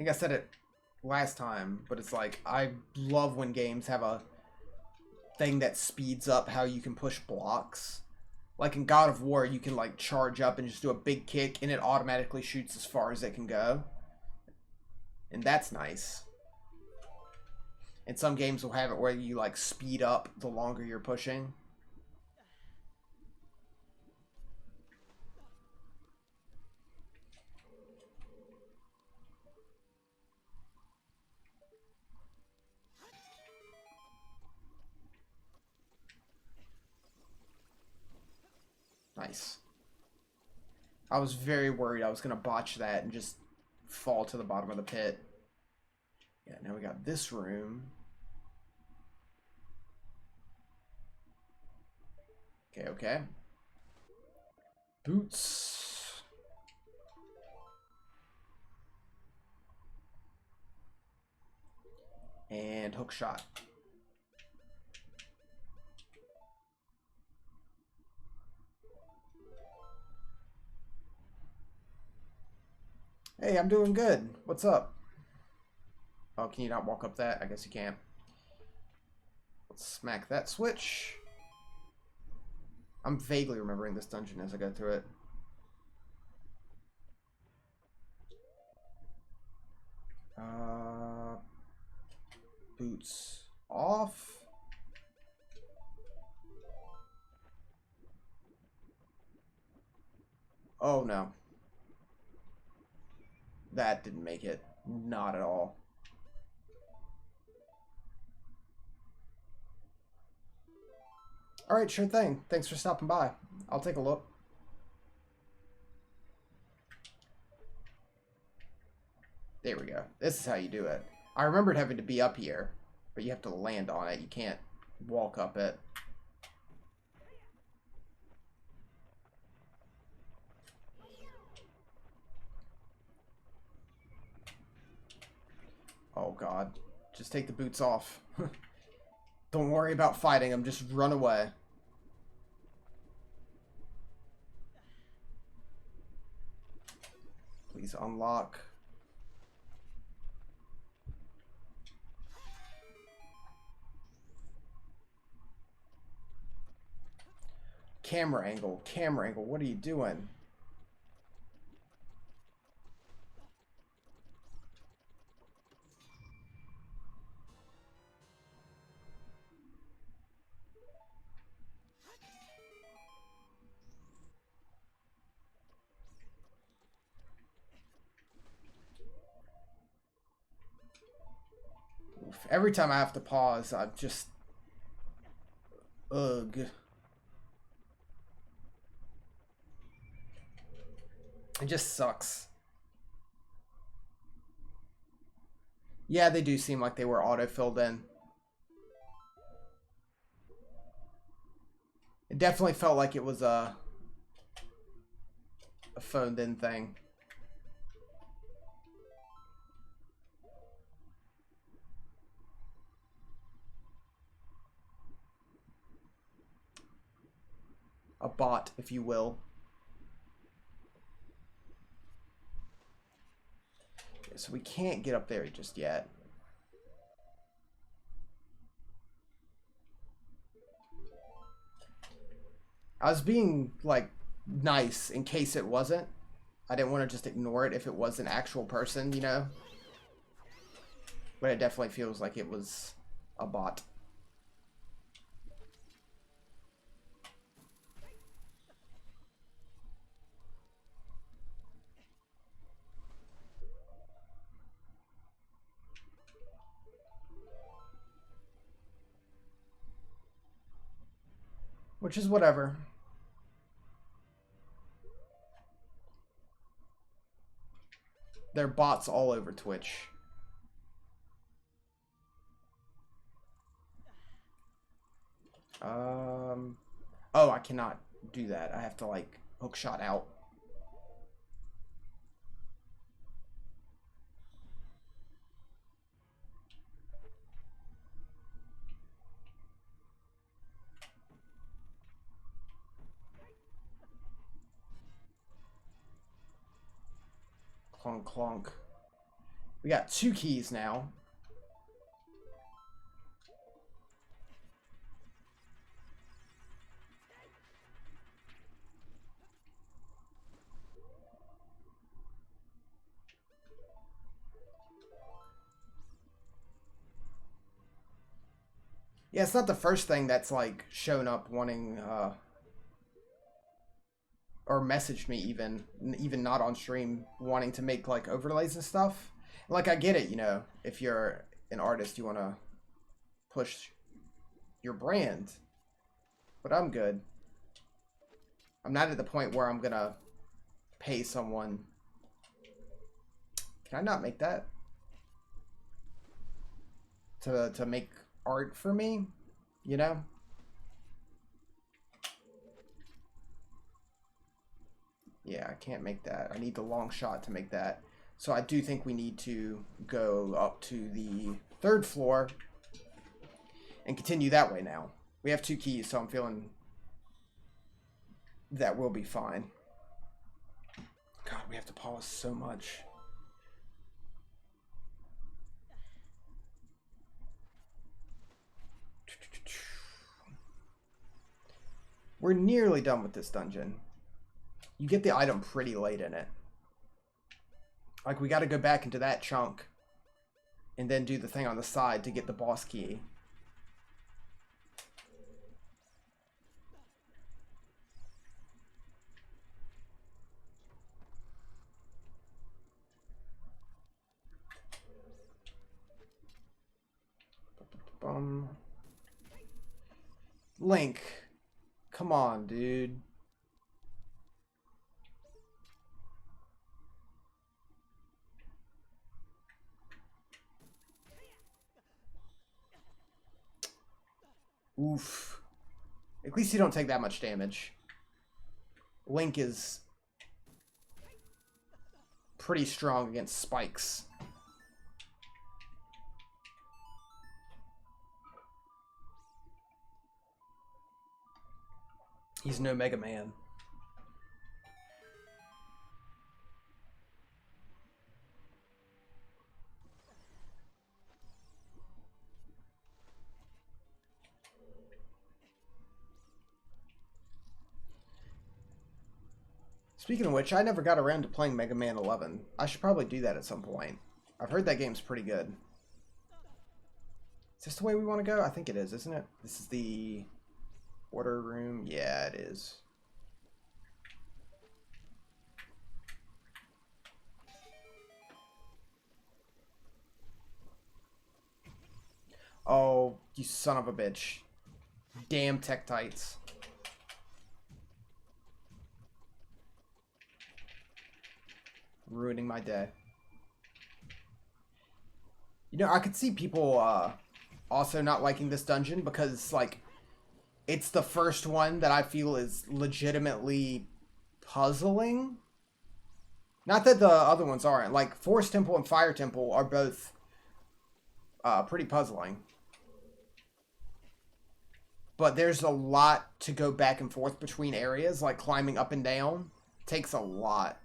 think I said it last time, but it's like, I love when games have a thing that speeds up how you can push blocks. Like in God of War, you can like charge up and just do a big kick and it automatically shoots as far as it can go. And that's nice. And some games will have it where you like speed up the longer you're pushing. Nice. I was very worried I was going to botch that and just fall to the bottom of the pit. Yeah, now we got this room. Okay, okay. Boots. And hook shot. Hey, I'm doing good. What's up? Oh, can you not walk up that? I guess you can't. Let's smack that switch. I'm vaguely remembering this dungeon as I go through it. Boots off. Oh no. That didn't make it. Not at all. Alright, sure thing. Thanks for stopping by. I'll take a look. There we go. This is how you do it. I remembered having to be up here, but you have to land on it. You can't walk up it. Oh god. Just take the boots off. Don't worry about fighting them, just run away. Please unlock. Camera angle, what are you doing? Oof. Every time I have to pause, I'm just... Ugh. It just sucks. Yeah, they do seem like they were auto-filled in. It definitely felt like it was a phoned-in thing. A bot, if you will. Okay, so we can't get up there just yet. I was being, like, nice in case it wasn't. I didn't want to just ignore it if it was an actual person, you know? But it definitely feels like it was a bot. Which is whatever. There are bots all over Twitch. Oh, I cannot do that. I have to, like, hook shot out. Clonk, clonk. We got 2 keys now. Yeah, it's not the first thing that's like shown up wanting or messaged me even not on stream wanting to make like overlays and stuff. Like I get it, you know, if you're an artist you want to push your brand. But I'm good. I'm not at the point where I'm going to pay someone. Can I not make that? To make art for me, you know? Yeah, I can't make that. I need the long shot to make that. So I do think we need to go up to the 3rd floor and continue that way now. We have 2 keys, so I'm feeling that will be fine. God, we have to pause so much. We're nearly done with this dungeon. You get the item pretty late in it. Like, we got to go back into that chunk and then do the thing on the side to get the boss key. Link. Come on, dude. Oof. At least you don't take that much damage. Link is pretty strong against spikes. He's no Mega Man. Speaking of which, I never got around to playing Mega Man 11. I should probably do that at some point. I've heard that game's pretty good. Is this the way we want to go? I think it is, isn't it? This is the order room. Yeah, it is. Oh, you son of a bitch. Damn Tektites. Ruining my day. You know, I could see people also not liking this dungeon because, like, it's the first one that I feel is legitimately puzzling. Not that the other ones aren't. Like, Forest Temple and Fire Temple are both pretty puzzling. But there's a lot to go back and forth between areas, like climbing up and down. Takes a lot.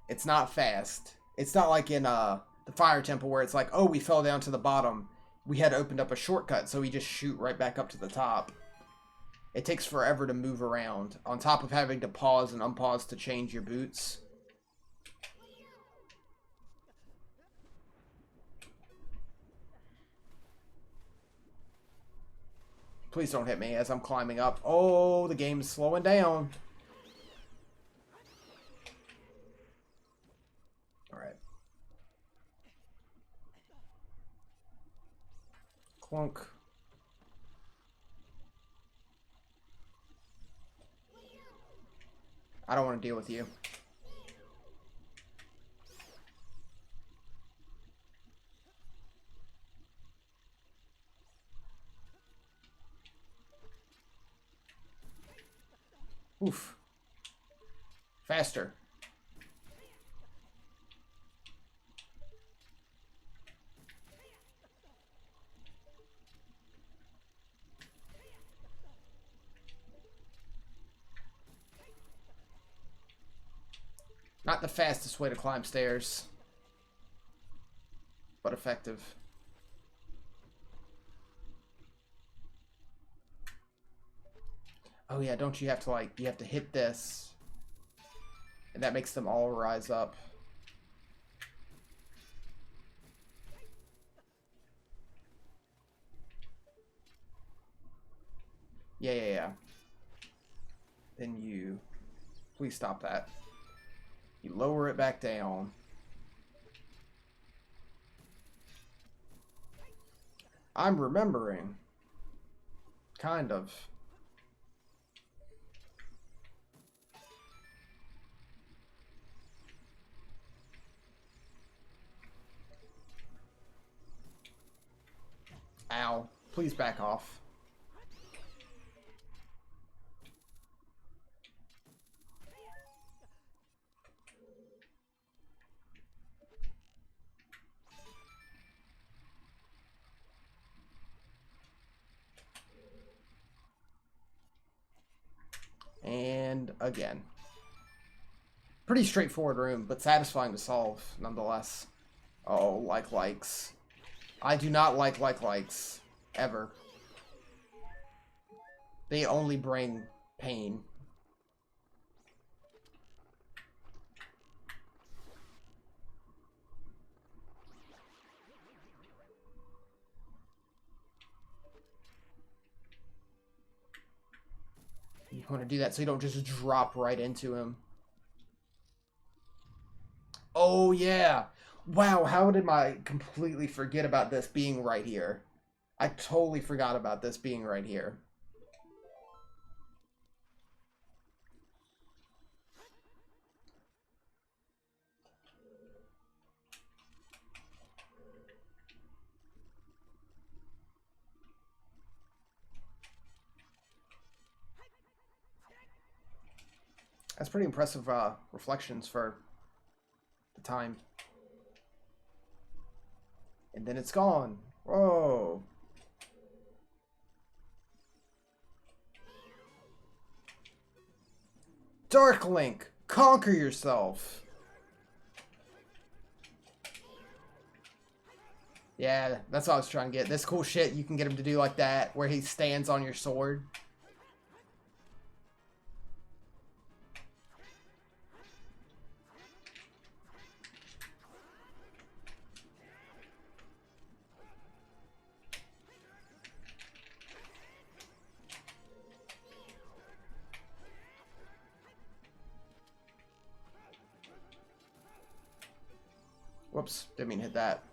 It's not fast. It's not like in the Fire Temple where it's like, oh, we fell down to the bottom. We had opened up a shortcut, so we just shoot right back up to the top. It takes forever to move around, on top of having to pause and unpause to change your boots. Please don't hit me as I'm climbing up. Oh, the game's slowing down. Alright. Clunk. I don't want to deal with you. Oof. Faster. Not the fastest way to climb stairs. but effective. Oh yeah, don't you have to, like, you have to hit this. And that makes them all rise up. Yeah. Then you... Please stop that. You lower it back down. I'm remembering. Kind of. Ow. Please back off. And again. Pretty straightforward room, but satisfying to solve, nonetheless. Oh, likes. I do not like likes. Ever. They only bring pain. You want to do that so you don't just drop right into him. Oh, yeah. Wow, how did I completely forget about this being right here? I totally forgot about this being right here. That's pretty impressive reflections for the time. And then it's gone. Whoa. Dark Link, conquer yourself. Yeah, that's what I was trying to get. This cool shit you can get him to do like that, where he stands on your sword. Whoops, didn't mean to hit that.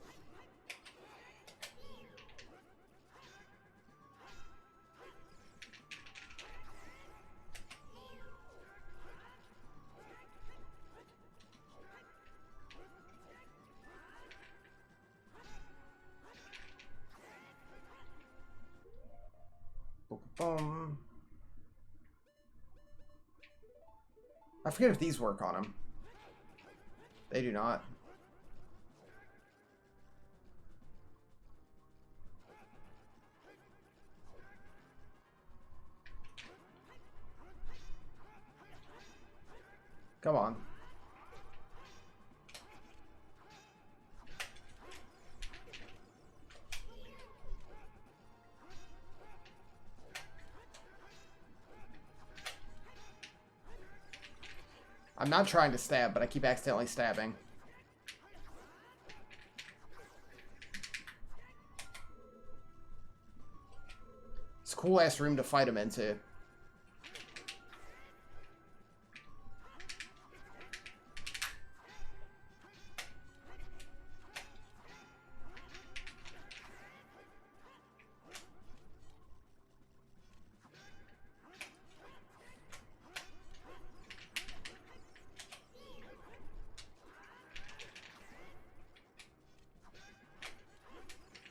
Boom. I forget if these work on him. They do not. Come on. I'm not trying to stab, but I keep accidentally stabbing. It's a cool-ass room to fight him into.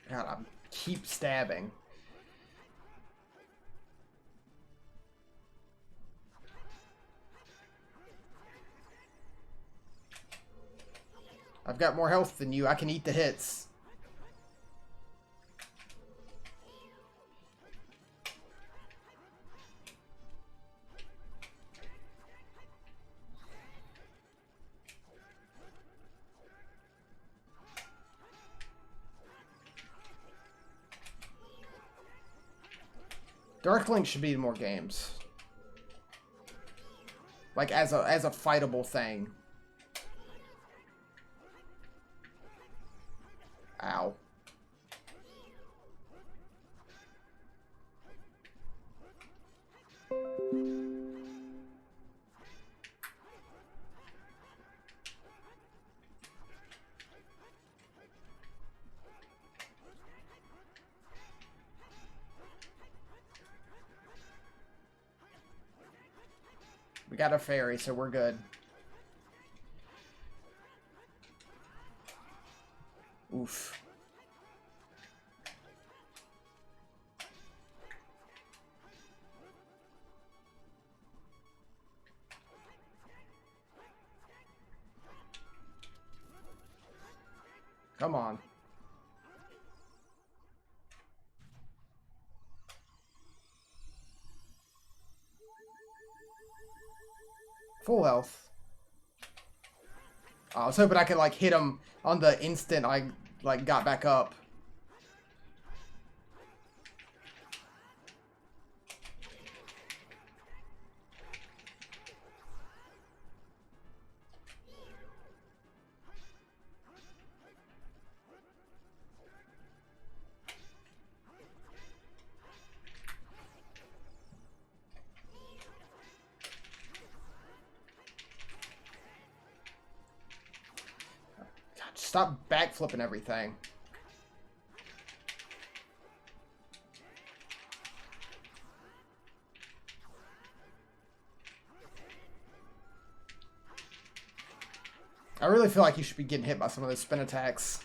God, I keep stabbing. I've got more health than you. I can eat the hits. Dark Link should be in more games. Like, as a fightable thing. Ow. We got a fairy, so we're good. Oof. Come on. Full health. I was hoping I could, like, hit him on the instant I, like, got back up. Stop backflipping everything. I really feel like you should be getting hit by some of those spin attacks.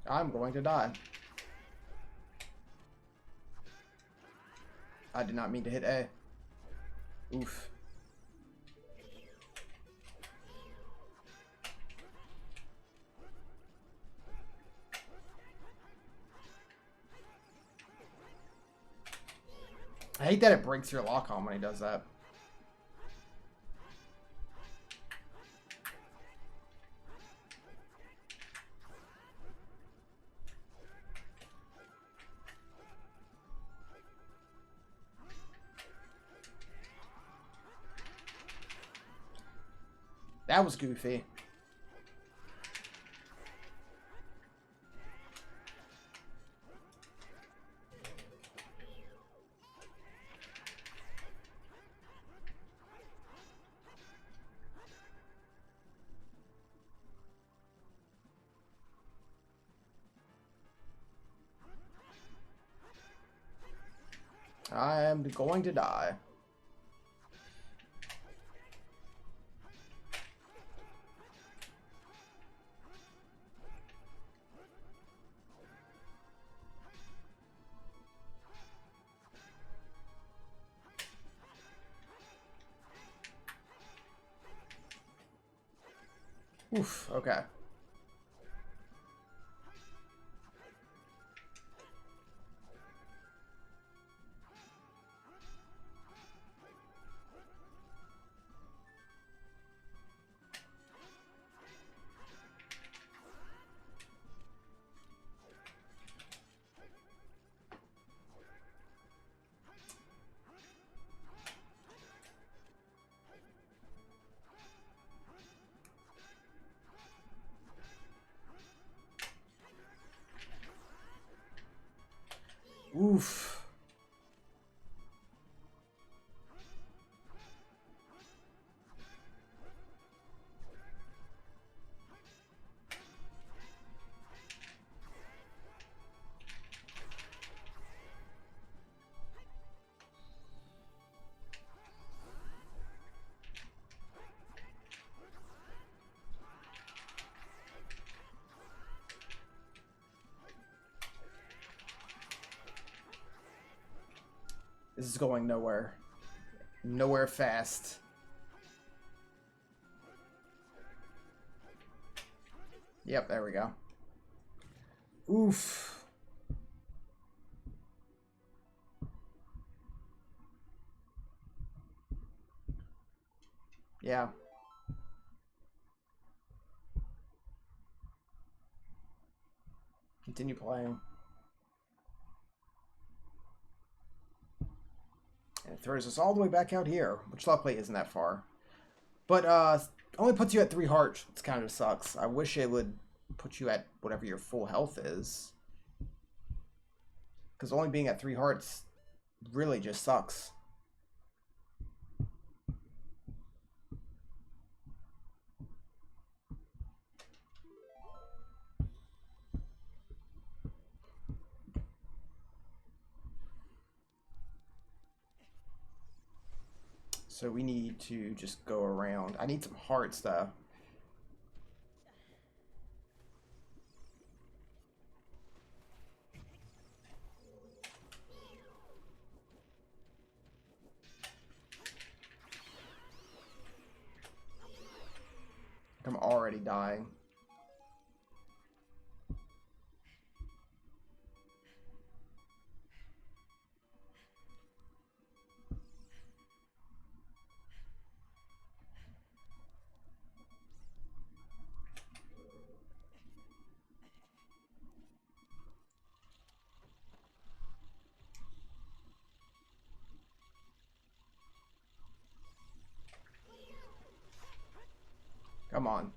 I'm going to die. I did not mean to hit A. Oof. I hate that it breaks your lock on when he does that. That was goofy. I am going to die. Oof, okay. Oof. This is going nowhere. Nowhere fast. Yep, there we go. Oof. Yeah. Continue playing. And it throws us all the way back out here, which luckily isn't that far. But only puts you at 3 hearts, which kind of sucks. I wish it would put you at whatever your full health is. Because only being at 3 hearts really just sucks. So we need to just go around. I need some hearts, though. I'm already dying. Come on.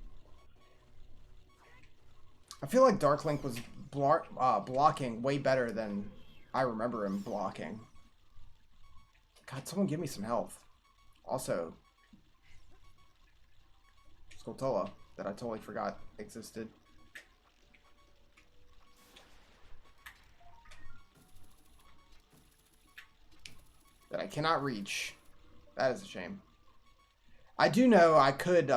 I feel like Dark Link was blocking way better than I remember him blocking. God, someone give me some health. Also, Skulltula, that I totally forgot existed. That I cannot reach. That is a shame. I do know I could,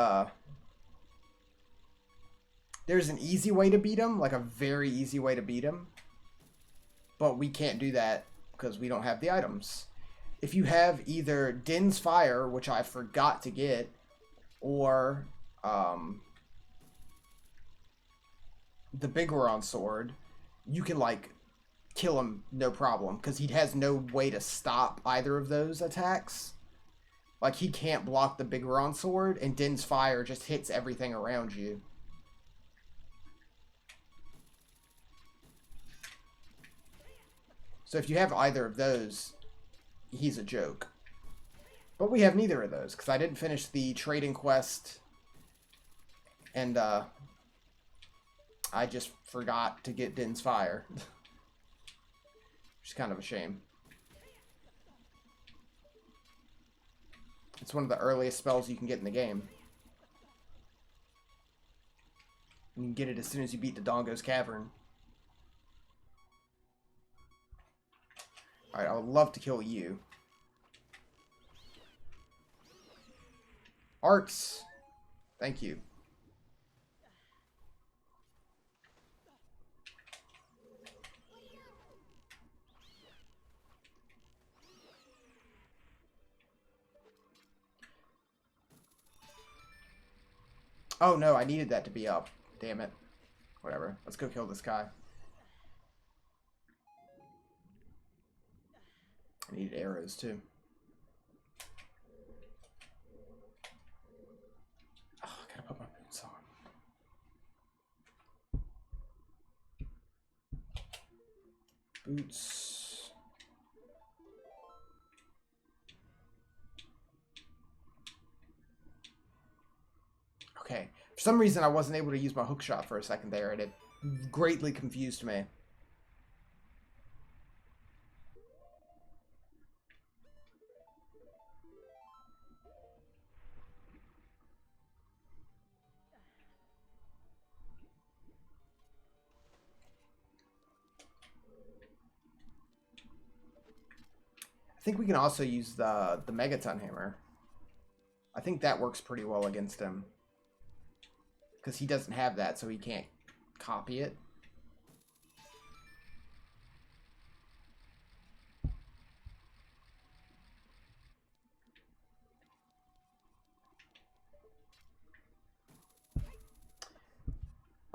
there's an easy way to beat him, like a very easy way to beat him. But we can't do that because we don't have the items. If you have either Din's Fire, which I forgot to get, or the Biggoron Sword, you can, like, kill him no problem because he has no way to stop either of those attacks. Like, he can't block the Biggoron Sword, and Din's Fire just hits everything around you. So if you have either of those, he's a joke. But we have neither of those, because I didn't finish the trading quest, and I just forgot to get Din's Fire. Which is kind of a shame. It's one of the earliest spells you can get in the game. You can get it as soon as you beat the Dongo's Cavern. Alright, I would love to kill you. Arts! Thank you. Oh no, I needed that to be up. Damn it. Whatever. Let's go kill this guy. I need arrows too. Oh, I gotta put my boots on. Boots. Okay. For some reason, I wasn't able to use my hook shot for a second there, and it greatly confused me. I think we can also use the Megaton Hammer. I think that works pretty well against him. Because he doesn't have that, so he can't copy it.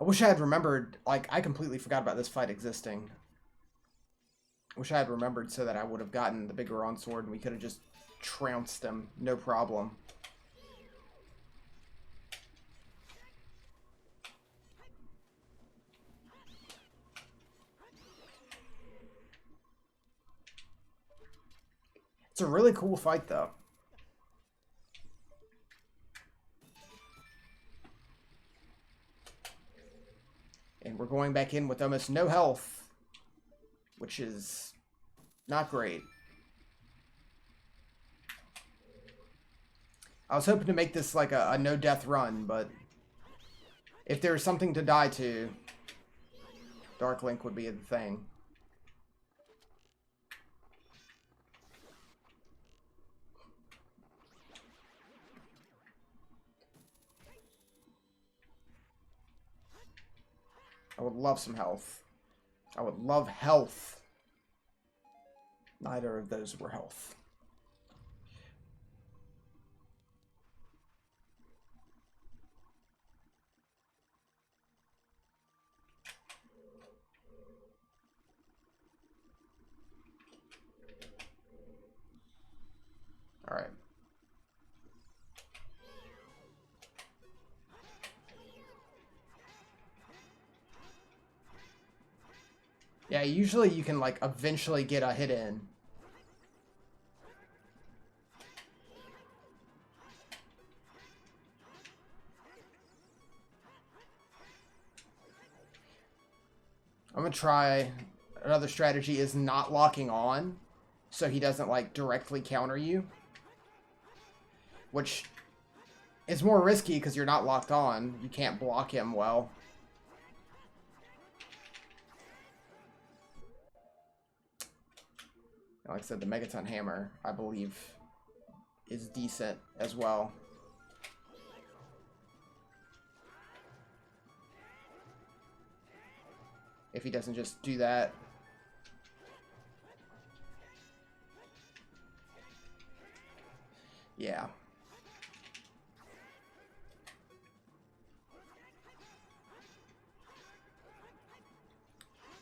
I wish I had remembered, like, I completely forgot about this fight existing. I wish I had remembered so that I would have gotten the big Goron sword and we could have just trounced him, no problem. It's a really cool fight, though. And we're going back in with almost no health, which is not great. I was hoping to make this like a no-death run, but if there's something to die to, Dark Link would be the thing. I would love some health. I would love health. Neither of those were health. All right. Yeah, usually you can, like, eventually get a hit in. I'm gonna try... Another strategy is not locking on, so he doesn't, like, directly counter you. Which is more risky because you're not locked on. You can't block him well. Like I said, the Megaton Hammer, I believe, is decent as well. If he doesn't just do that. Yeah.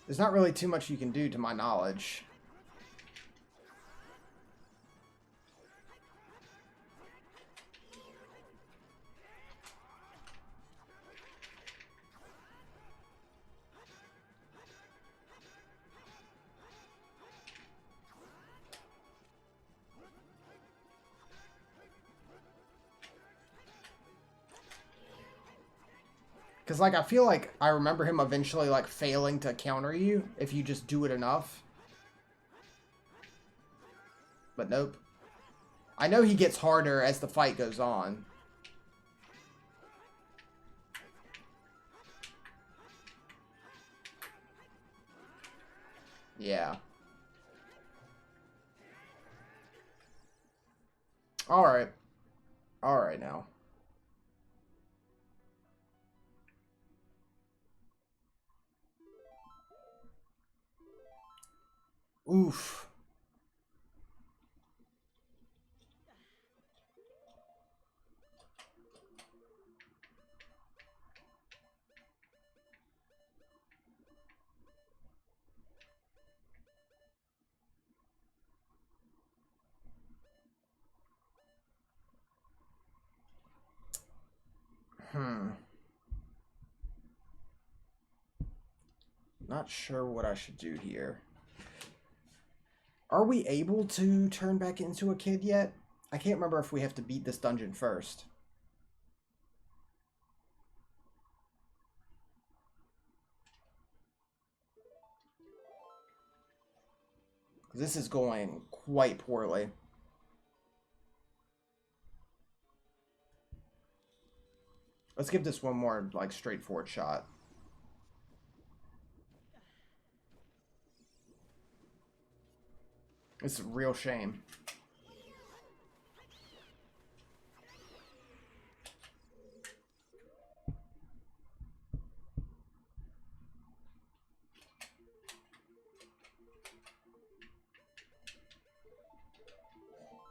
There's not really too much you can do, to my knowledge. Because, like, I feel like I remember him eventually, like, failing to counter you if you just do it enough. But nope. I know he gets harder as the fight goes on. Yeah. Alright. Alright now. Oof. Not sure what I should do here. Are we able to turn back into a kid yet? I can't remember if we have to beat this dungeon first. This is going quite poorly. Let's give this one more, like, straightforward shot. It's a real shame.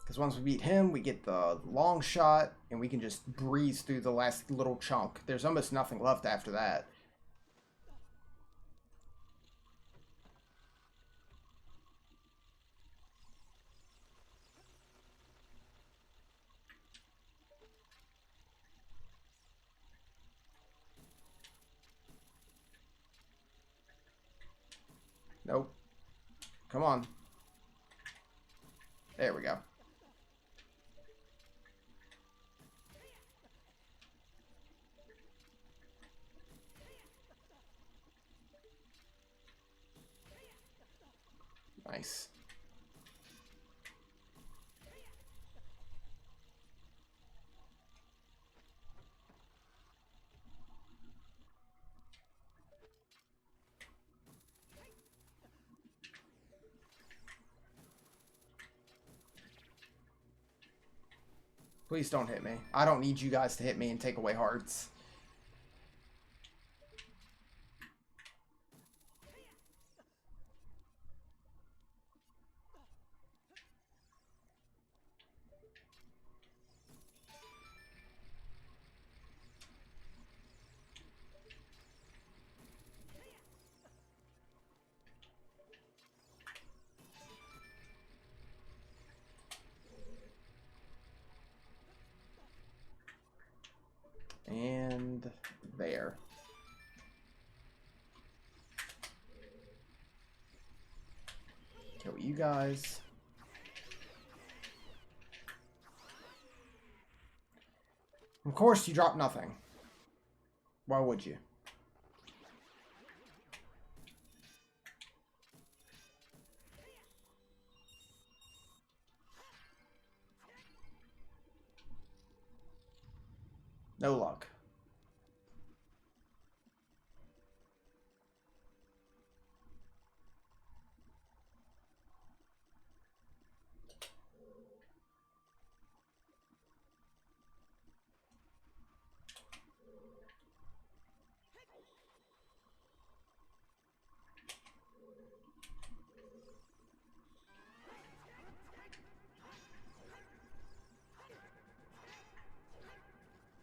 Because once we beat him, we get the long shot, and we can just breeze through the last little chunk. There's almost nothing left after that. Nope. Come on. There we go. Nice. Please don't hit me. I don't need you guys to hit me and take away hearts. And there. Kill you guys. Of course you drop nothing. Why would you? No luck.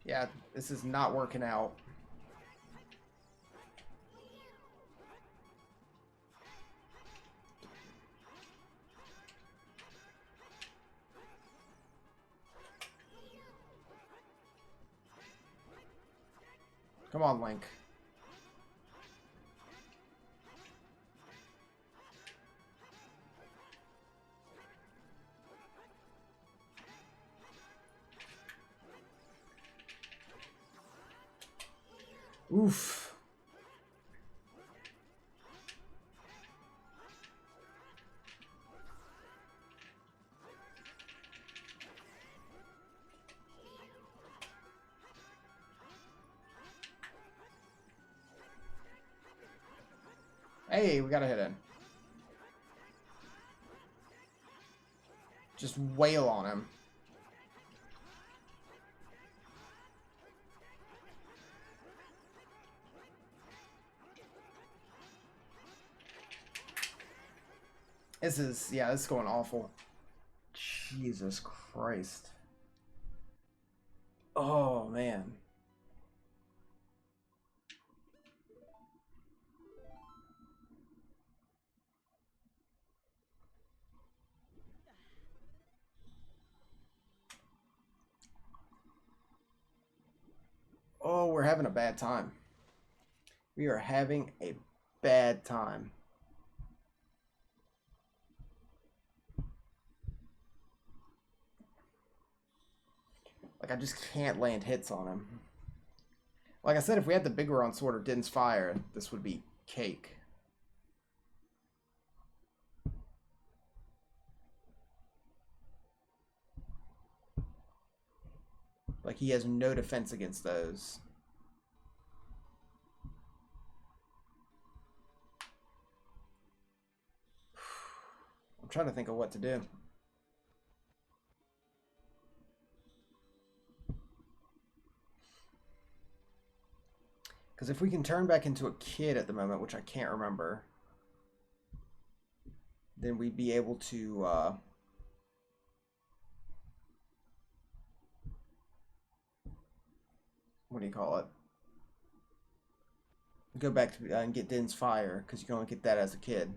Yeah, this is not working out. Come on, Link. Oof. Hey, we got a hit in. Just wail on him. This is going awful. Jesus Christ. Oh, man. Oh, we're having a bad time. We are having a bad time. Like, I just can't land hits on him. Like I said, if we had the bigger on Sword or Din's Fire, this would be cake. Like, he has no defense against those. I'm trying to think of what to do. Because if we can turn back into a kid at the moment, which I can't remember, then we'd be able to... what do you call it? Go back to and get Din's Fire, because you can only get that as a kid.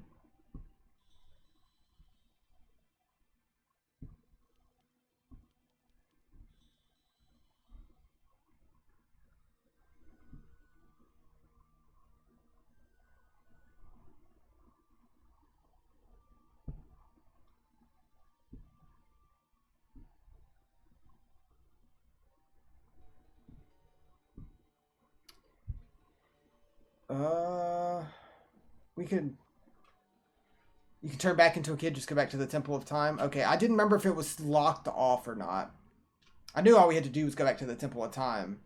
Uh, we could... You can turn back into a kid, just go back to the Temple of Time. Okay, I didn't remember if it was locked off or not. I knew all we had to do was go back to the Temple of Time.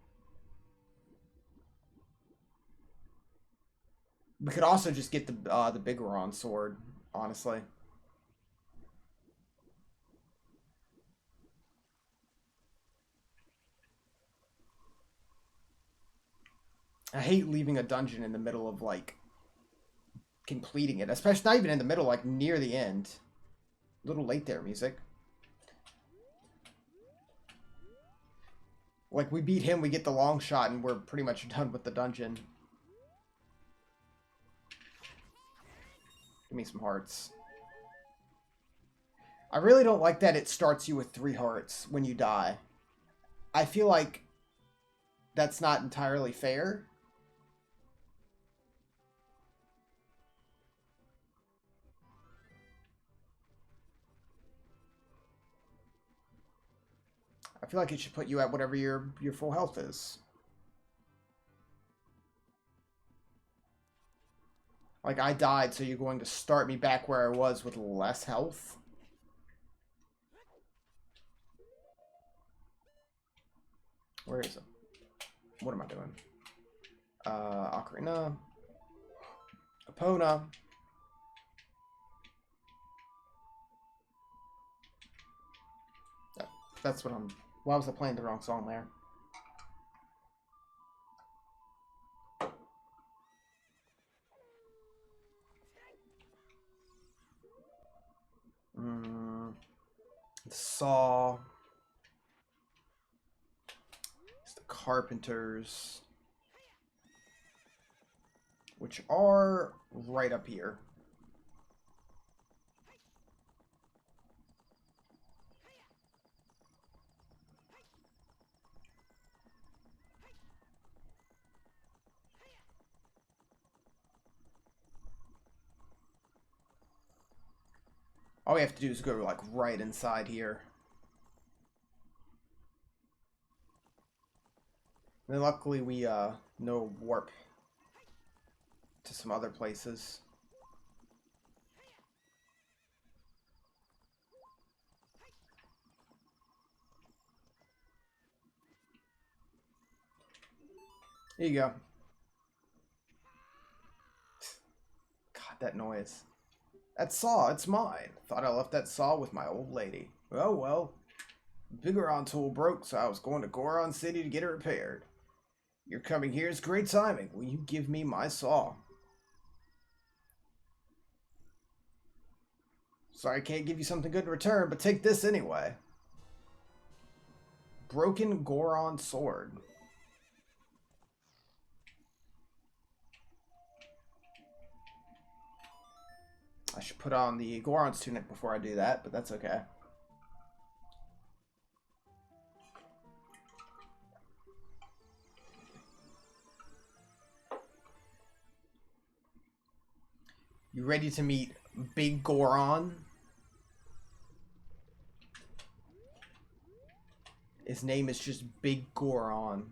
We could also just get the big Goron sword, honestly. I hate leaving a dungeon in the middle of, like, completing it. Especially not even in the middle, like, near the end. A little late there, music. Like, we beat him, we get the long shot, and we're pretty much done with the dungeon. Give me some hearts. I really don't like that it starts you with 3 hearts when you die. I feel like that's not entirely fair. I feel like it should put you at whatever your full health is. Like, I died, so you're going to start me back where I was with less health? Where is it? What am I doing? Ocarina. Epona. That's what I'm... Why was I playing the wrong song there? Saw. It's the Carpenters. Which are right up here. All we have to do is go, like, right inside here. And then luckily we know warp to some other places. There you go. God, that noise. That saw, it's mine. Thought I left that saw with my old lady. Oh well. The Goron tool broke, so I was going to Goron City to get it repaired. Your coming here is great timing. Will you give me my saw? Sorry I can't give you something good in return, but take this anyway. Broken Goron sword. I should put on the Goron's tunic before I do that, but that's okay. You ready to meet Big Goron? His name is just Big Goron.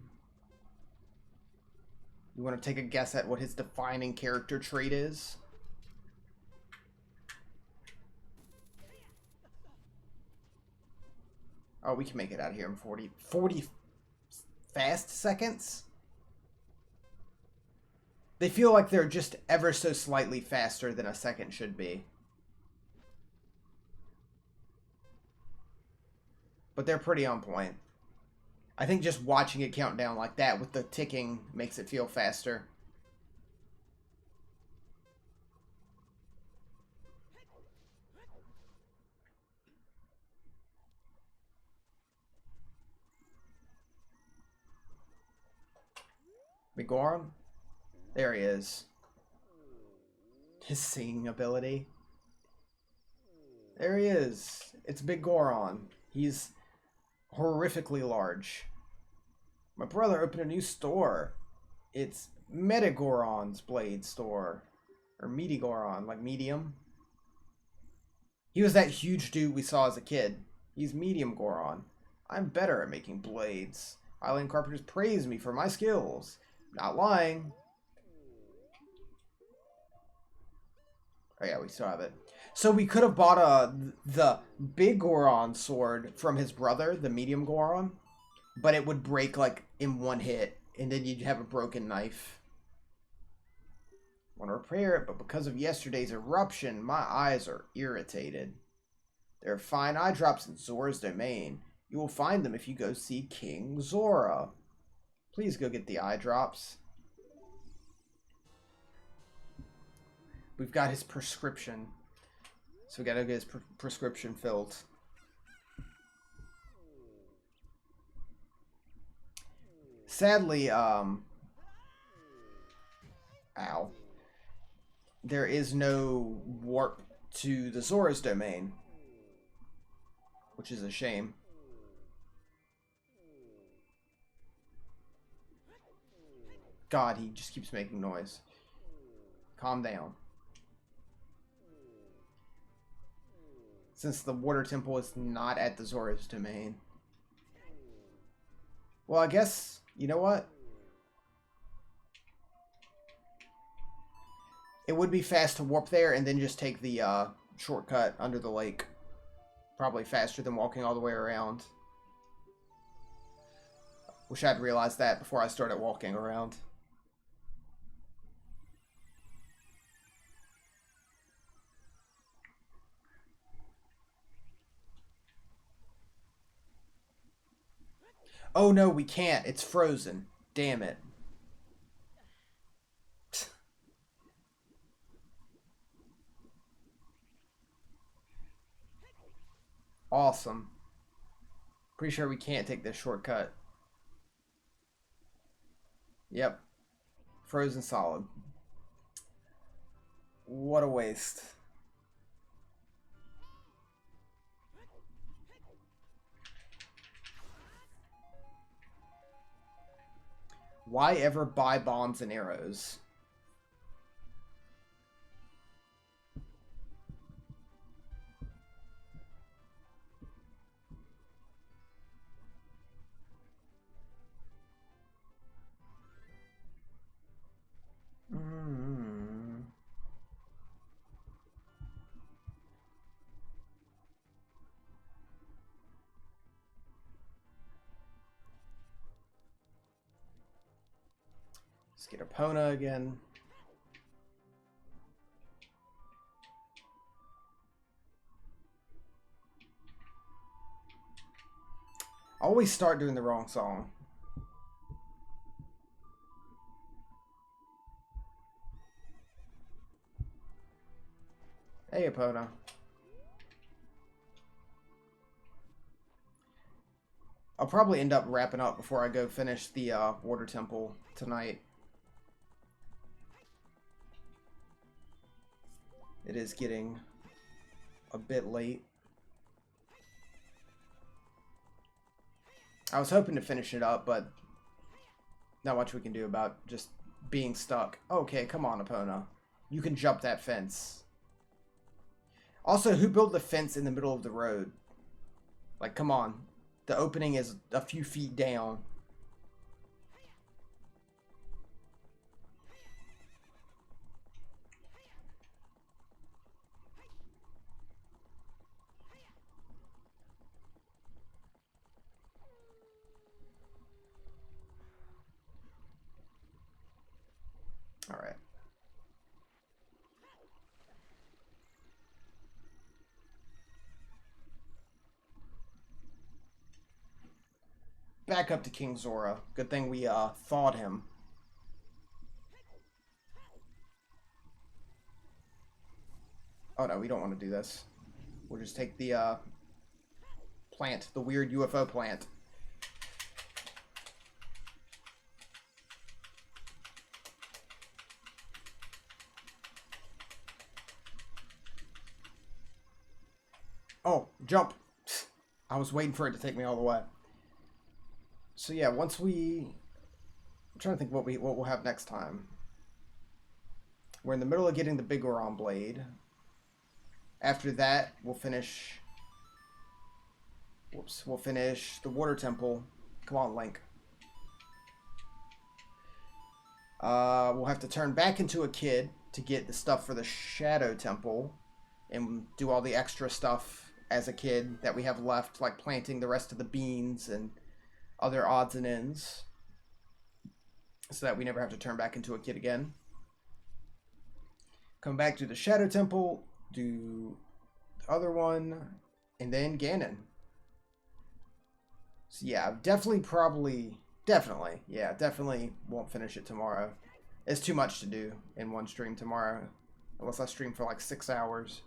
You want to take a guess at what his defining character trait is? Oh, we can make it out of here in 40 fast seconds? They feel like they're just ever so slightly faster than a second should be. But they're pretty on point. I think just watching it count down like that with the ticking makes it feel faster. Big Goron? There he is. His singing ability. There he is. It's Big Goron. He's horrifically large. My brother opened a new store. It's Metagoron's Blade Store. Or Meatigoron, like medium. He was that huge dude we saw as a kid. He's Medium Goron. I'm better at making blades. Island carpenters praise me for my skills. Not lying. Oh yeah, we still have it. So we could have bought the big Goron sword from his brother, the medium Goron, but it would break like in one hit, and then you'd have a broken knife. Want to repair it, but because of yesterday's eruption, my eyes are irritated. There are fine eye drops in Zora's domain. You will find them if you go see King Zora. Please go get the eye drops. We've got his prescription. So we gotta get his prescription filled. Sadly, ow. There is no warp to the Zora's domain, which is a shame. God, he just keeps making noise. Calm down. Since the water temple is not at the Zora's domain. Well, I guess, you know what? It would be fast to warp there and then just take the shortcut under the lake. Probably faster than walking all the way around. Wish I'd realized that before I started walking around. Oh no, we can't. It's frozen. Damn it. Awesome. Pretty sure we can't take this shortcut. Yep. Frozen solid. What a waste. Why ever buy bombs and arrows? Let's get Epona again. I always start doing the wrong song. Hey, Epona. I'll probably end up wrapping up before I go finish the water temple tonight. It is getting a bit late. I was hoping to finish it up, but not much we can do about just being stuck. Okay, come on, Epona. You can jump that fence. Also, who built the fence in the middle of the road? Like, come on. The opening is a few feet down. All right. Back up to King Zora. Good thing we thawed him. Oh no, we don't want to do this. We'll just take the plant, the weird UFO plant. Oh, jump. I was waiting for it to take me all the way. So yeah, once we... I'm trying to think what we'll have next time. We're in the middle of getting the big Goron blade. After that, we'll finish... Whoops. We'll finish the water temple. Come on, Link. We'll have to turn back into a kid to get the stuff for the Shadow Temple and do all the extra stuff as a kid that we have left, like planting the rest of the beans and other odds and ends, so that we never have to turn back into a kid again. Come back to the Shadow Temple, do the other one, and then Ganon. So yeah, definitely won't finish it tomorrow. It's too much to do in one stream tomorrow, unless I stream for like 6 hours.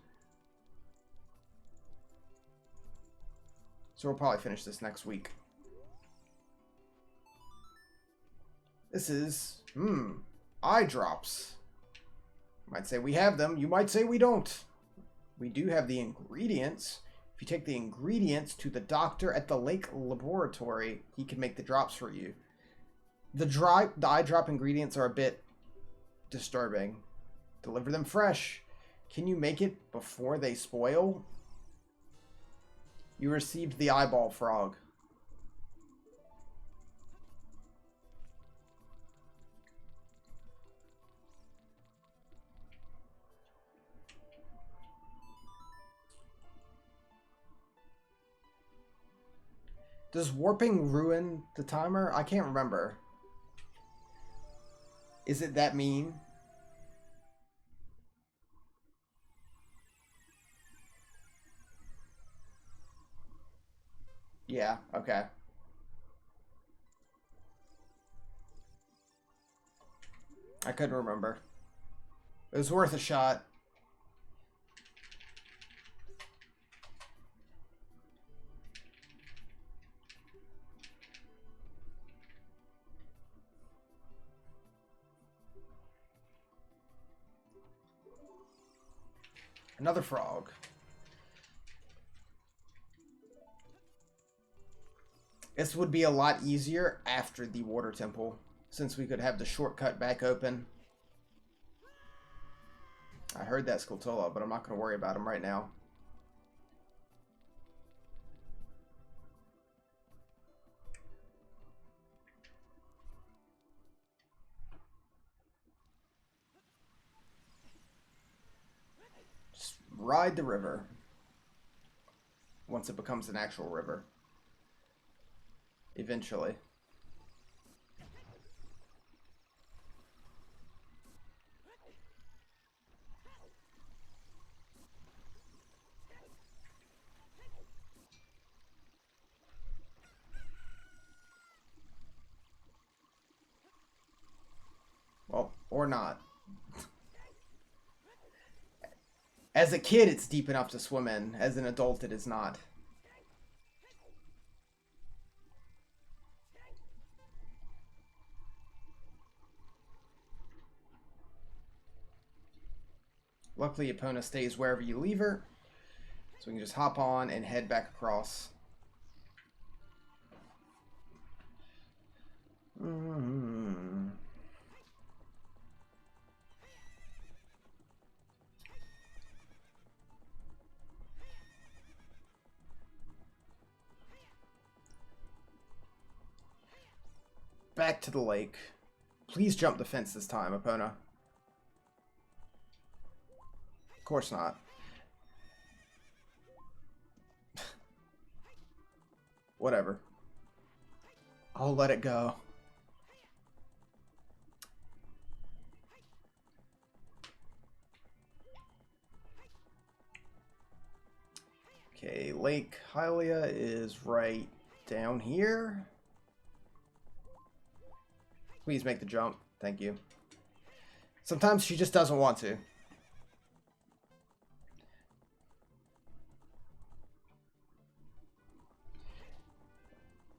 So we'll probably finish this next week. This is, eye drops. You might say we have them, you might say we don't. We do have the ingredients. If you take the ingredients to the doctor at the lake laboratory, he can make the drops for you. The eye drop ingredients are a bit disturbing. Deliver them fresh. Can you make it before they spoil? You received the eyeball frog. Does warping ruin the timer? I can't remember. Is it that mean? Yeah, okay. I couldn't remember. It was worth a shot. Another frog. This would be a lot easier after the water temple, since we could have the shortcut back open. I heard that Skulltula, but I'm not going to worry about him right now. Just ride the river. Once it becomes an actual river. Eventually. Well, or not. As a kid, it's deep enough to swim in. As an adult, it is not. Luckily, Epona stays wherever you leave her. So we can just hop on and head back across. Back to the lake. Please jump the fence this time, Epona. Of course not. Whatever. I'll let it go. Okay, Lake Hylia is right down here. Please make the jump. Thank you. Sometimes she just doesn't want to.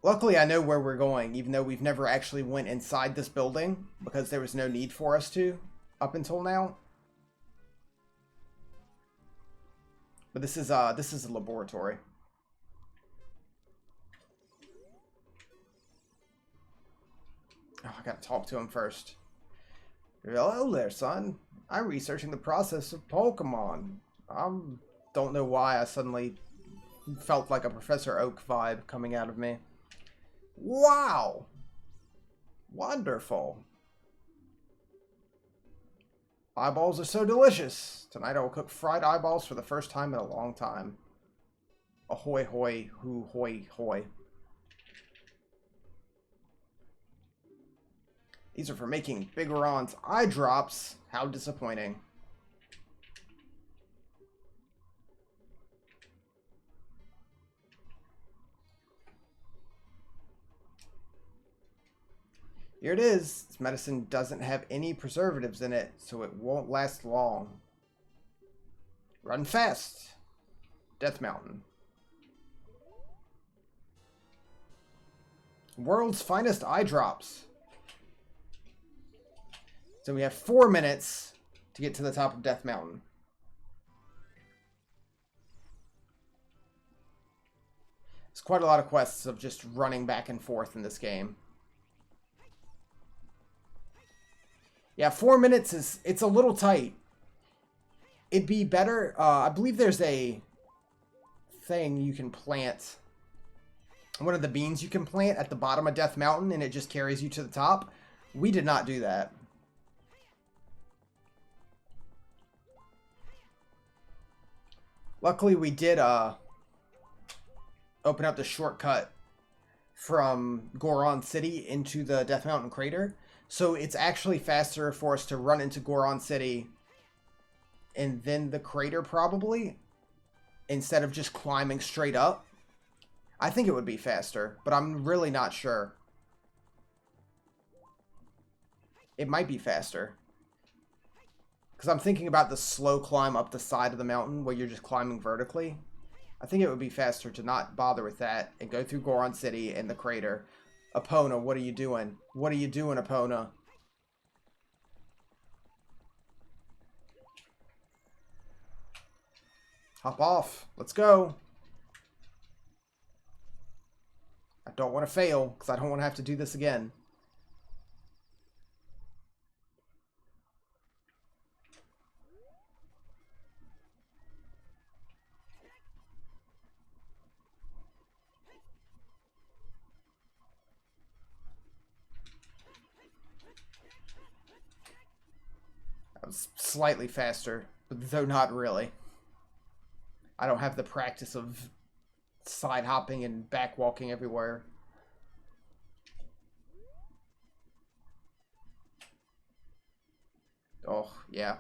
Luckily, I know where we're going, even though we've never actually went inside this building, because there was no need for us to, up until now. But this is a laboratory. Oh, I gotta talk to him first. Hello there, son. I'm researching the process of Pokemon. Don't know why I suddenly felt like a Professor Oak vibe coming out of me. Wow! Wonderful. Eyeballs are so delicious. Tonight I will cook fried eyeballs for the first time in a long time. Ahoy hoy hoo hoy hoy. These are for making Big Ron's eye drops. How disappointing. Here it is. This medicine doesn't have any preservatives in it, so it won't last long. Run fast. Death Mountain. World's finest eye drops. So we have 4 minutes to get to the top of Death Mountain. It's quite a lot of quests of just running back and forth in this game. Yeah, 4 minutes it's a little tight. It'd be better. I believe there's a thing you can plant. One of the beans you can plant at the bottom of Death Mountain, and it just carries you to the top. We did not do that. Luckily, we did open up the shortcut from Goron City into the Death Mountain crater. So it's actually faster for us to run into Goron City and then the crater probably, instead of just climbing straight up. I think it would be faster, but I'm really not sure. It might be faster. Because I'm thinking about the slow climb up the side of the mountain where you're just climbing vertically. I think it would be faster to not bother with that and go through Goron City and the crater. Epona, what are you doing? What are you doing, Epona? Hop off. Let's go. I don't want to fail, because I don't want to have to do this again. That was slightly faster, but though not really. I don't have the practice of side hopping and back walking everywhere. Oh, yeah.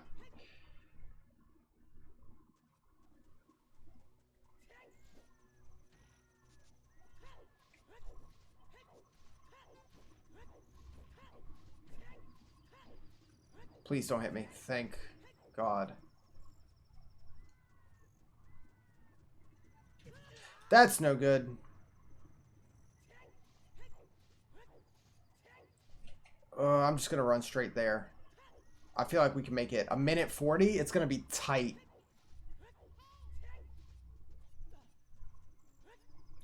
Please don't hit me. Thank God. That's no good. I'm just going to run straight there. I feel like we can make it. A minute 40? It's going to be tight.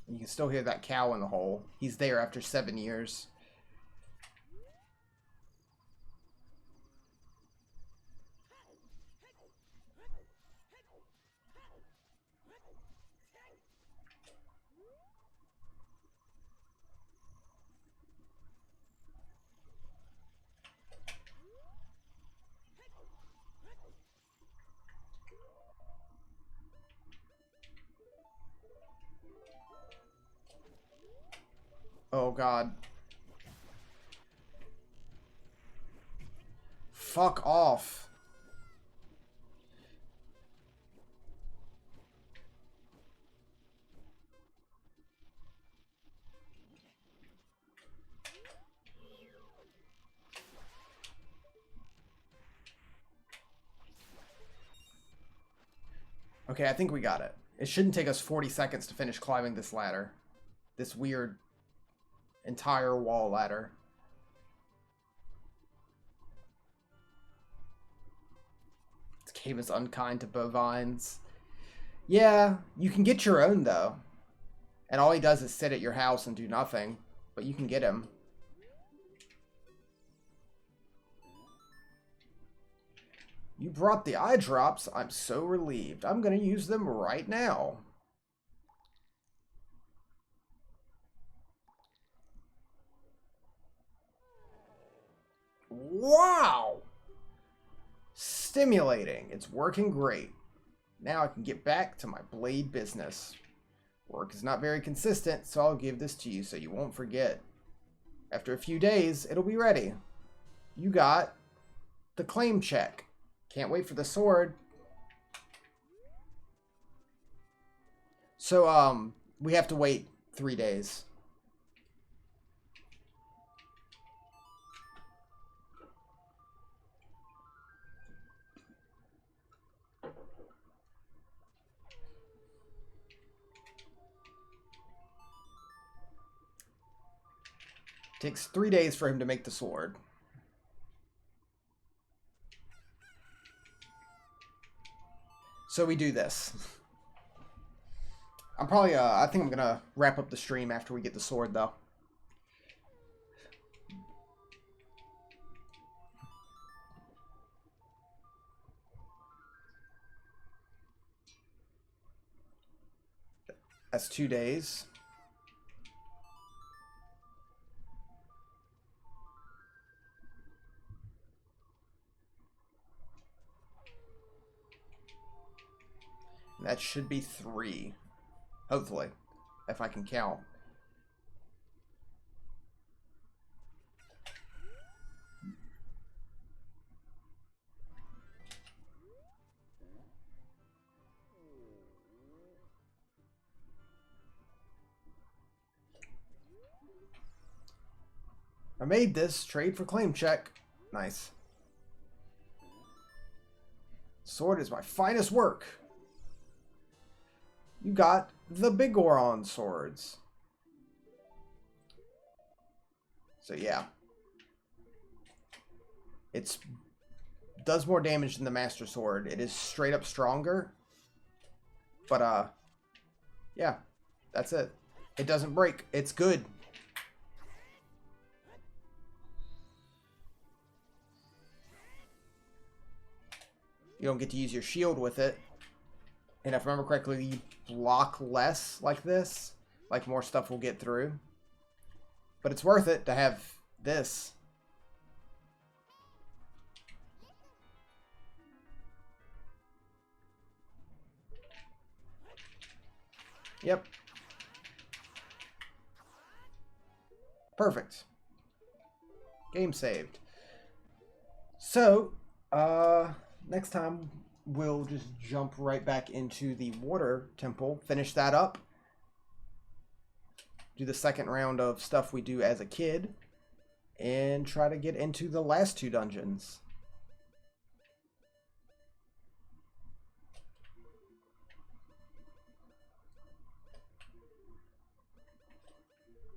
You can still hear that cow in the hole. He's there after 7 years. Oh, God. Fuck off. Okay, I think we got it. It shouldn't take us 40 seconds to finish climbing this ladder. This weird entire wall ladder. This game is unkind to bovines. Yeah, you can get your own, though. And all he does is sit at your house and do nothing. But you can get him. You brought the eye drops. I'm so relieved. I'm going to use them right now. Wow! stimulating. It's working great. Now I can get back to my blade business. Work is not very consistent, so I'll give this to you so you won't forget. After a few days, it'll be ready. You got the claim check. Can't wait for the sword. So, we have to wait 3 days. Takes 3 days for him to make the sword. So we do this. I'm probably, I think I'm gonna wrap up the stream after we get the sword, though. That's 2 days. That should be 3. Hopefully. If I can count. I made this. Trade for claim check. Nice. Sword is my finest work. You got the Big Goron swords. So yeah. It does more damage than the Master Sword. It is straight up stronger. But yeah, that's it. It doesn't break. It's good. You don't get to use your shield with it. And if I remember correctly, you block less like this. Like more stuff will get through. But it's worth it to have this. Yep. Perfect. Game saved. So, next time we'll just jump right back into the water temple, finish that up, do the second round of stuff we do as a kid, and try to get into the last 2 dungeons.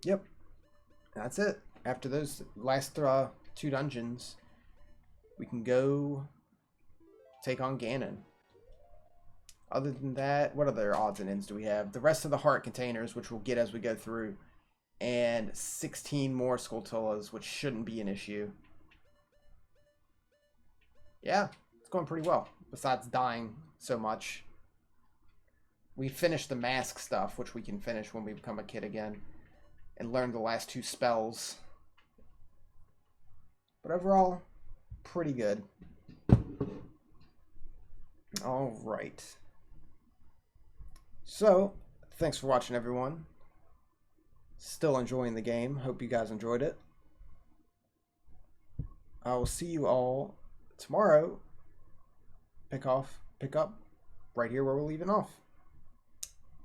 Yep, that's it. After those last 2 dungeons, we can go take on Ganon. Other than that, what other odds and ends do we have? The rest of the heart containers, which we'll get as we go through, and 16 more Skulltulas, which shouldn't be an issue. Yeah, it's going pretty well, besides dying so much. We finished the mask stuff, which we can finish when we become a kid again, and learn the last 2 spells. But overall, pretty good. All right. So, thanks for watching, everyone. Still enjoying the game. Hope you guys enjoyed it. I will see you all tomorrow. Pick up right here where we're leaving off.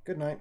Good night.